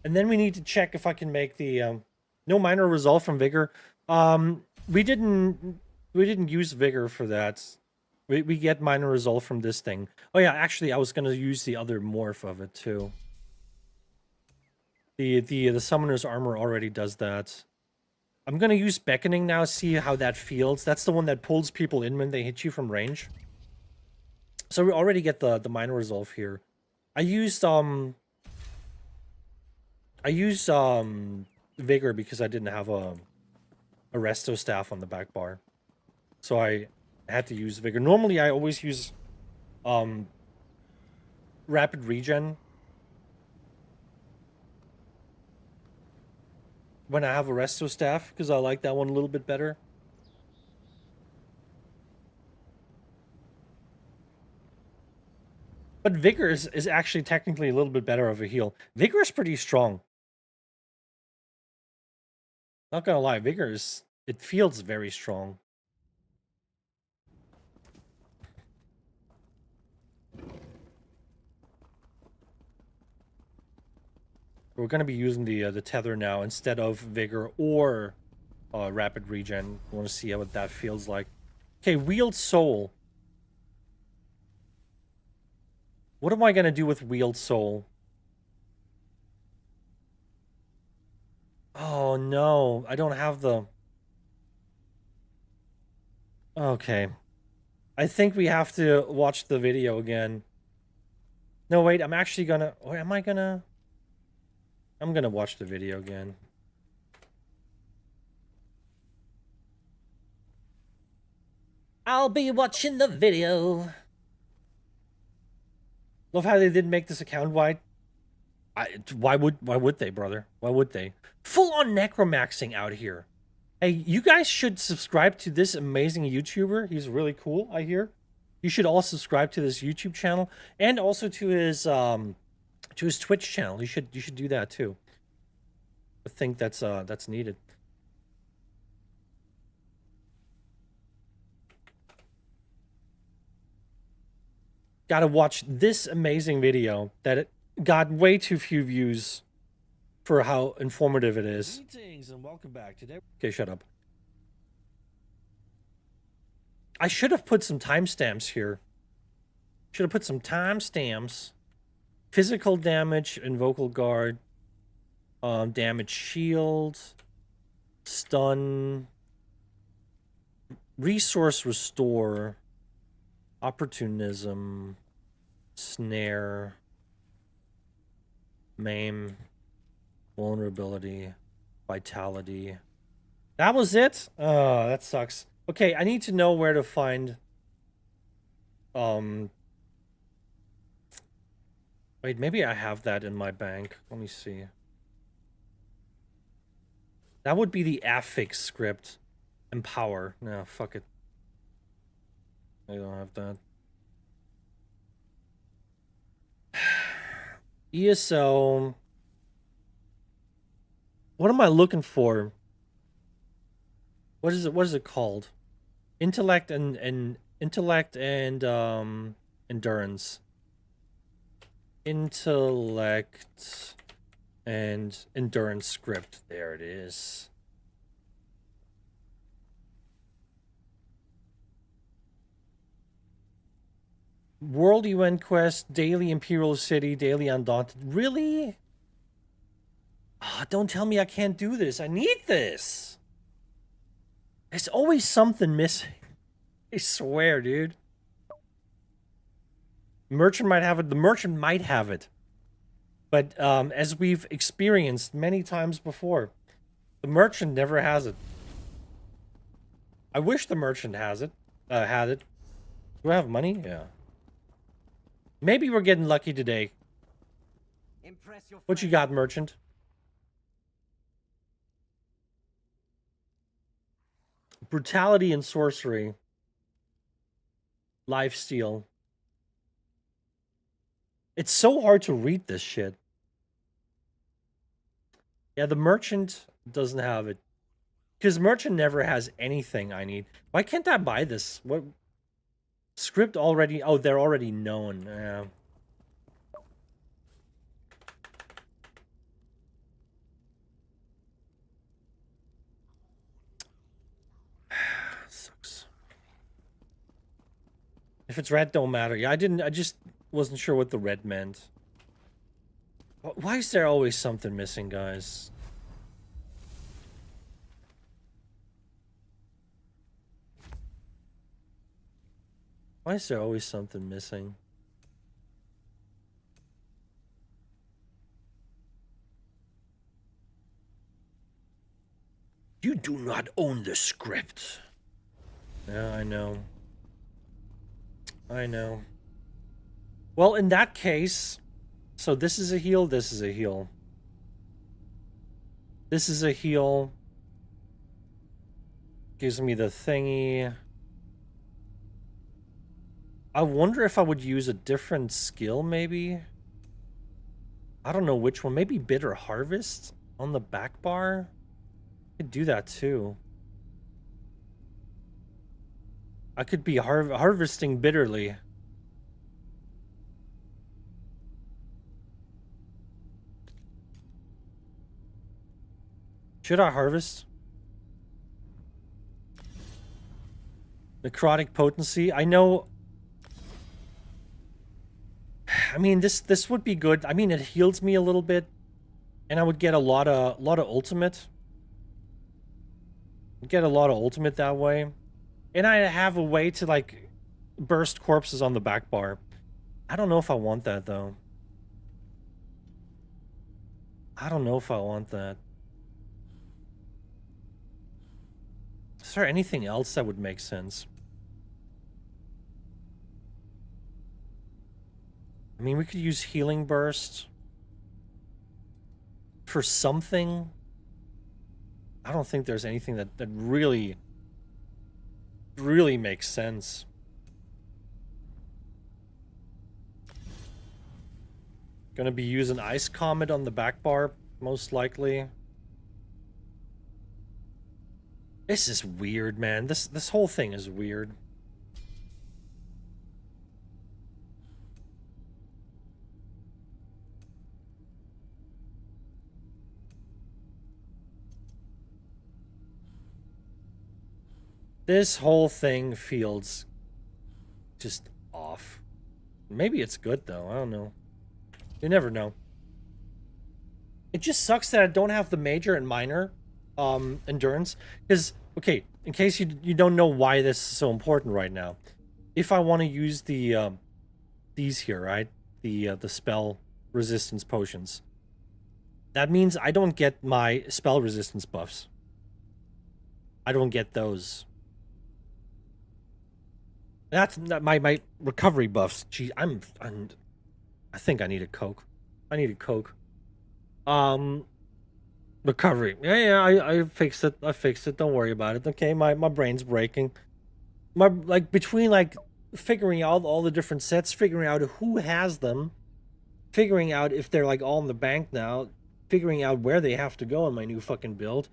And then we need to check if I can make the no minor resolve from vigor. We didn't use vigor for that. We get minor resolve from this thing. Oh yeah, actually I was gonna use the other morph of it too. The summoner's armor already does that. I'm gonna use beckoning now, see how that feels. That's the one that pulls people in when they hit you from range. So we already get the minor resolve here. I used vigor because I didn't have a resto staff on the back bar. So I had to use vigor. Normally I always use rapid regen when I have a resto staff, because I like that one a little bit better. But vigor is actually technically a little bit better of a heal. Vigor is pretty strong. Not gonna lie, vigor is... It feels very strong. We're going to be using the tether now instead of vigor or rapid regen. I want to see what that feels like. Okay, wield soul. What am I going to do with wield soul? Oh no, I don't have the... Okay. I think we have to watch the video again. No, wait, I'm actually gonna... Or am I gonna... I'm gonna watch the video again. I'll be watching the video. Love how they didn't make this account wide. Why would they, brother? Why would they? Full on Necro-Maxxing out here. Hey, you guys should subscribe to this amazing YouTuber. He's really cool, I hear. You should all subscribe to this YouTube channel and also to his to his Twitch channel. You should do that too. I think that's needed. Gotta watch this amazing video that it got way too few views for how informative it is. Greetings and welcome back today. Okay, shut up. I should have put some timestamps here. Should have put some timestamps. Physical damage, invocal guard, damage shield, stun, resource restore, opportunism, snare, maim, vulnerability, vitality. That was it? Oh, that sucks. Okay, I need to know where to find wait, maybe I have that in my bank. Let me see. That would be the affix script. Empower. No, fuck it. I don't have that. ESO. What am I looking for? What is it called? Intellect and endurance. Intellect and endurance script. There it is. World UN quest, daily Imperial City, daily Undaunted. Really? Ah, don't tell me I can't do this. I need this. There's always something missing. I swear, dude. Merchant might have it. The merchant might have it. But as we've experienced many times before, the merchant never has it. I wish the merchant has it. Had it. Do I have money? Yeah. Maybe we're getting lucky today. What you got, merchant? Brutality and sorcery. Lifesteal. It's so hard to read this shit. Yeah, the merchant doesn't have it. Because merchant never has anything I need. Why can't I buy this? What? Script already... Oh, they're already known. Yeah. Sucks. If it's red, don't matter. Yeah, I just wasn't sure what the red meant. Why is there always something missing, guys? Why is there always something missing? You do not own the script. Yeah, I know. I know. Well, in that case, so this is a heal, this is a heal. This is a heal. Gives me the thingy. I wonder if I would use a different skill, maybe? I don't know which one. Maybe Bitter Harvest on the back bar? I could do that too. I could be harvesting bitterly. Should I harvest? Necrotic potency. I know. I mean, this would be good. I mean, it heals me a little bit, and I would get a lot of ultimate. Get a lot of ultimate that way, and I have a way to like burst corpses on the back bar. I don't know if I want that though. I don't know if I want that. Is there anything else that would make sense? I mean, we could use Healing Burst for something. I don't think there's anything that really makes sense. Gonna be using Ice Comet on the back bar, most likely. This is weird, man. This whole thing is weird. This whole thing feels just off. Maybe it's good though. I don't know. You never know. It just sucks that I don't have the major and minor endurance. Because, okay, in case you don't know why this is so important right now, if I want to use the these here, right, the spell resistance potions, that means I don't get my spell resistance buffs. I don't get those. That's not my recovery buffs. Gee, I think I need a Coke. I need a Coke. Recovery. Yeah, I fixed it. I fixed it. Don't worry about it. Okay, my brain's breaking. Like between like figuring out all the different sets, figuring out who has them, figuring out if they're like all in the bank now, figuring out where they have to go in my new fucking build,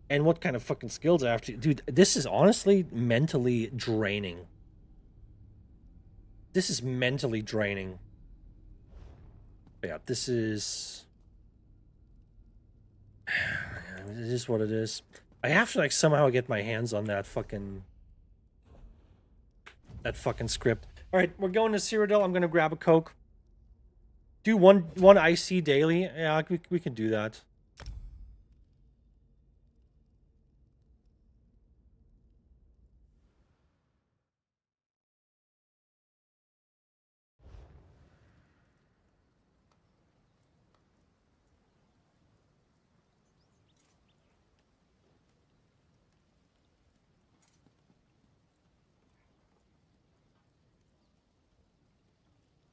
and what kind of fucking skills I have to. Dude, this is honestly mentally draining. This is mentally draining. Yeah, this is... It is what it is. I have to, like, somehow get my hands on that fucking... That fucking script. Alright, we're going to Cyrodiil. I'm gonna grab a Coke. Do one IC daily. Yeah, we can do that.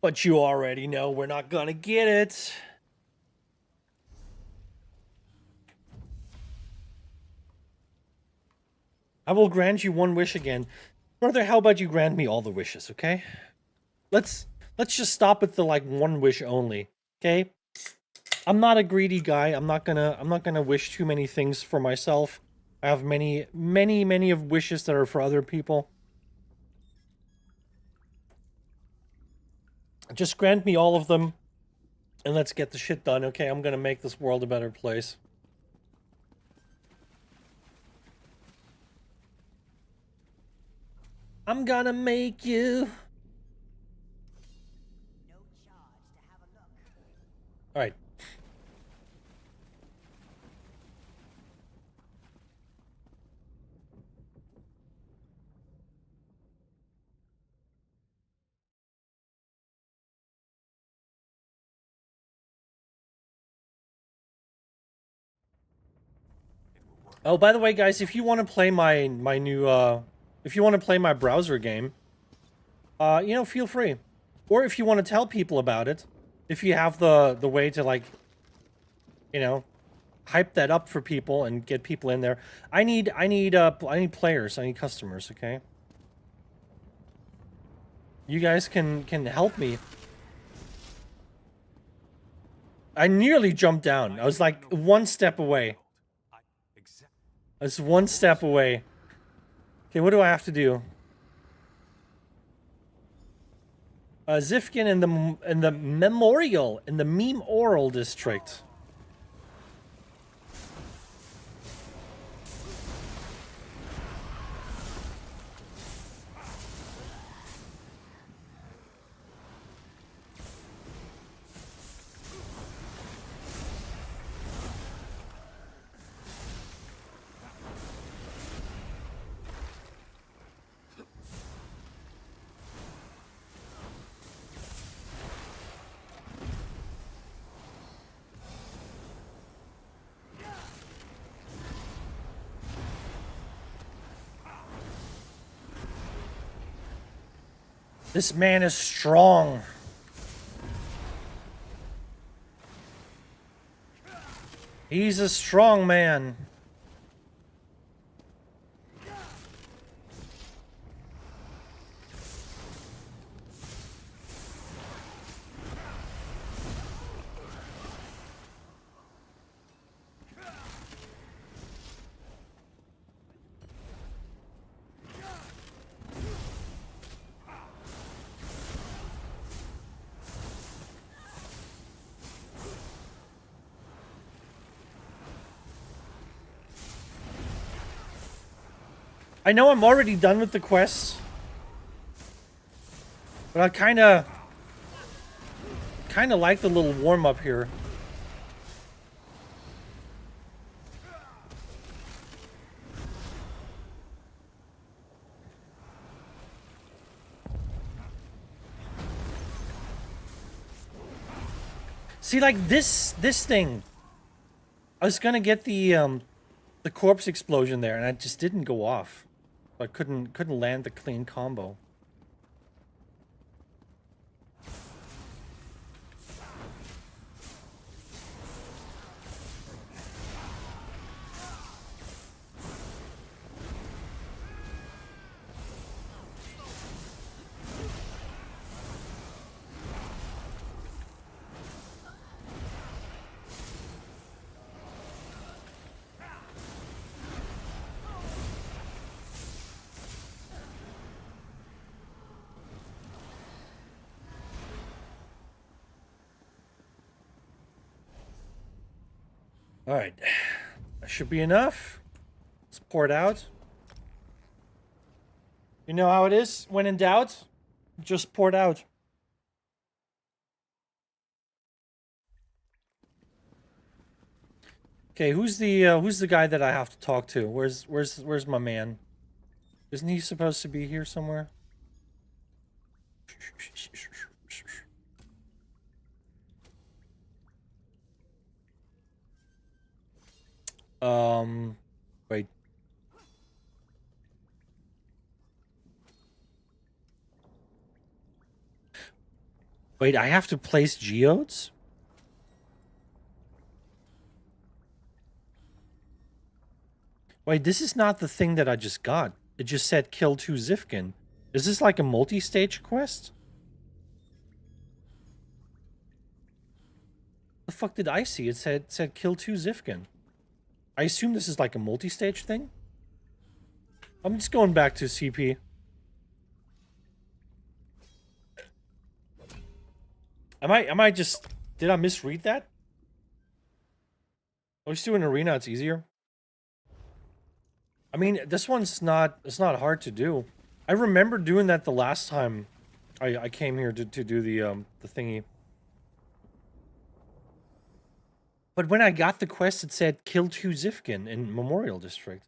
But you already know we're not gonna get it. I will grant you one wish again. Brother, how about you grant me all the wishes, okay? Let's just stop at the like one wish only, okay? I'm not a greedy guy. I'm not gonna wish too many things for myself. I have many of wishes that are for other people. Just grant me all of them, and let's get the shit done, okay? I'm gonna make this world a better place. I'm gonna make you. All right. Oh, by the way, guys, if you want to play my new if you want to play my browser game, you know, feel free. Or if you want to tell people about it, if you have the way to, like, you know, hype that up for people and get people in there. I need players, I need customers, okay? You guys can help me. I nearly jumped down. I was like one step away. I was one step away. Okay, what do I have to do? Zifkin in the Memorial in the Meme Oral District. This man is strong. He's a strong man. I know I'm already done with the quests, but I kind of like the little warm up here. See, like this thing, I was gonna get the corpse explosion there, and I just didn't go off. I couldn't land the clean combo. All right, that should be enough. Let's pour it out. You know how it is when in doubt, just pour it out. Okay, who's the guy that I have to talk to? Where's my man? Isn't he supposed to be here somewhere? Wait. Wait, I have to place geodes? Wait, this is not the thing that I just got. It just said kill 2 Zifkin. Is this like a multi-stage quest? The fuck did I see? It said kill 2 Zifkin. I assume this is like a multi-stage thing? I'm just going back to CP. Am I just... Did I misread that? Oh, just do an arena, it's easier. I mean, this one's not... It's not hard to do. I remember doing that the last time I came here to do the thingy. But when I got the quest, it said kill 2 Zifkin in Memorial District.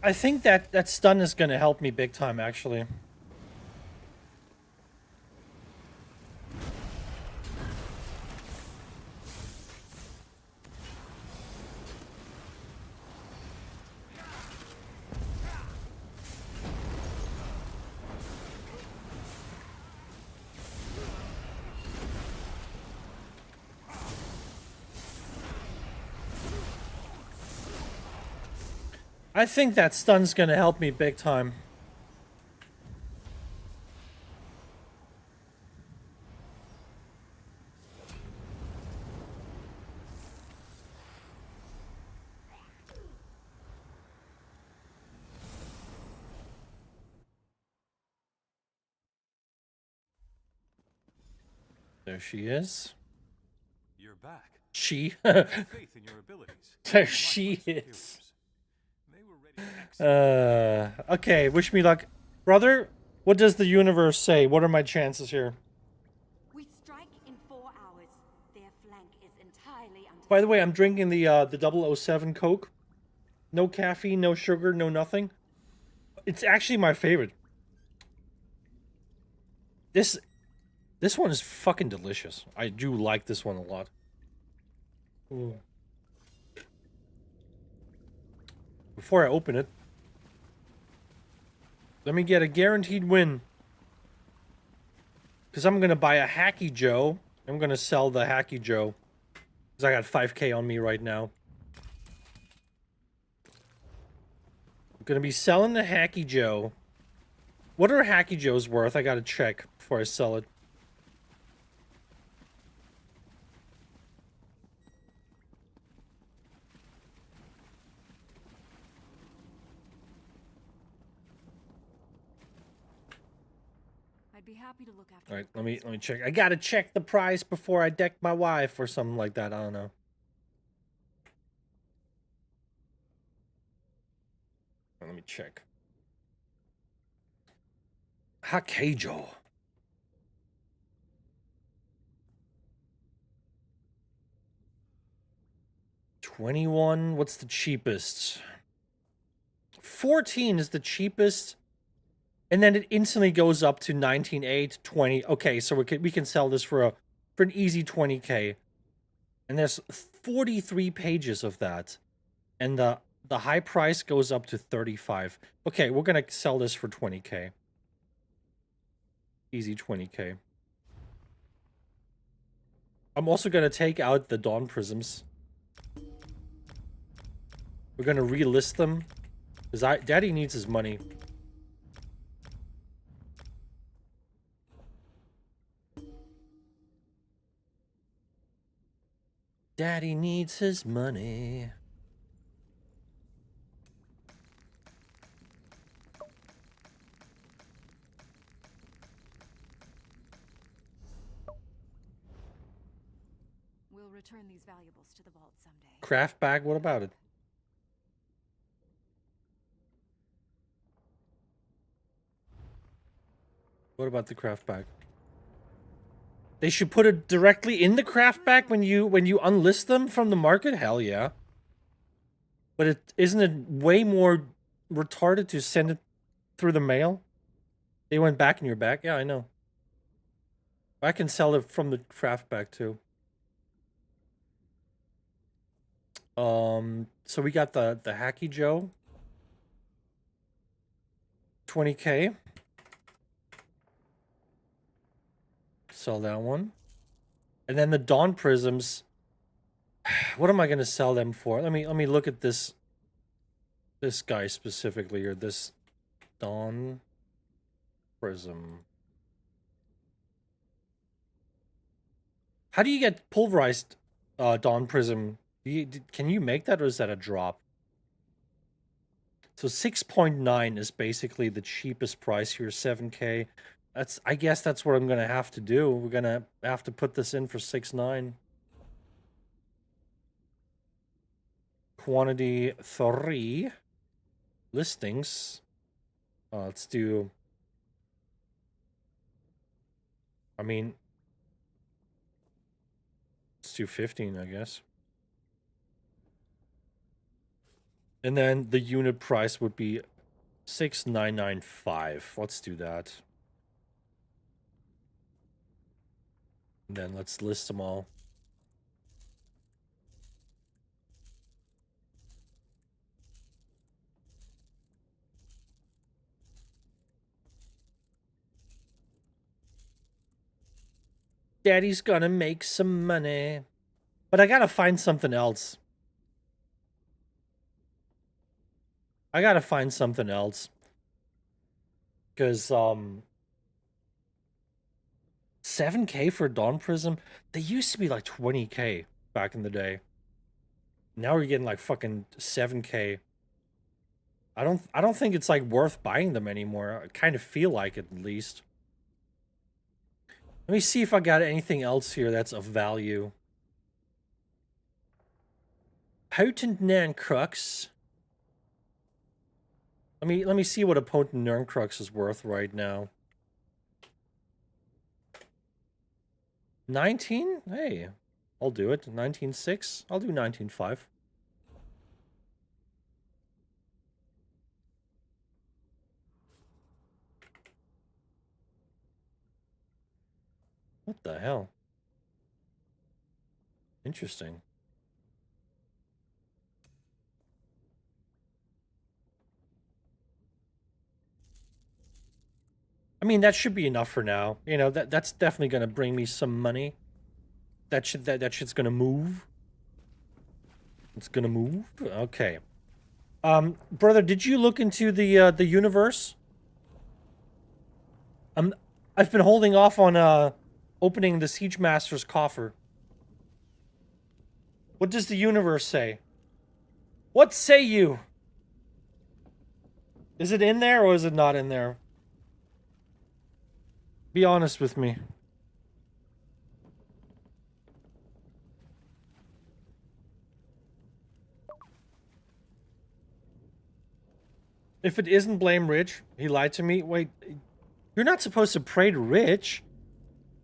I think that stun is going to help me big time, actually. I think that stun's gonna help me big time. There she is. You're back. She. Faith in your abilities. There she is. They were Okay, wish me luck. Brother, what does the universe say? What are my chances here? We strike in 4 hours. Their flank is entirely under. By the way, I'm drinking the 007 Coke. No caffeine, no sugar, no nothing. It's actually my favorite. This one is fucking delicious. I do like this one a lot. Ooh. Before I open it, let me get a guaranteed win. Because I'm going to buy a Hacky Joe. I'm going to sell the Hacky Joe. Because I got 5k on me right now. I'm going to be selling the Hacky Joe. What are Hacky Joes worth? I got to check before I sell it. I'd be happy to look after. All right, let me check. I gotta check the price before I deck my wife or something like that. I don't know. Let me check. Hakejo. $21. What's the cheapest? 14 is the cheapest. And then it instantly goes up to 19.8, 20. Okay, so we can sell this for an easy 20k. And there's 43 pages of that. And the high price goes up to 35. Okay, we're gonna sell this for 20k. Easy 20k. I'm also gonna take out the Dawn Prisms. We're gonna relist them. Because Daddy needs his money. Daddy needs his money. We'll return these valuables to the vault someday. Craft bag, what about it? What about the craft bag? They should put it directly in the craft bag when you unlist them from the market? Hell yeah. But isn't it way more retarded to send it through the mail? They went back in your bag? Yeah, I know. I can sell it from the craft bag too. So we got the Hacky Joe. 20k. Sell that one. And then the Dawn Prisms. What am I going to sell them for? Let me look at this guy specifically, or this Dawn Prism. How do you get pulverized Dawn Prism? Can you make that, or is that a drop? So 6.9 is basically the cheapest price here, 7k. I guess that's what I'm gonna have to do. We're gonna have to put this in for 6.9. Quantity 3. Listings. Let's do. I mean, let's do 15, I guess. And then the unit price would be 6,995. Let's do that. And then let's list them all. Daddy's gonna make some money. But I gotta find something else. I gotta find something else. Because, 7k for Dawn Prism? They used to be like 20k back in the day. Now we're getting like fucking 7k. I don't think it's like worth buying them anymore. I kind of feel like it, at least. Let me see if I got anything else here that's of value. Potent Nan Crux. Let me see what a potent Nerncrux is worth right now. 19? Hey, I'll do it. 19.6? I'll do 19.5. What the hell? Interesting. I mean, that should be enough for now. You know, that's definitely gonna bring me some money. That shit's gonna move. It's gonna move. Okay. Brother, did you look into the universe? I've been holding off on opening the Siege Master's coffer. What does the universe say? What say you? Is it in there or is it not in there? Be honest with me. If it isn't, blame Rich. He lied to me. Wait, you're not supposed to pray to Rich,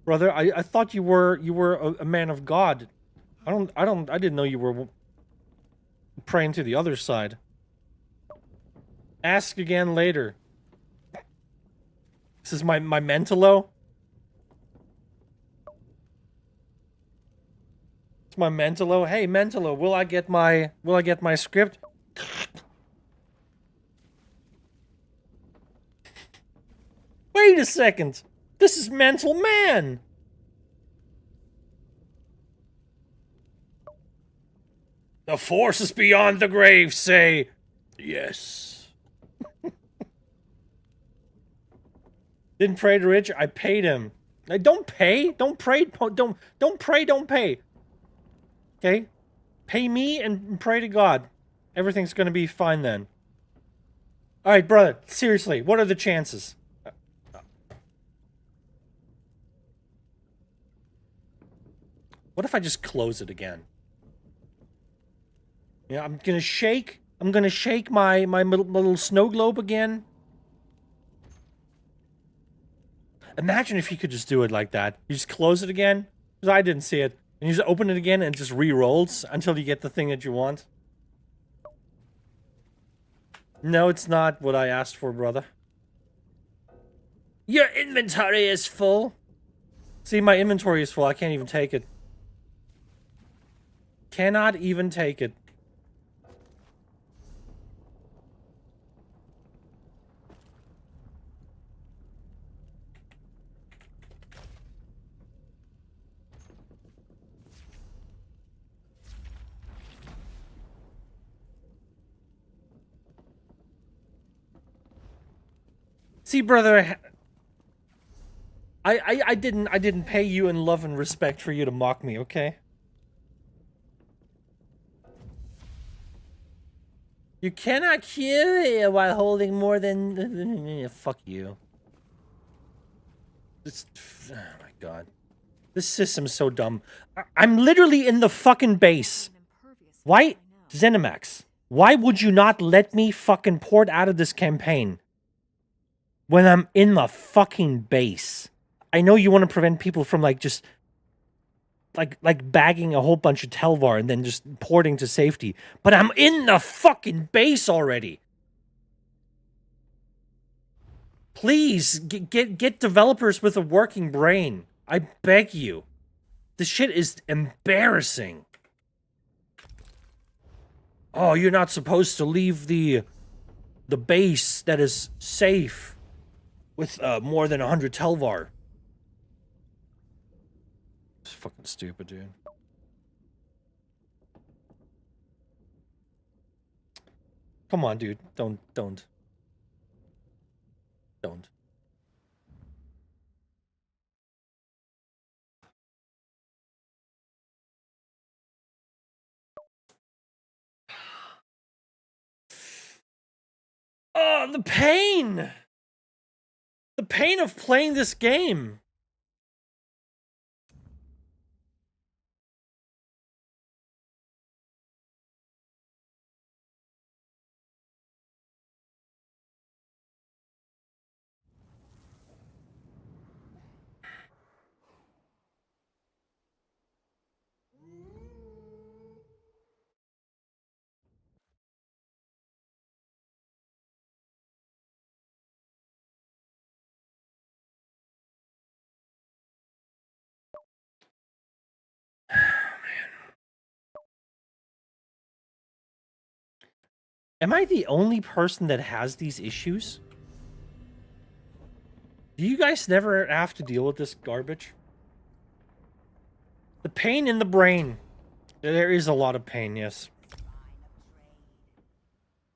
brother. I thought you were a man of God. I didn't know you were praying to the other side. Ask again later. This is my Mentalo. It's my Mentalo. Hey Mentalo, will I get my script? Wait a second. This is Mental Man. The forces beyond the grave say yes. Didn't pray to Rich. I paid him. Don't pay. Don't pray. Don't pray. Don't pay. Okay, pay me and pray to God. Everything's gonna be fine then. All right, brother. Seriously, what are the chances? What if I just close it again? Yeah, I'm gonna shake my little snow globe again. Imagine if you could just do it like that. You just close it again, because I didn't see it. And you just open it again and it just re-rolls until you get the thing that you want. No, it's not what I asked for, brother. Your inventory is full. See, my inventory is full. I can't even take it. Cannot even take it. See, brother, I didn't pay you in love and respect for you to mock me, okay? You cannot kill while holding more than fuck you. This, oh my god. This system's so dumb. I'm literally in the fucking base. Why, ZeniMax, why would you not let me fucking port out of this campaign when I'm in the fucking base? I know you want to prevent people from like just like bagging a whole bunch of Telvar and then just porting to safety, but I'm in the fucking base already. Please get developers with a working brain. I beg you. This shit is embarrassing. Oh, you're not supposed to leave the base that is safe with more than 100 Telvar. It's fucking stupid, dude. Come on, dude. Don't. Oh, the pain! The pain of playing this game! Am I the only person that has these issues? Do you guys never have to deal with this garbage? The pain in the brain. There is a lot of pain, yes.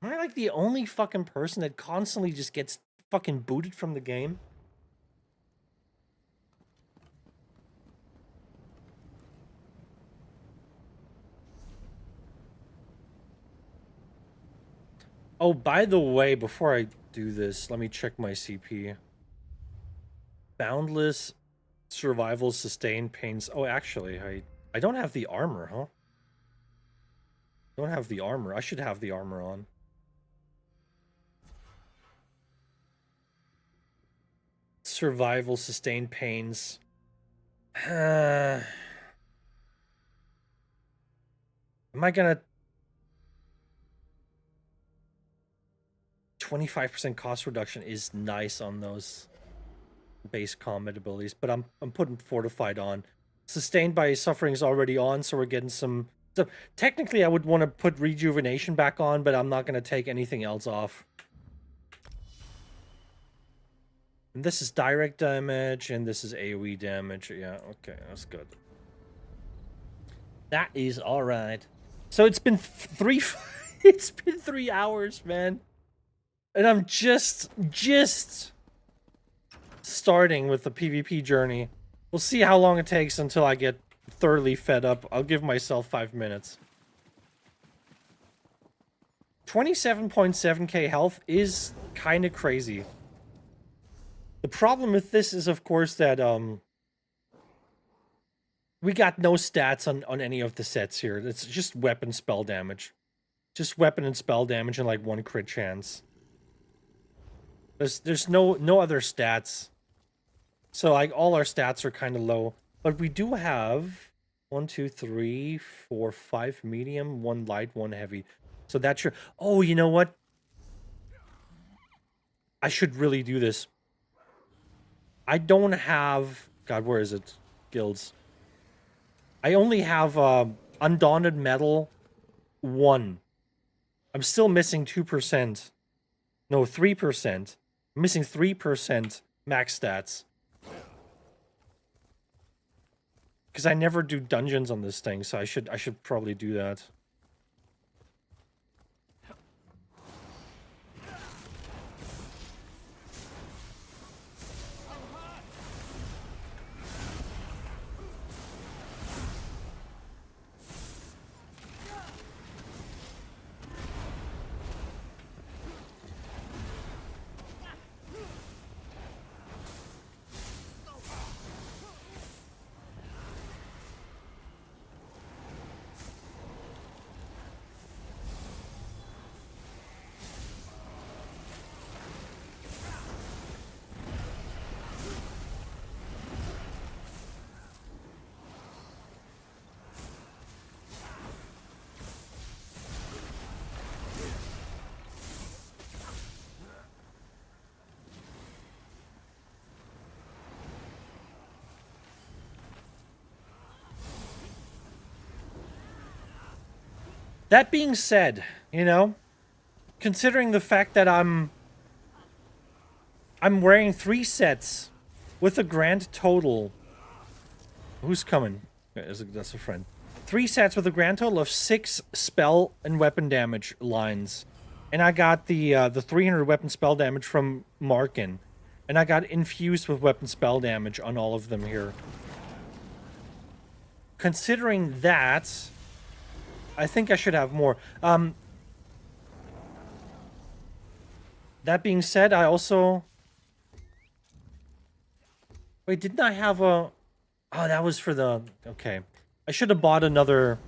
Am I like the only fucking person that constantly just gets fucking booted from the game? Oh, by the way, before I do this, let me check my CP. Boundless survival sustained pains. Oh, actually, I don't have the armor, huh? I don't have the armor. I should have the armor on. Survival sustained pains. Am I gonna 25% cost reduction is nice on those base combat abilities, but I'm putting fortified on. Sustained by suffering is already on, so we're getting some. So technically, I would want to put rejuvenation back on, but I'm not going to take anything else off. And this is direct damage, and this is AoE damage. Yeah, okay, that's good. That is all right. So it's been it's been 3 hours, man, and I'm just starting with the PvP journey. We'll see how long it takes until I get thoroughly fed up. I'll give myself 5 minutes. 27.7k health is kind of crazy. The problem with this is, of course, that we got no stats on any of the sets here. It's just weapon spell damage. Just weapon and spell damage and like 1 crit chance. There's no other stats. So like all our stats are kind of low, but we do have 1, 2, 3, 4, 5 medium, 1 light, 1 heavy. So that's your. Oh, you know what? I should really do this. I don't have. God, where is it? Guilds. I only have Undaunted Metal 1. I'm still missing 2%. No, 3%. I'm missing 3% max stats. Because I never do dungeons on this thing, so I should probably do that. That being said, you know, considering the fact that I'm wearing 3 sets with a grand total. Who's coming? That's a friend. 3 sets with a grand total of 6 spell and weapon damage lines, and I got the 300 weapon spell damage from Markin, and I got infused with weapon spell damage on all of them here. Considering that, I think I should have more. That being said, I also... Wait, didn't I have a... Oh, that was for the... Okay. I should have bought another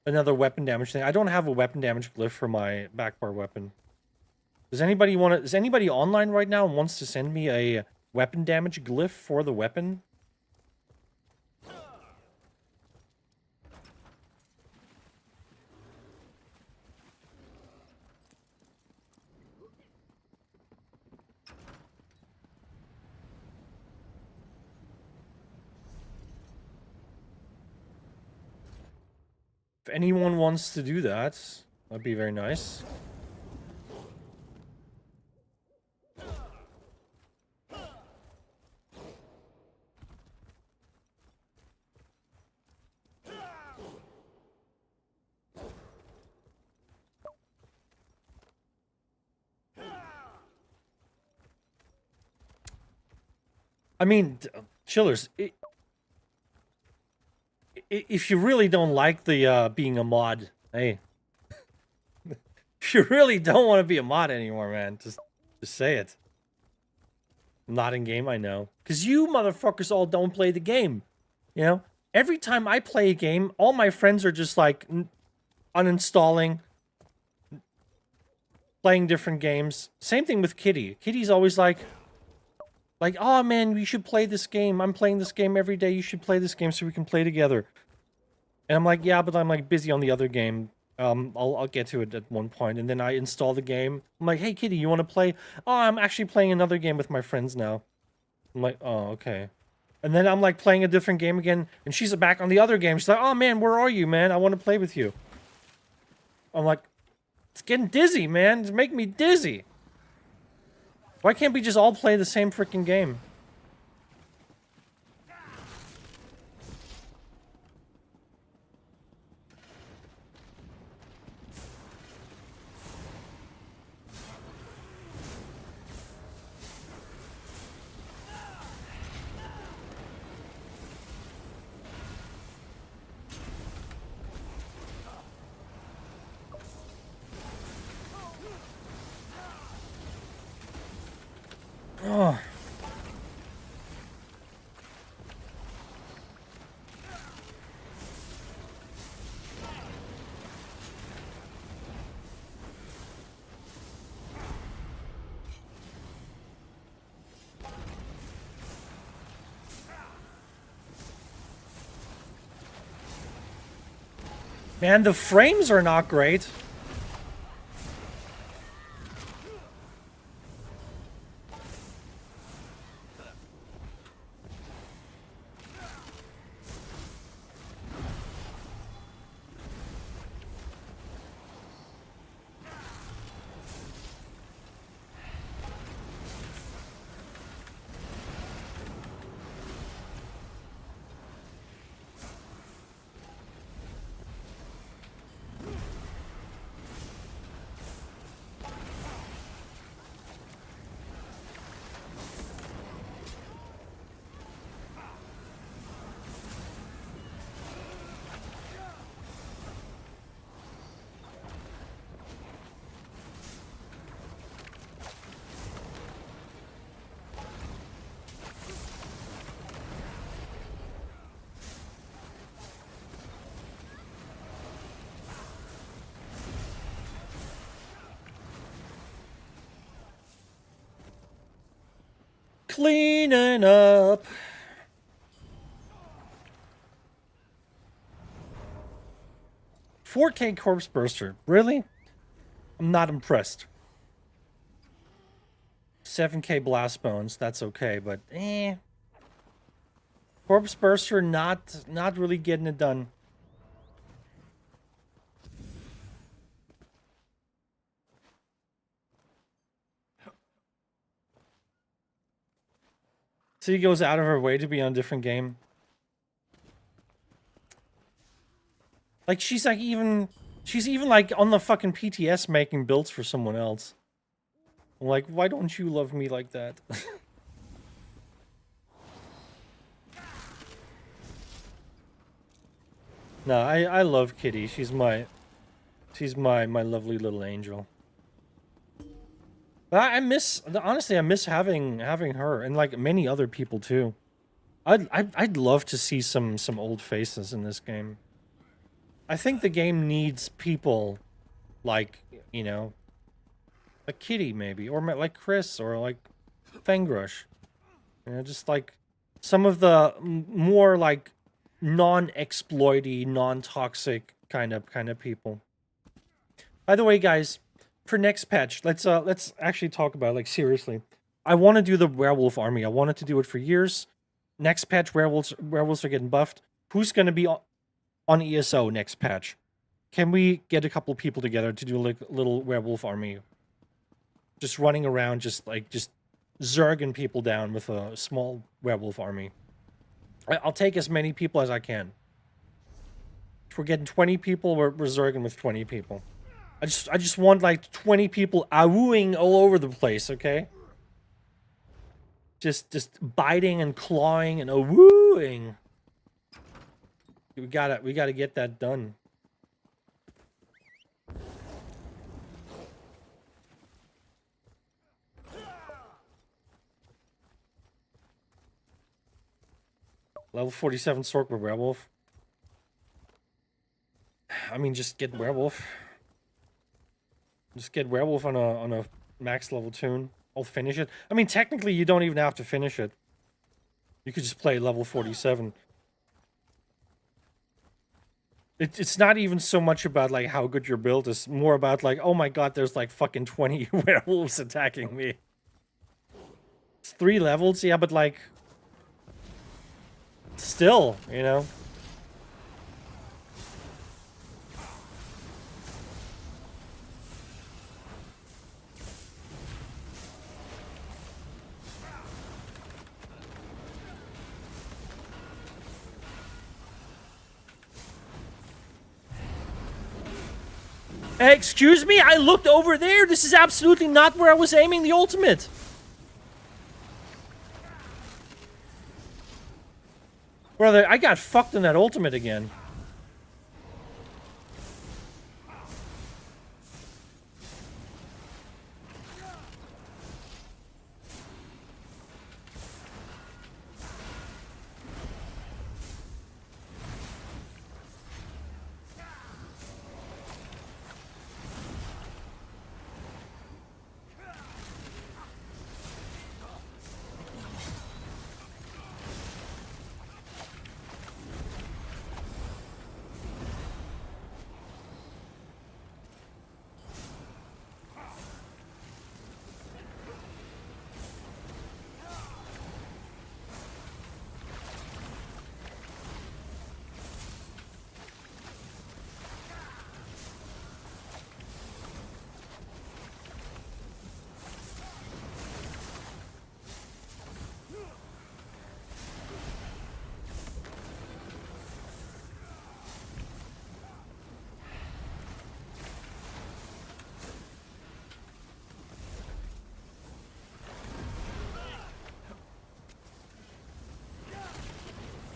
weapon damage thing. I don't have a weapon damage glyph for my backbar weapon. Does anybody want to... Is anybody online right now and wants to send me a weapon damage glyph for the weapon? If anyone wants to do that, That'd be very nice. I mean, chillers, if you really don't like the being a mod, hey, if you really don't want to be a mod anymore, man, just say it. Not in game, I know, because you motherfuckers all don't play the game. You know, every time I play a game, all my friends are just like uninstalling, playing different games. Same thing with Kitty. Kitty's always like, oh man, we should play this game. I'm playing this game every day. You should play this game so we can play together. And I'm like, yeah, but I'm like busy on the other game. I'll get to it at one point. And then I install the game. I'm like, hey Kitty, you want to play? Oh, I'm actually playing another game with my friends now. I'm like, oh, okay. And then I'm like playing a different game again, and she's back on the other game. She's like, oh man, where are you, man? I want to play with you. I'm like, it's getting dizzy, man. It's making me dizzy. Why can't we just all play the same freaking game? Oh. Man, the frames are not great. Cleaning up. $4K Corpse Burster. Really? I'm not impressed. 7K Blast Bones. That's okay, but Corpse Burster not really getting it done. City goes out of her way to be on a different game. Like she's even like on the fucking PTS making builds for someone else. I'm like, why don't you love me like that? No, I love Kitty. She's my lovely little angel. But honestly, I miss having her and like many other people too. I'd love to see some old faces in this game. I think the game needs people like, you know, like Kitty maybe, or like Chris, or like Fangrush. You know, just like some of the more like non-exploity, non-toxic kind of people. By the way, guys, for next patch, let's actually talk about it, like seriously. I want to do the werewolf army. I wanted to do it for years. Next patch, werewolves are getting buffed. Who's going to be on ESO next patch? Can we get a couple people together to do like a little werewolf army? Just running around, just zerging people down with a small werewolf army. I'll take as many people as I can. If we're getting 20 people, we're zerging with 20 people. I just want like 20 people awooing all over the place, okay? Just biting and clawing and awooing. We gotta get that done. Level 47 Sorkber werewolf. I mean, just get werewolf. Just get werewolf on a max level tune. I'll finish it. I mean, technically, you don't even have to finish it. You could just play level 47. It's not even so much about like how good your build is. More about like, oh my god, there's like fucking 20 werewolves attacking me. It's 3 levels, yeah, but like, still, you know. Excuse me? I looked over there. This is absolutely not where I was aiming the ultimate. Brother, I got fucked in that ultimate again.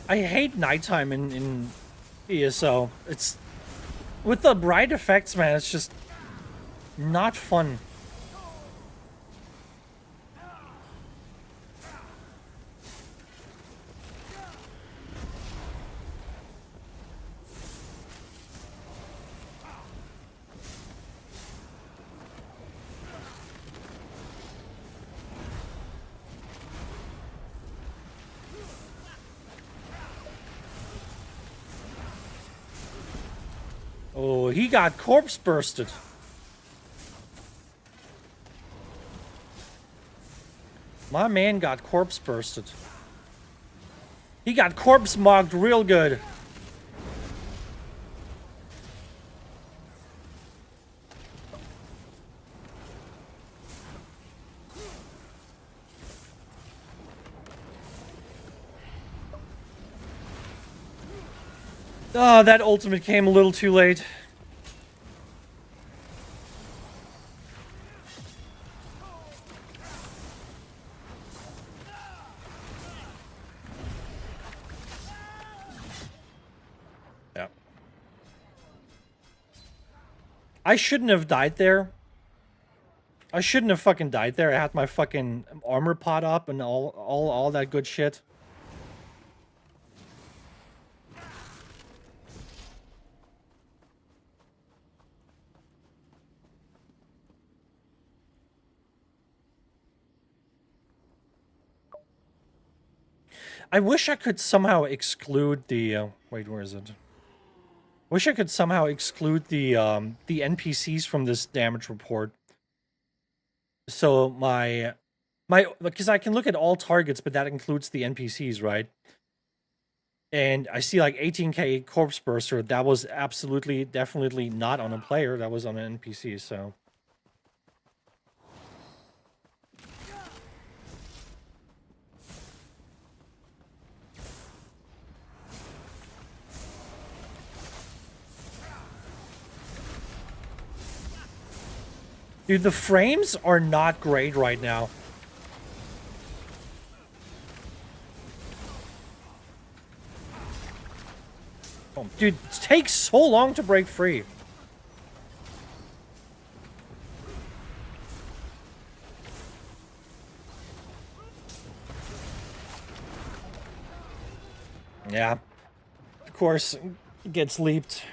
I hate nighttime in ESO. It's with the bright effects, man. It's just not fun. Oh, he got corpse bursted. My man got corpse bursted. He got corpse mogged real good. Oh, that ultimate came a little too late. Yeah. I shouldn't have died there. I shouldn't have fucking died there. I had my fucking armor pot up and all that good shit. I wish I could somehow exclude the wait, where is it? Wish I could somehow exclude the NPCs from this damage report. So my because I can look at all targets, but that includes the NPCs, right? And I see like 18k corpse burster. That was absolutely, definitely not on a player. That was on an NPC. So. Dude, the frames are not great right now. Oh, dude, it takes so long to break free. Yeah. Of course, it gets leaped.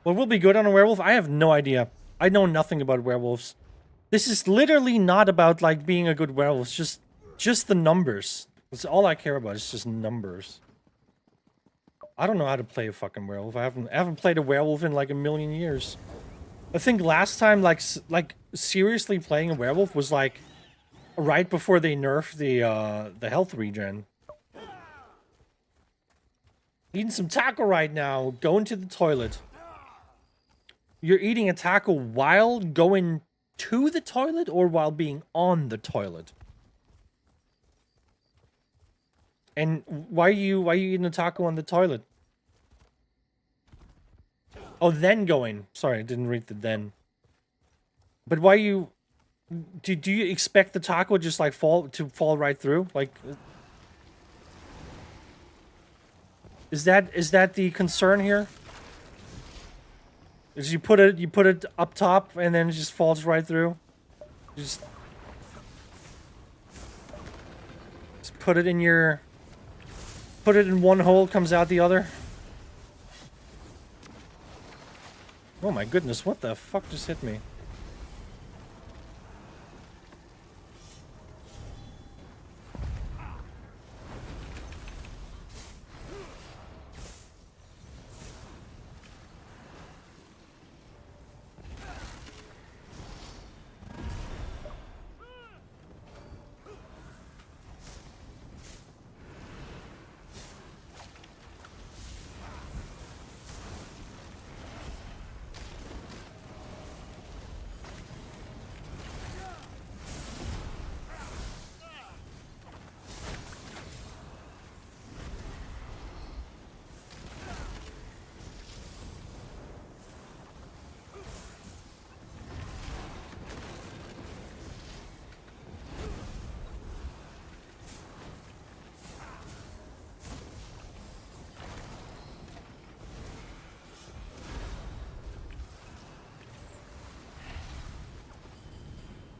What will be good on a werewolf? I have no idea. I know nothing about werewolves. This is literally not about, like, being a good werewolf. It's just the numbers. That's all I care about. It's just numbers. I don't know how to play a fucking werewolf. I haven't played a werewolf in, like, a million years. I think last time, like seriously playing a werewolf was, like, right before they nerfed the health regen. Eating some taco right now. Going to the toilet. You're eating a taco while going to the toilet or while being on the toilet? And why are you eating a taco on the toilet? Oh, then going. Sorry, I didn't read the then. But why you... Do you expect the taco just like fall right through? Like... Is that the concern here? Is you put it up top and then it just falls right through? Just put it in your... Put it in one hole, comes out the other. Oh my goodness, what the fuck just hit me?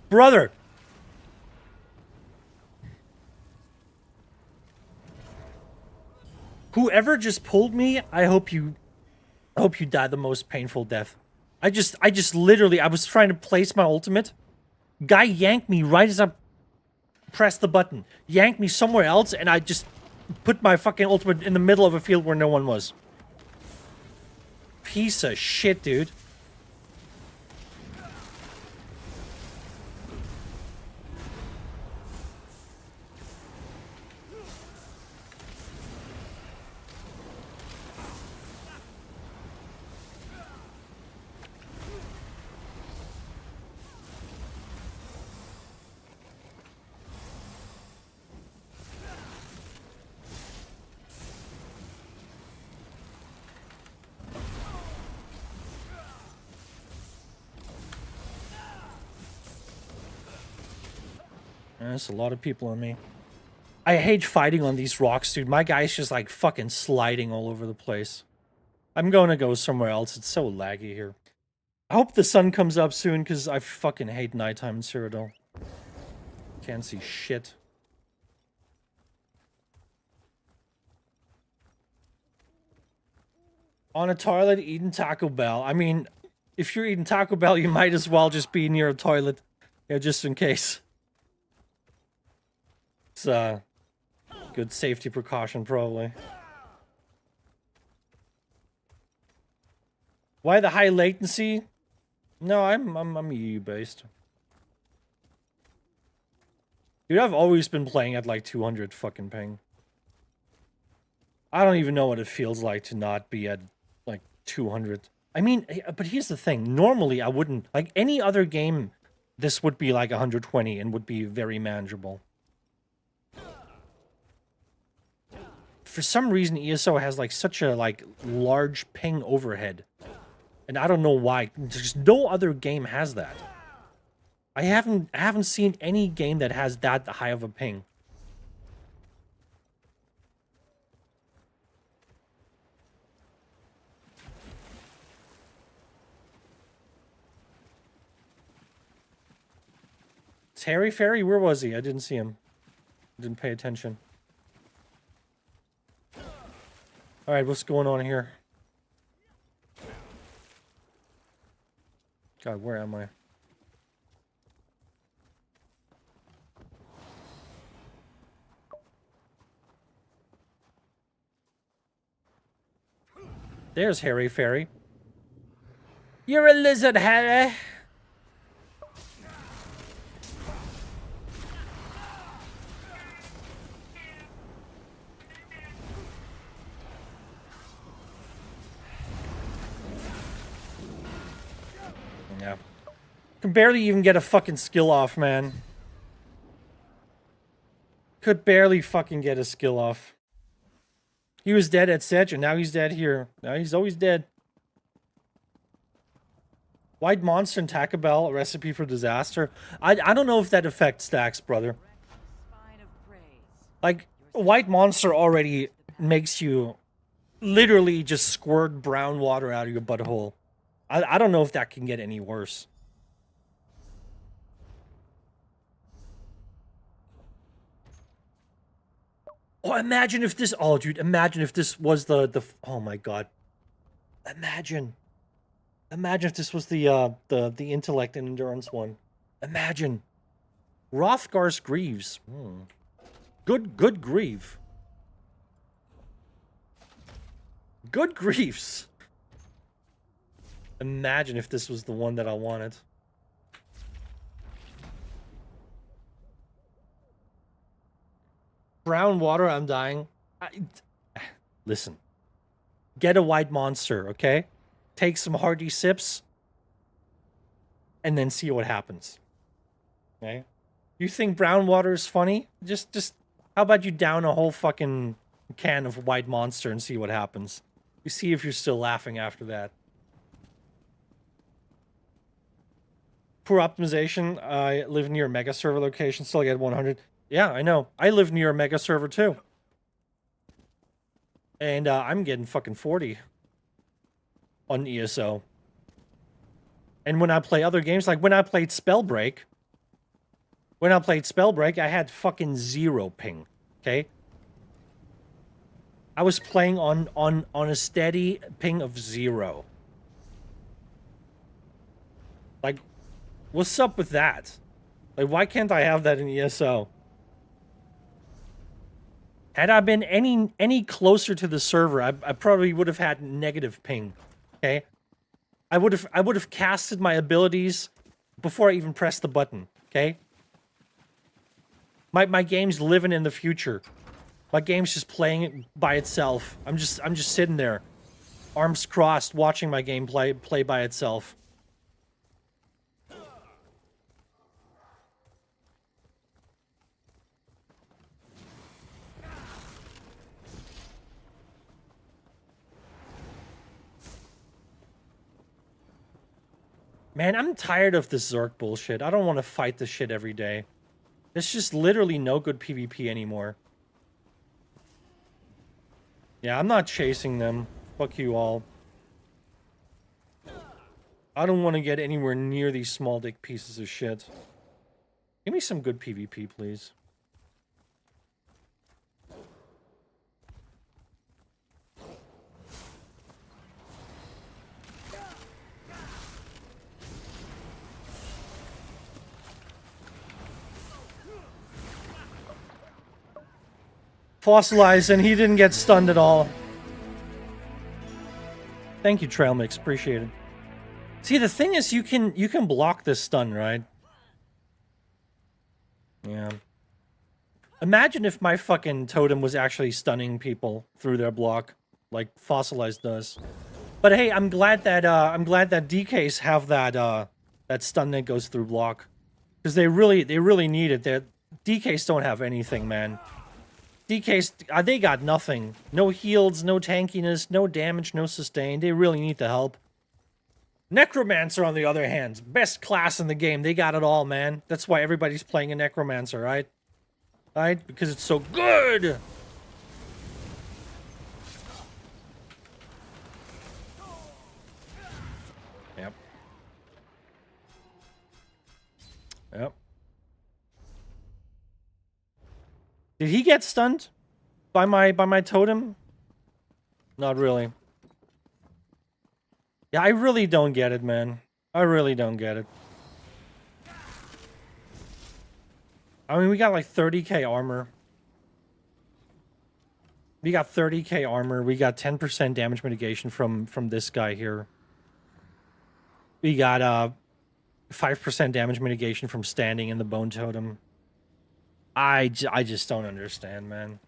Brother! Whoever just pulled me, I hope you die the most painful death. I just literally, I was trying to place my ultimate. Guy yanked me right as I pressed the button. Yanked me somewhere else, and I just put my fucking ultimate in the middle of a field where no one was. Piece of shit, dude. There's a lot of people on me. I hate fighting on these rocks, dude. My guy's just like fucking sliding all over the place. I'm gonna go somewhere else. It's so laggy here. I hope the sun comes up soon, because I fucking hate nighttime in Cyrodiil. Can't see shit. On a toilet, eating Taco Bell. I mean, if you're eating Taco Bell, you might as well just be near a toilet. Yeah, just in case. It's a good safety precaution, probably. Why the high latency? No, I'm EU based. Dude, I've always been playing at like 200 fucking ping. I don't even know what it feels like to not be at, like, 200. I mean, but here's the thing. Normally, I wouldn't... Like, any other game, this would be, like, 120 and would be very manageable. For some reason, ESO has, like, such a, like, large ping overhead. And I don't know why. There's no other game has that. I haven't seen any game that has that high of a ping. It's Harry Ferry? Where was he? I didn't see him. Didn't pay attention. Alright, what's going on here? God, where am I? There's Harry Ferry. You're a lizard, Harry! Yeah. Can barely even get a fucking skill off, man. Could barely fucking get a skill off. He was dead at Sedge, and now he's dead here. Now he's always dead. White Monster and Taco Bell, a recipe for disaster. I don't know if that affects stacks, brother. Like, White Monster already makes you literally just squirt brown water out of your butthole. I don't know if that can get any worse. Oh, imagine if this... Oh, dude, imagine if this was the... Oh, my God. Imagine. Imagine if this was the intellect and endurance one. Imagine. Rothgar's Greaves. Good Grieve. Good Greaves. Imagine if this was the one that I wanted. Brown water, I'm dying. Listen. Get a White Monster, okay? Take some hearty sips. And then see what happens. Okay? You think brown water is funny? Just how about you down a whole fucking can of White Monster and see what happens? You see if you're still laughing after that. Poor optimization. I live near a mega server location, still get 100. Yeah, I know. I live near a mega server too. And I'm getting fucking 40 on ESO. And when I play other games, like when I played Spellbreak, I had fucking 0 ping. Okay? I was playing on a steady ping of 0. Like, what's up with that? Like, why can't I have that in ESO? Had I been any closer to the server, I probably would have had negative ping. Okay? I would have casted my abilities before I even pressed the button. Okay? My game's living in the future. My game's just playing it by itself. I'm just sitting there, arms crossed, watching my game play by itself. Man, I'm tired of this Zerk bullshit. I don't want to fight this shit every day. There's just literally no good PvP anymore. Yeah, I'm not chasing them. Fuck you all. I don't want to get anywhere near these small dick pieces of shit. Give me some good PvP, please. Fossilized, and he didn't get stunned at all. Thank you, Trail Mix. Appreciate it. See, the thing is, you can block this stun, right? Yeah. Imagine if my fucking totem was actually stunning people through their block, like Fossilized does. But hey, I'm glad that DKs have that stun that goes through block, because they really need it. Their DKs don't have anything, man. DKs, they got nothing. No heals, no tankiness, no damage, no sustain. They really need the help. Necromancer, on the other hand, best class in the game. They got it all, man. That's why everybody's playing a Necromancer, right? Right? Because it's so good! Yep. Yep. Did he get stunned by my totem? Not really. Yeah, I really don't get it, man. I really don't get it. I mean, we got like 30k armor. We got 30k armor. We got 10% damage mitigation from this guy here. We got 5% damage mitigation from standing in the bone totem. I just don't understand, man.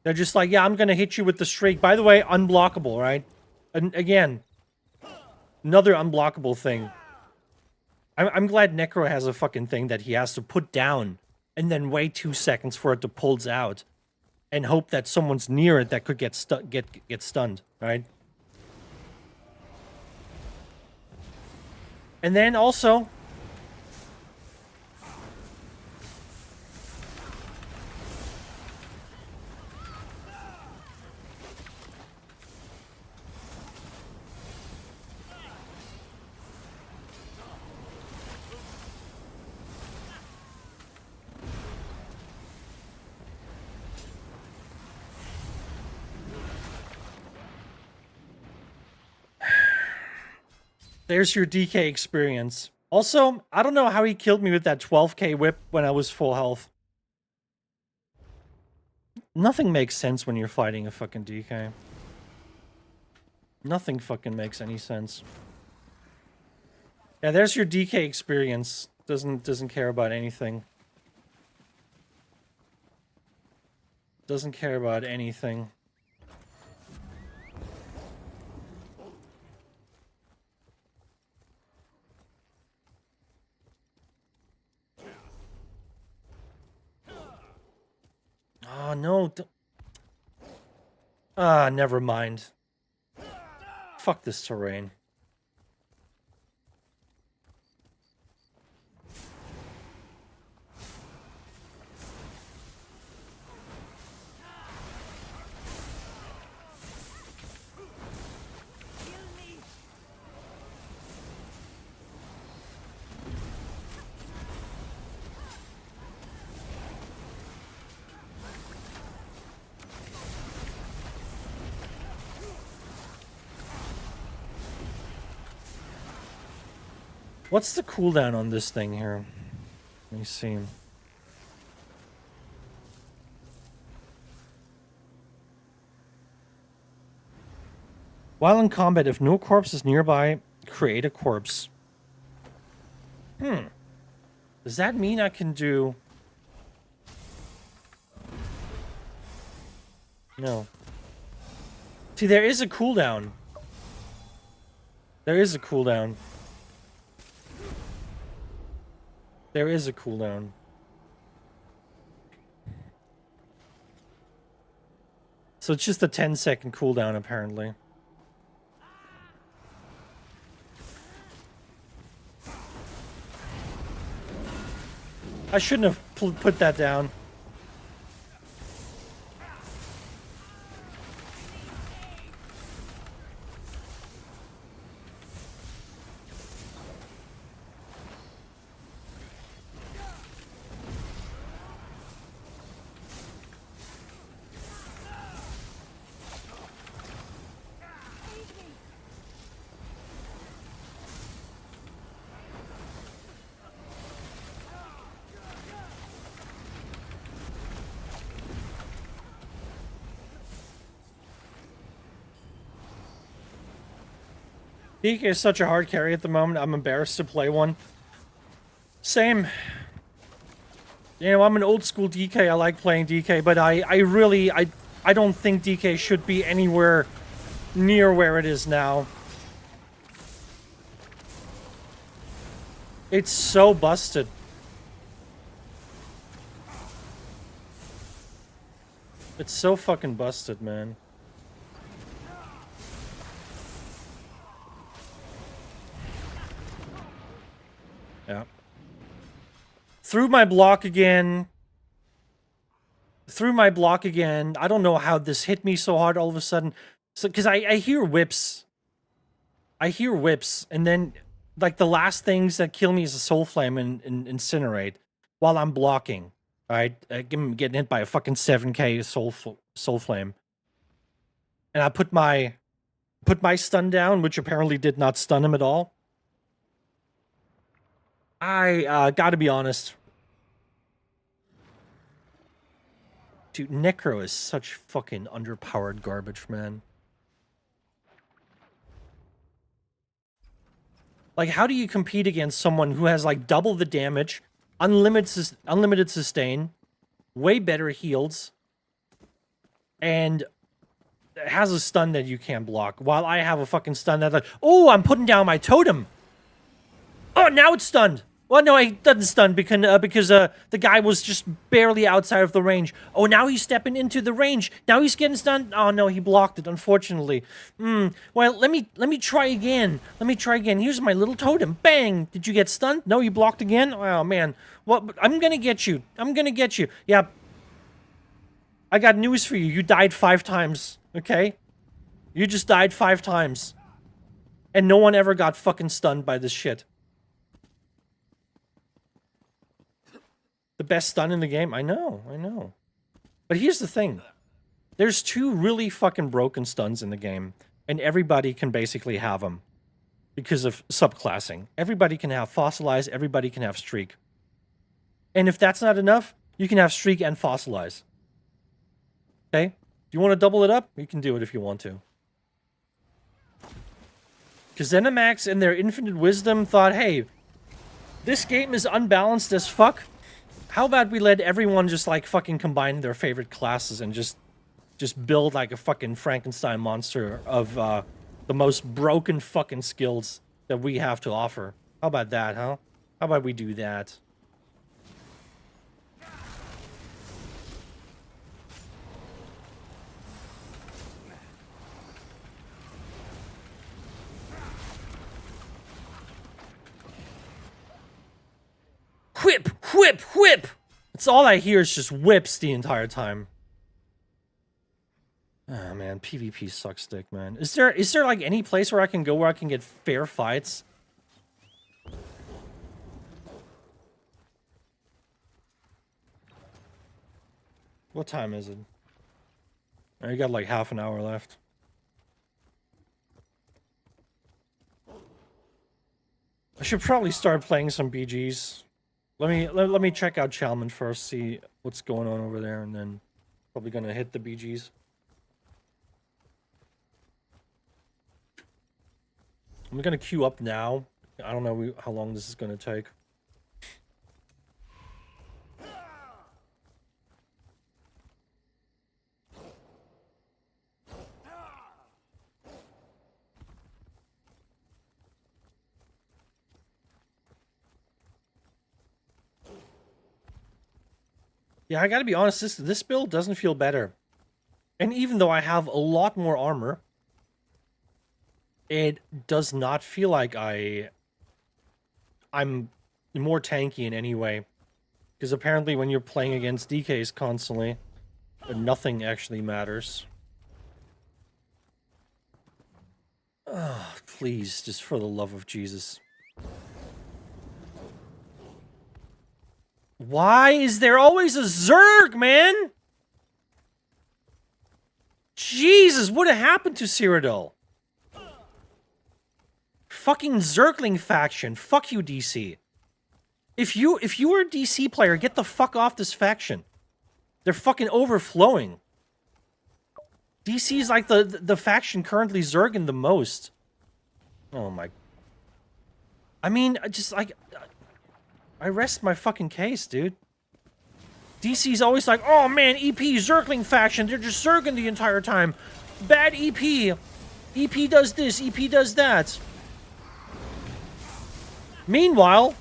They're just like, yeah, I'm gonna hit you with the streak. By the way, unblockable, right? And again, another unblockable thing. I'm glad Necro has a fucking thing that he has to put down and then wait 2 seconds for it to pulse out and hope that someone's near it that could get stunned, right? And then also, there's your DK experience. Also, I don't know how he killed me with that 12k whip when I was full health. Nothing makes sense when you're fighting a fucking DK. Nothing fucking makes any sense. Yeah, there's your DK experience. Doesn't care about anything. Doesn't care about anything. Oh, no. Ah, never mind. Fuck this terrain. What's the cooldown on this thing here? Let me see. While in combat, if no corpse is nearby, create a corpse. Does that mean I can do... No. See, there is a cooldown. There is a cooldown. There is a cooldown. So it's just a 10-second cooldown, apparently. I shouldn't have put that down. DK is such a hard carry at the moment, I'm embarrassed to play one. Same. You know, I'm an old school DK. I like playing DK, but I don't think DK should be anywhere near where it is now. It's so busted. It's so fucking busted, man. Yeah. Through my block again. Through my block again. I don't know how this hit me so hard all of a sudden. So, because I hear whips. I hear whips, and then, like, the last things that kill me is a Soul Flame and Incinerate while I'm blocking. Alright? I'm getting hit by a fucking 7k Soul Flame. And I put my stun down, which apparently did not stun him at all. I gotta be honest. Dude, Necro is such fucking underpowered garbage, man. Like, how do you compete against someone who has, like, double the damage, unlimited sustain, way better heals, and has a stun that you can't block, while I have a fucking stun that, like, oh, I'm putting down my totem! Oh, now it's stunned! Well, no, it doesn't stun because the guy was just barely outside of the range. Oh, now he's stepping into the range. Now he's getting stunned. Oh no, he blocked it, unfortunately. Well, let me try again. Let me try again. Here's my little totem. Bang! Did you get stunned? No, you blocked again? Oh man. Well, I'm gonna get you. I'm gonna get you. Yeah. I got news for you. You died 5 times, okay? You just died 5 times. And no one ever got fucking stunned by this shit. The best stun in the game? I know. But here's the thing. There's 2 really fucking broken stuns in the game, and everybody can basically have them because of subclassing. Everybody can have Fossilize, everybody can have Streak. And if that's not enough, you can have Streak and Fossilize. Okay? Do you want to double it up? You can do it if you want to. Because ZeniMax and their infinite wisdom thought, hey, this game is unbalanced as fuck. How about we let everyone just, like, fucking combine their favorite classes and just build, like, a fucking Frankenstein monster of, the most broken fucking skills that we have to offer. How about that, huh? How about we do that? Whip! Whip! Whip! It's all I hear is just whips the entire time. Oh man, PvP sucks dick, man. Is there like any place where I can go where I can get fair fights? What time is it? Oh, you got like half an hour left. I should probably start playing some BGs. Let me check out Chalman first, see what's going on over there, and then probably gonna hit the BGs. I'm gonna queue up now. I don't know how long this is gonna take. Yeah, I gotta be honest, this build doesn't feel better. And even though I have a lot more armor, it does not feel like I'm more tanky in any way. Because apparently when you're playing against DKs constantly, nothing actually matters. Oh, please, just for the love of Jesus. Why is there always a Zerg, man? Jesus, what happened to Cyrodiil? Fucking Zergling faction. Fuck you, DC. If you were a DC player, get the fuck off this faction. They're fucking overflowing. DC is like the faction currently Zerging the most. Oh my... I mean, just like... I rest my fucking case, dude. DC's always like, oh man, EP, Zergling faction, they're just Zerging the entire time. Bad EP. EP does this, EP does that. Meanwhile,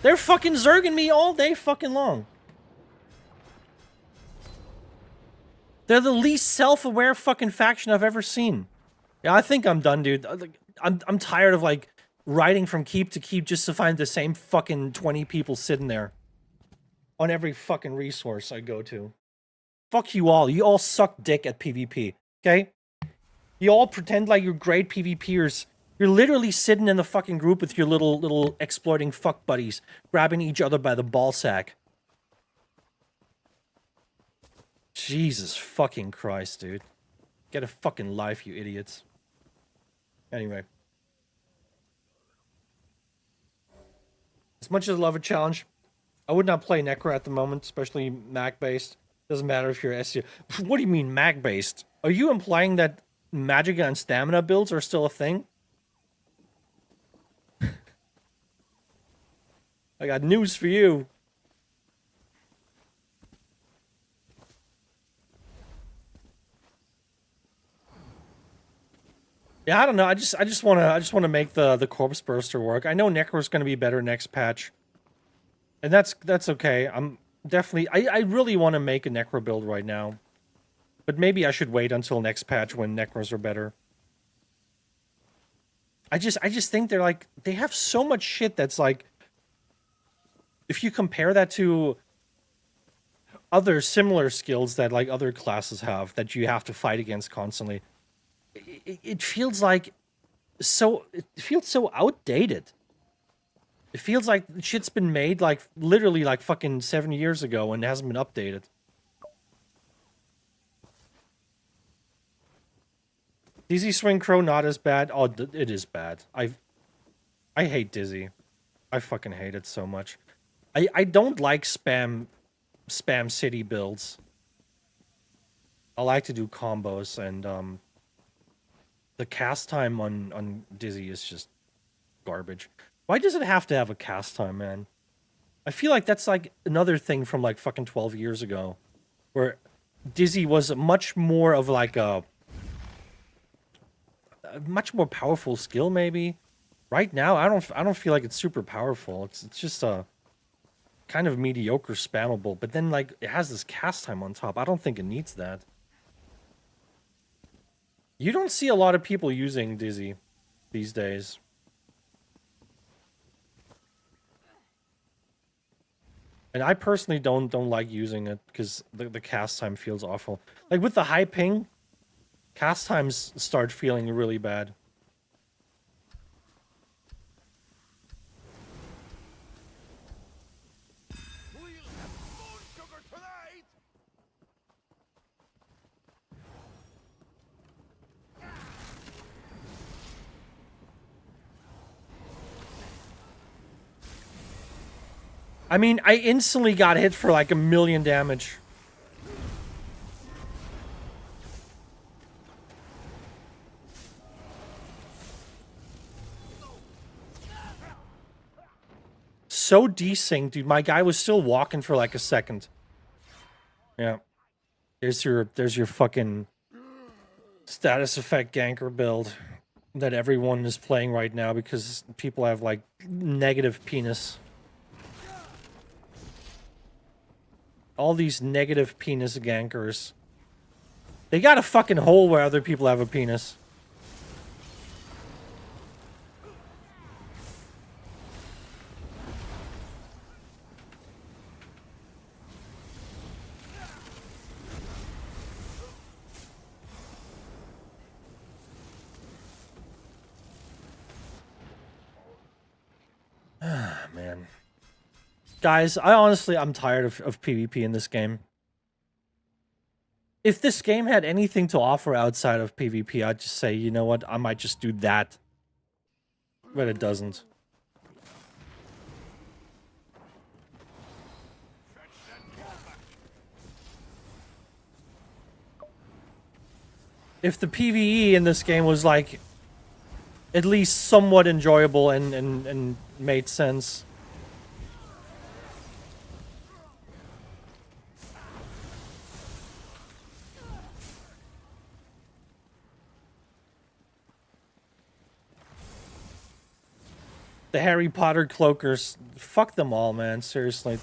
they're fucking Zerging me all day fucking long. They're the least self-aware fucking faction I've ever seen. Yeah, I think I'm done, dude. I'm tired of, like, riding from keep to keep just to find the same fucking 20 people sitting there. On every fucking resource I go to. Fuck you all. You all suck dick at PvP. Okay? You all pretend like you're great PvPers. You're literally sitting in the fucking group with your little exploiting fuck buddies, grabbing each other by the ball sack. Jesus fucking Christ, dude. Get a fucking life, you idiots. Anyway. As much as I love a challenge, I would not play Necro at the moment, especially Mag-based. Doesn't matter if you're SC. What do you mean Mag-based? Are you implying that Magicka and Stamina builds are still a thing? I got news for you. Yeah, I don't know. I just wanna make the Corpse Burster work. I know Necro's gonna be better next patch. And that's okay. I'm definitely I really want to make a Necro build right now. But maybe I should wait until next patch when Necros are better. I just think they're like they have so much shit that's like if you compare that to other similar skills that like other classes have that you have to fight against constantly, it feels like it feels so outdated. It feels like shit's been made like literally like fucking 7 years ago and hasn't been updated. Dizzy Swing Crow not as bad. Oh, it is bad. I hate Dizzy. I fucking hate it so much. I don't like spam city builds. I like to do combos and the cast time on Dizzy is just garbage. Why does it have to have a cast time, man? I feel like that's like another thing from like fucking 12 years ago. Where Dizzy was much more of like a much more powerful skill, maybe. Right now, I don't feel like it's super powerful. It's just a kind of mediocre spammable, but then like it has this cast time on top. I don't think it needs that. You don't see a lot of people using Dizzy these days. And I personally don't like using it because the cast time feels awful. Like with the high ping, cast times start feeling really bad. I mean, I instantly got hit for like 1,000,000 damage. So desynced, dude. My guy was still walking for like a second. Yeah. There's your fucking status effect ganker build that everyone is playing right now because people have like negative penis. All these negative penis gankers. They got a fucking hole where other people have a penis. Ah, man. Guys, I'm tired of PvP in this game. If this game had anything to offer outside of PvP, I'd just say, you know what, I might just do that. But it doesn't. If the PvE in this game was like at least somewhat enjoyable and made sense. The Harry Potter cloakers. Fuck them all, man. Seriously.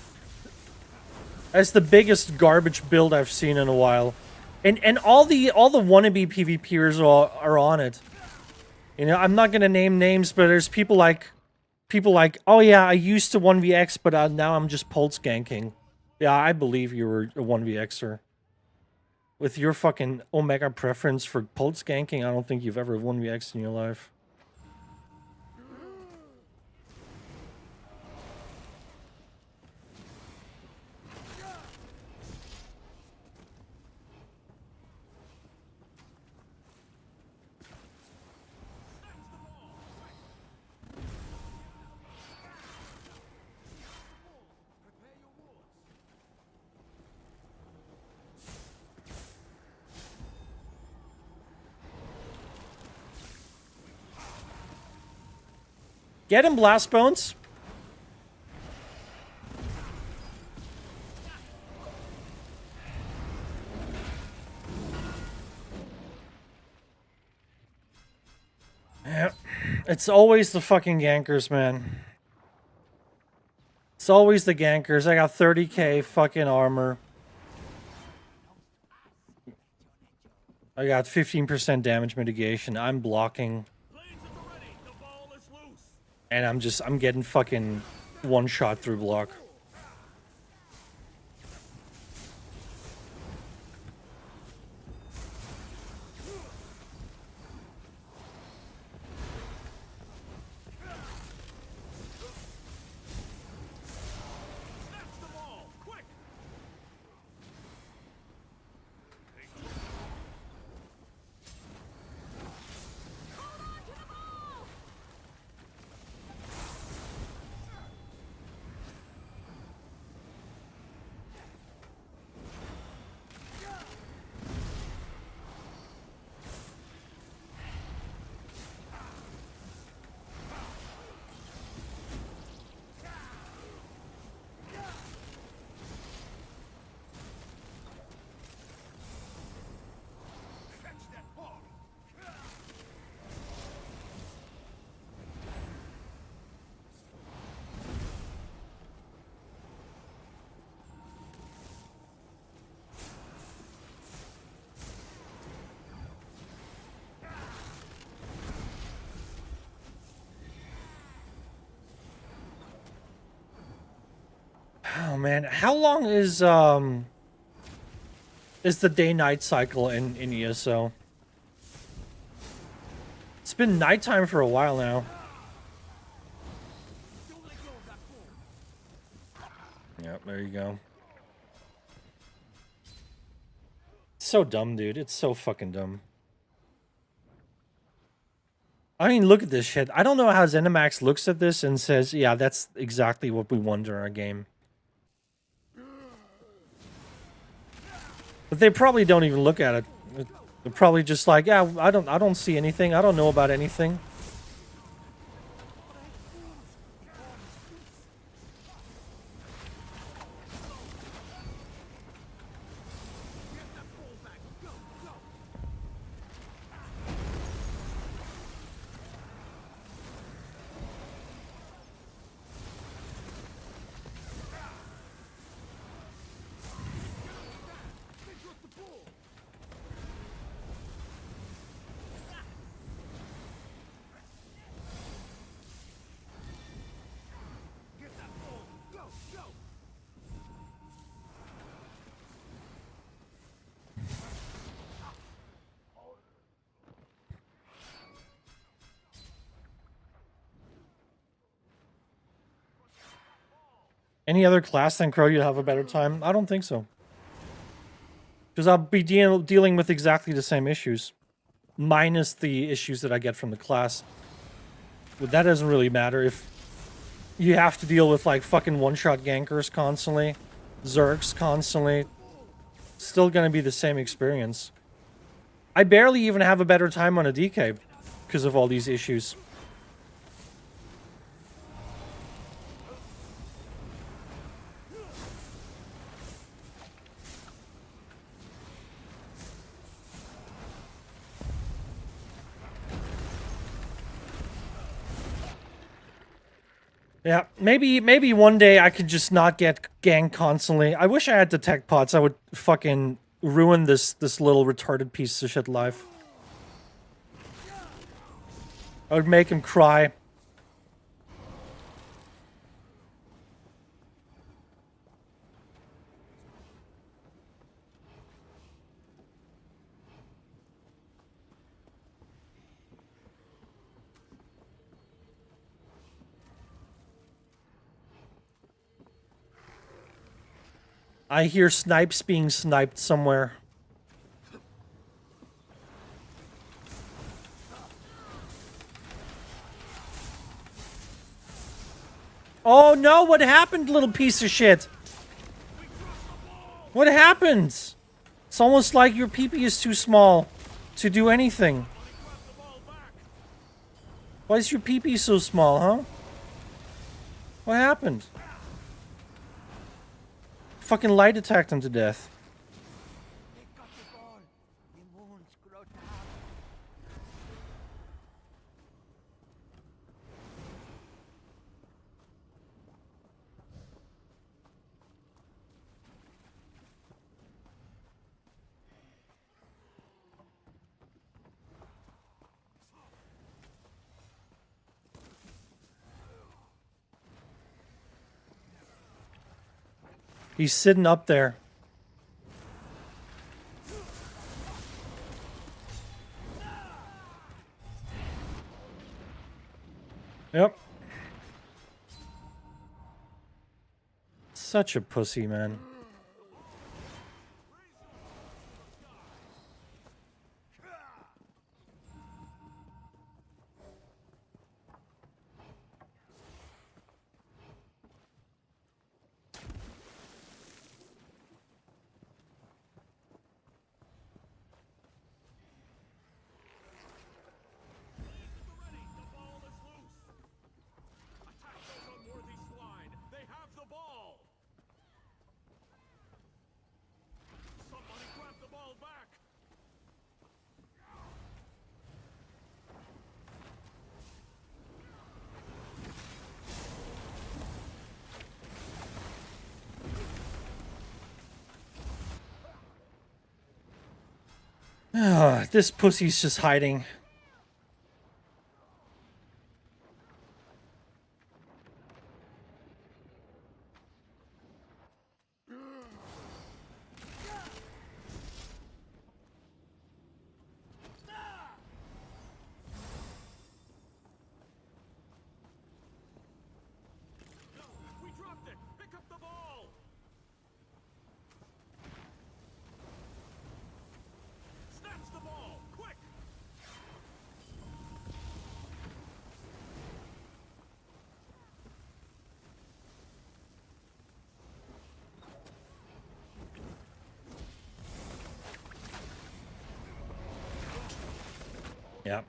That's the biggest garbage build I've seen in a while. And all the wannabe PvPers are on it. You know, I'm not gonna name names, but there's people like, oh yeah, I used to 1vx, but now I'm just pulse ganking. Yeah, I believe you were a 1vxer. With your fucking Omega preference for pulse ganking, I don't think you've ever 1vx'd in your life. Get him, Blast Bones! Yeah. It's always the fucking gankers, man. It's always the gankers. I got 30k fucking armor. I got 15% damage mitigation. I'm blocking. And I'm getting fucking one shot through block. Oh man, how long is the day-night cycle in ESO? It's been nighttime for a while now. Yep, there you go. It's so dumb, dude. It's so fucking dumb. I mean, look at this shit. I don't know how ZeniMax looks at this and says, yeah, that's exactly what we want in our game. But they probably don't even look at it. They're probably just like, yeah, I don't see anything. I don't know about anything. Any other class than Crow you'd have a better time? I don't think so. Because I'll be dealing with exactly the same issues. Minus the issues that I get from the class. But that doesn't really matter if you have to deal with like fucking one-shot gankers constantly. Zergs constantly. Still gonna be the same experience. I barely even have a better time on a DK because of all these issues. Yeah, maybe one day I could just not get ganked constantly. I wish I had the tech pots. I would fucking ruin this little retarded piece of shit life. I would make him cry. I hear snipes being sniped somewhere. Oh no, what happened, little piece of shit? What happened? It's almost like your peepee is too small to do anything. Why is your peepee so small, huh? What happened? Fucking light attacked him to death. He's sitting up there. Yep. Such a pussy, man. This pussy's just hiding. Yep.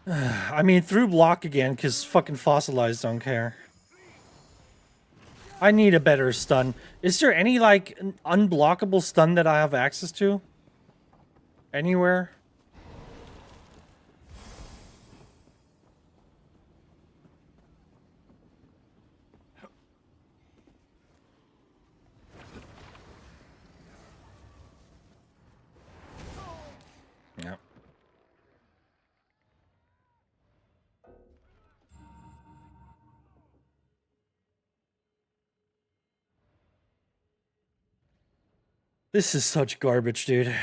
I mean, through block again, because fucking fossilized don't care. I need a better stun. Is there any, like, unblockable stun that I have access to? Anywhere? Yep. This is such garbage, dude.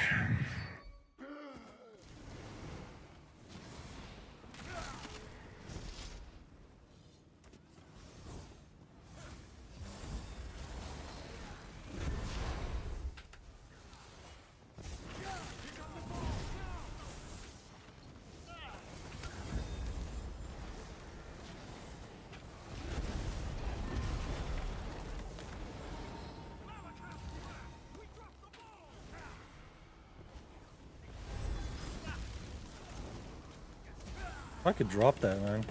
I could drop that, man.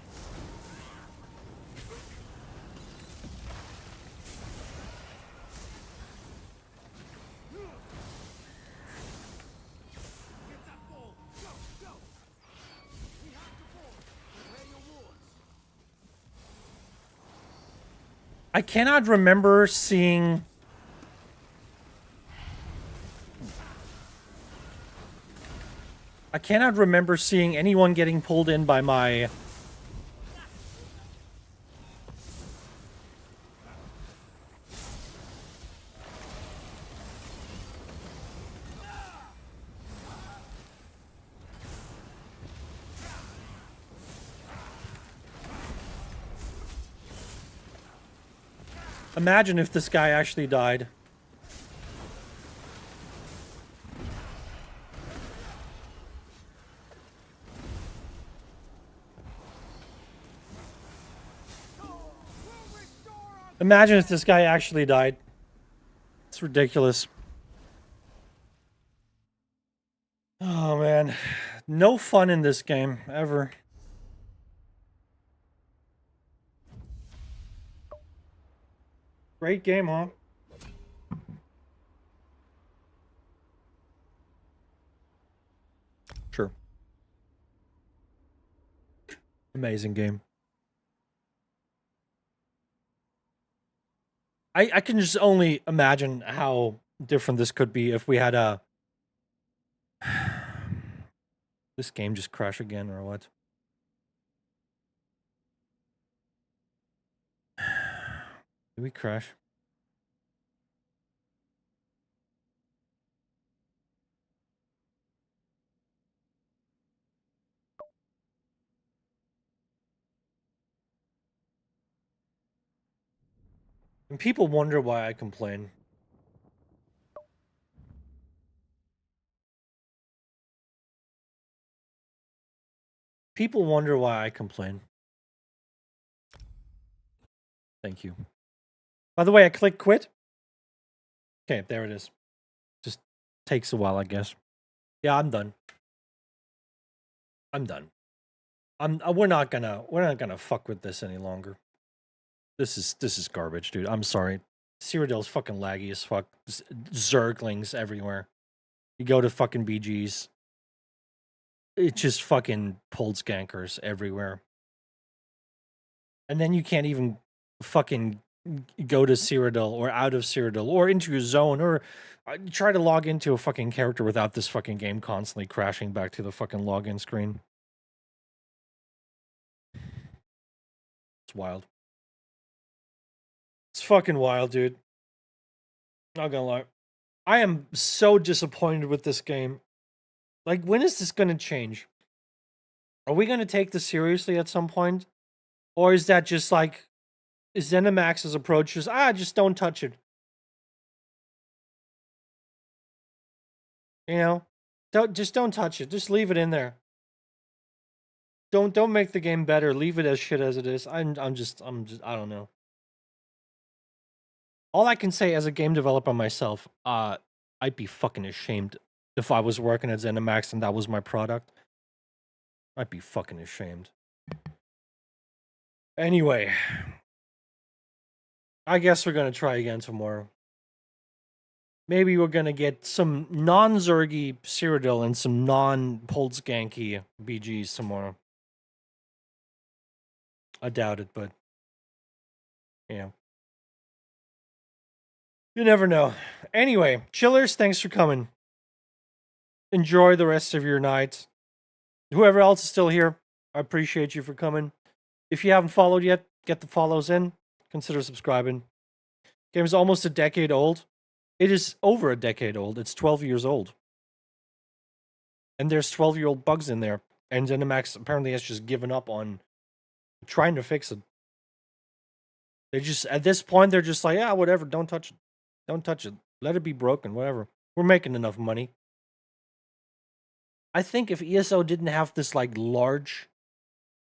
I cannot remember seeing... I cannot remember seeing anyone getting pulled in by my... Imagine if this guy actually died. Imagine if this guy actually died. It's ridiculous. Oh, man. No fun in this game, ever. Great game, huh? Sure. Amazing game. I can just only imagine how different this could be if we had a... This game just crash again, or what? Did we crash? And people wonder why I complain. People wonder why I complain. Thank you. By the way, I clicked quit. Okay, there it is. Just takes a while, I guess. Yeah, I'm done. I'm done. We're not gonna fuck with this any longer. This is garbage, dude. I'm sorry. Cyrodiil's fucking laggy as fuck. Zerglings everywhere. You go to fucking BGs. It's just fucking pulled skankers everywhere. And then you can't even fucking go to Cyrodiil or out of Cyrodiil or into your zone or try to log into a fucking character without this fucking game constantly crashing back to the fucking login screen. It's wild. It's fucking wild, dude. Not gonna lie. I am so disappointed with this game. Like, when is this gonna change? Are we gonna take this seriously at some point? Or is that just like... Is ZeniMax's approach just, just don't touch it? You know? Don't touch it. Just leave it in there. Don't make the game better. Leave it as shit as it is. I'm just I don't know. All I can say as a game developer myself, I'd be fucking ashamed if I was working at ZeniMax and that was my product. I'd be fucking ashamed. Anyway, I guess we're gonna try again tomorrow. Maybe we're gonna get some non-Zergy Cyrodiil and some non-pulled skanky BGs tomorrow. I doubt it, but yeah. You never know. Anyway, chillers, thanks for coming. Enjoy the rest of your night. Whoever else is still here, I appreciate you for coming. If you haven't followed yet, get the follows in. Consider subscribing. Game is almost a decade old. It is over a decade old. It's 12 years old. And there's 12-year-old bugs in there. And ZeniMax apparently has just given up on trying to fix it. They just, at this point, they're just like, yeah, whatever, don't touch it. Don't touch it. Let it be broken, whatever. We're making enough money. I think if ESO didn't have this, like, large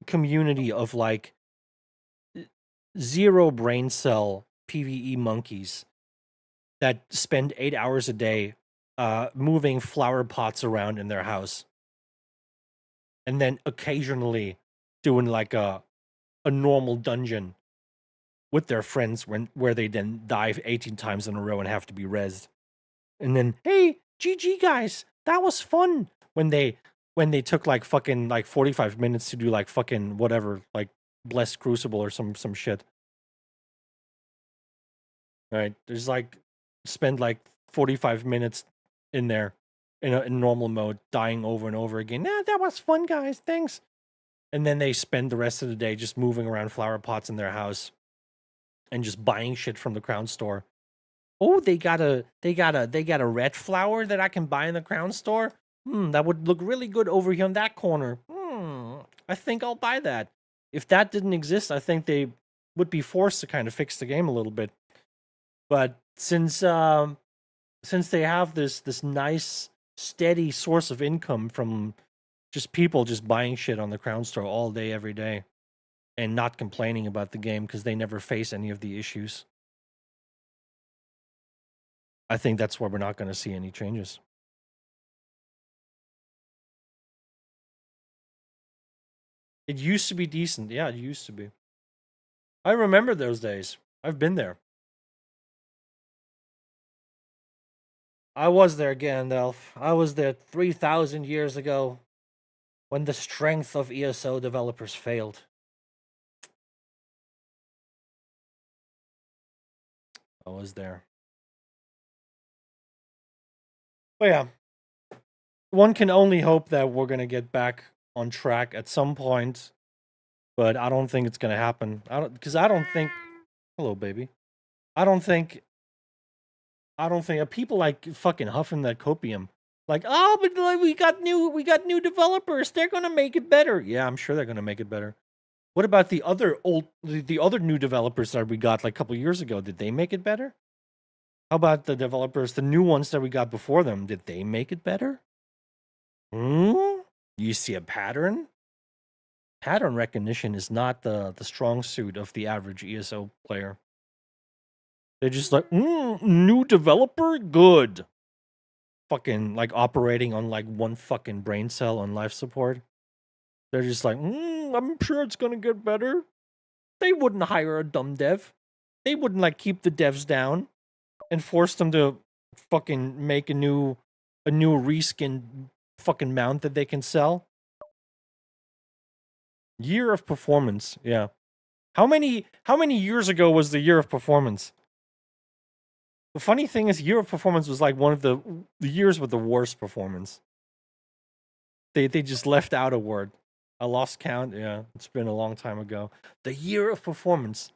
community of, like, zero brain cell PvE monkeys that spend 8 hours a day moving flower pots around in their house, and then occasionally doing, like, a normal dungeon with their friends where they then die 18 times in a row and have to be rezzed. And then, hey, GG guys, that was fun. When they took like fucking like 45 minutes to do like fucking whatever, like Blessed Crucible or some shit. Right? There's like spend like 45 minutes in there in normal mode, dying over and over again. Nah, that was fun, guys. Thanks. And then they spend the rest of the day just moving around flower pots in their house and just buying shit from the crown store. Oh, they got a red flower that I can buy in the crown store. That would look really good over here in that corner. I think I'll buy that. If that didn't exist, I think they would be forced to kind of fix the game a little bit. But since they have this nice steady source of income from just people just buying shit on the crown store all day every day and not complaining about the game because they never face any of the issues, I think that's why we're not going to see any changes. It used to be decent. Yeah, it used to be. I remember those days. I've been there. I was there, Gandalf. I was there 3,000 years ago when the strength of ESO developers failed. I was there. But yeah, one can only hope that we're going to get back on track at some point, but I don't think it's going to happen. I don't think hello baby. I don't think people like fucking huffing that copium. Like, "Oh, but like, we got new developers. They're going to make it better." Yeah, I'm sure they're going to make it better. What about the other new developers that we got like a couple years ago? Did they make it better? How about the developers, the new ones that we got before them? Did they make it better? You see a pattern? Pattern recognition is not the strong suit of the average ESO player. They're just like, new developer? Good. Fucking like operating on like one fucking brain cell on life support. They're just like, I'm sure it's gonna get better. They wouldn't hire a dumb dev. They wouldn't like keep the devs down and force them to fucking make a new reskin fucking mount that they can sell. Year of performance, yeah. How many years ago was the year of performance? The funny thing is, year of performance was like one of the years with the worst performance. They just left out a word. I lost count. Yeah, it's been a long time ago. The year of performance.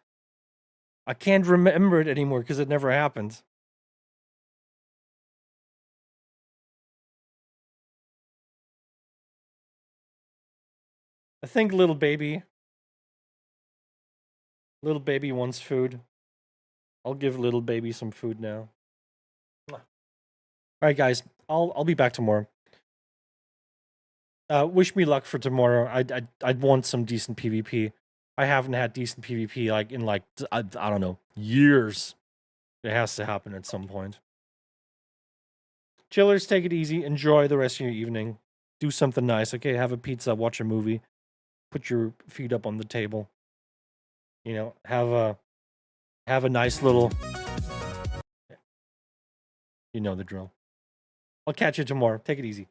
I can't remember it anymore because it never happened. I think little baby wants food. I'll give little baby some food now. All right, guys. I'll be back tomorrow. Wish me luck for tomorrow. I'd want some decent PvP. I haven't had decent PvP like in like I don't know, years. It has to happen at some point. Chillers, take it easy. Enjoy the rest of your evening. Do something nice, okay? Have a pizza, watch a movie. Put your feet up on the table. You know, have a nice little, you know the drill. I'll catch you tomorrow. Take it easy.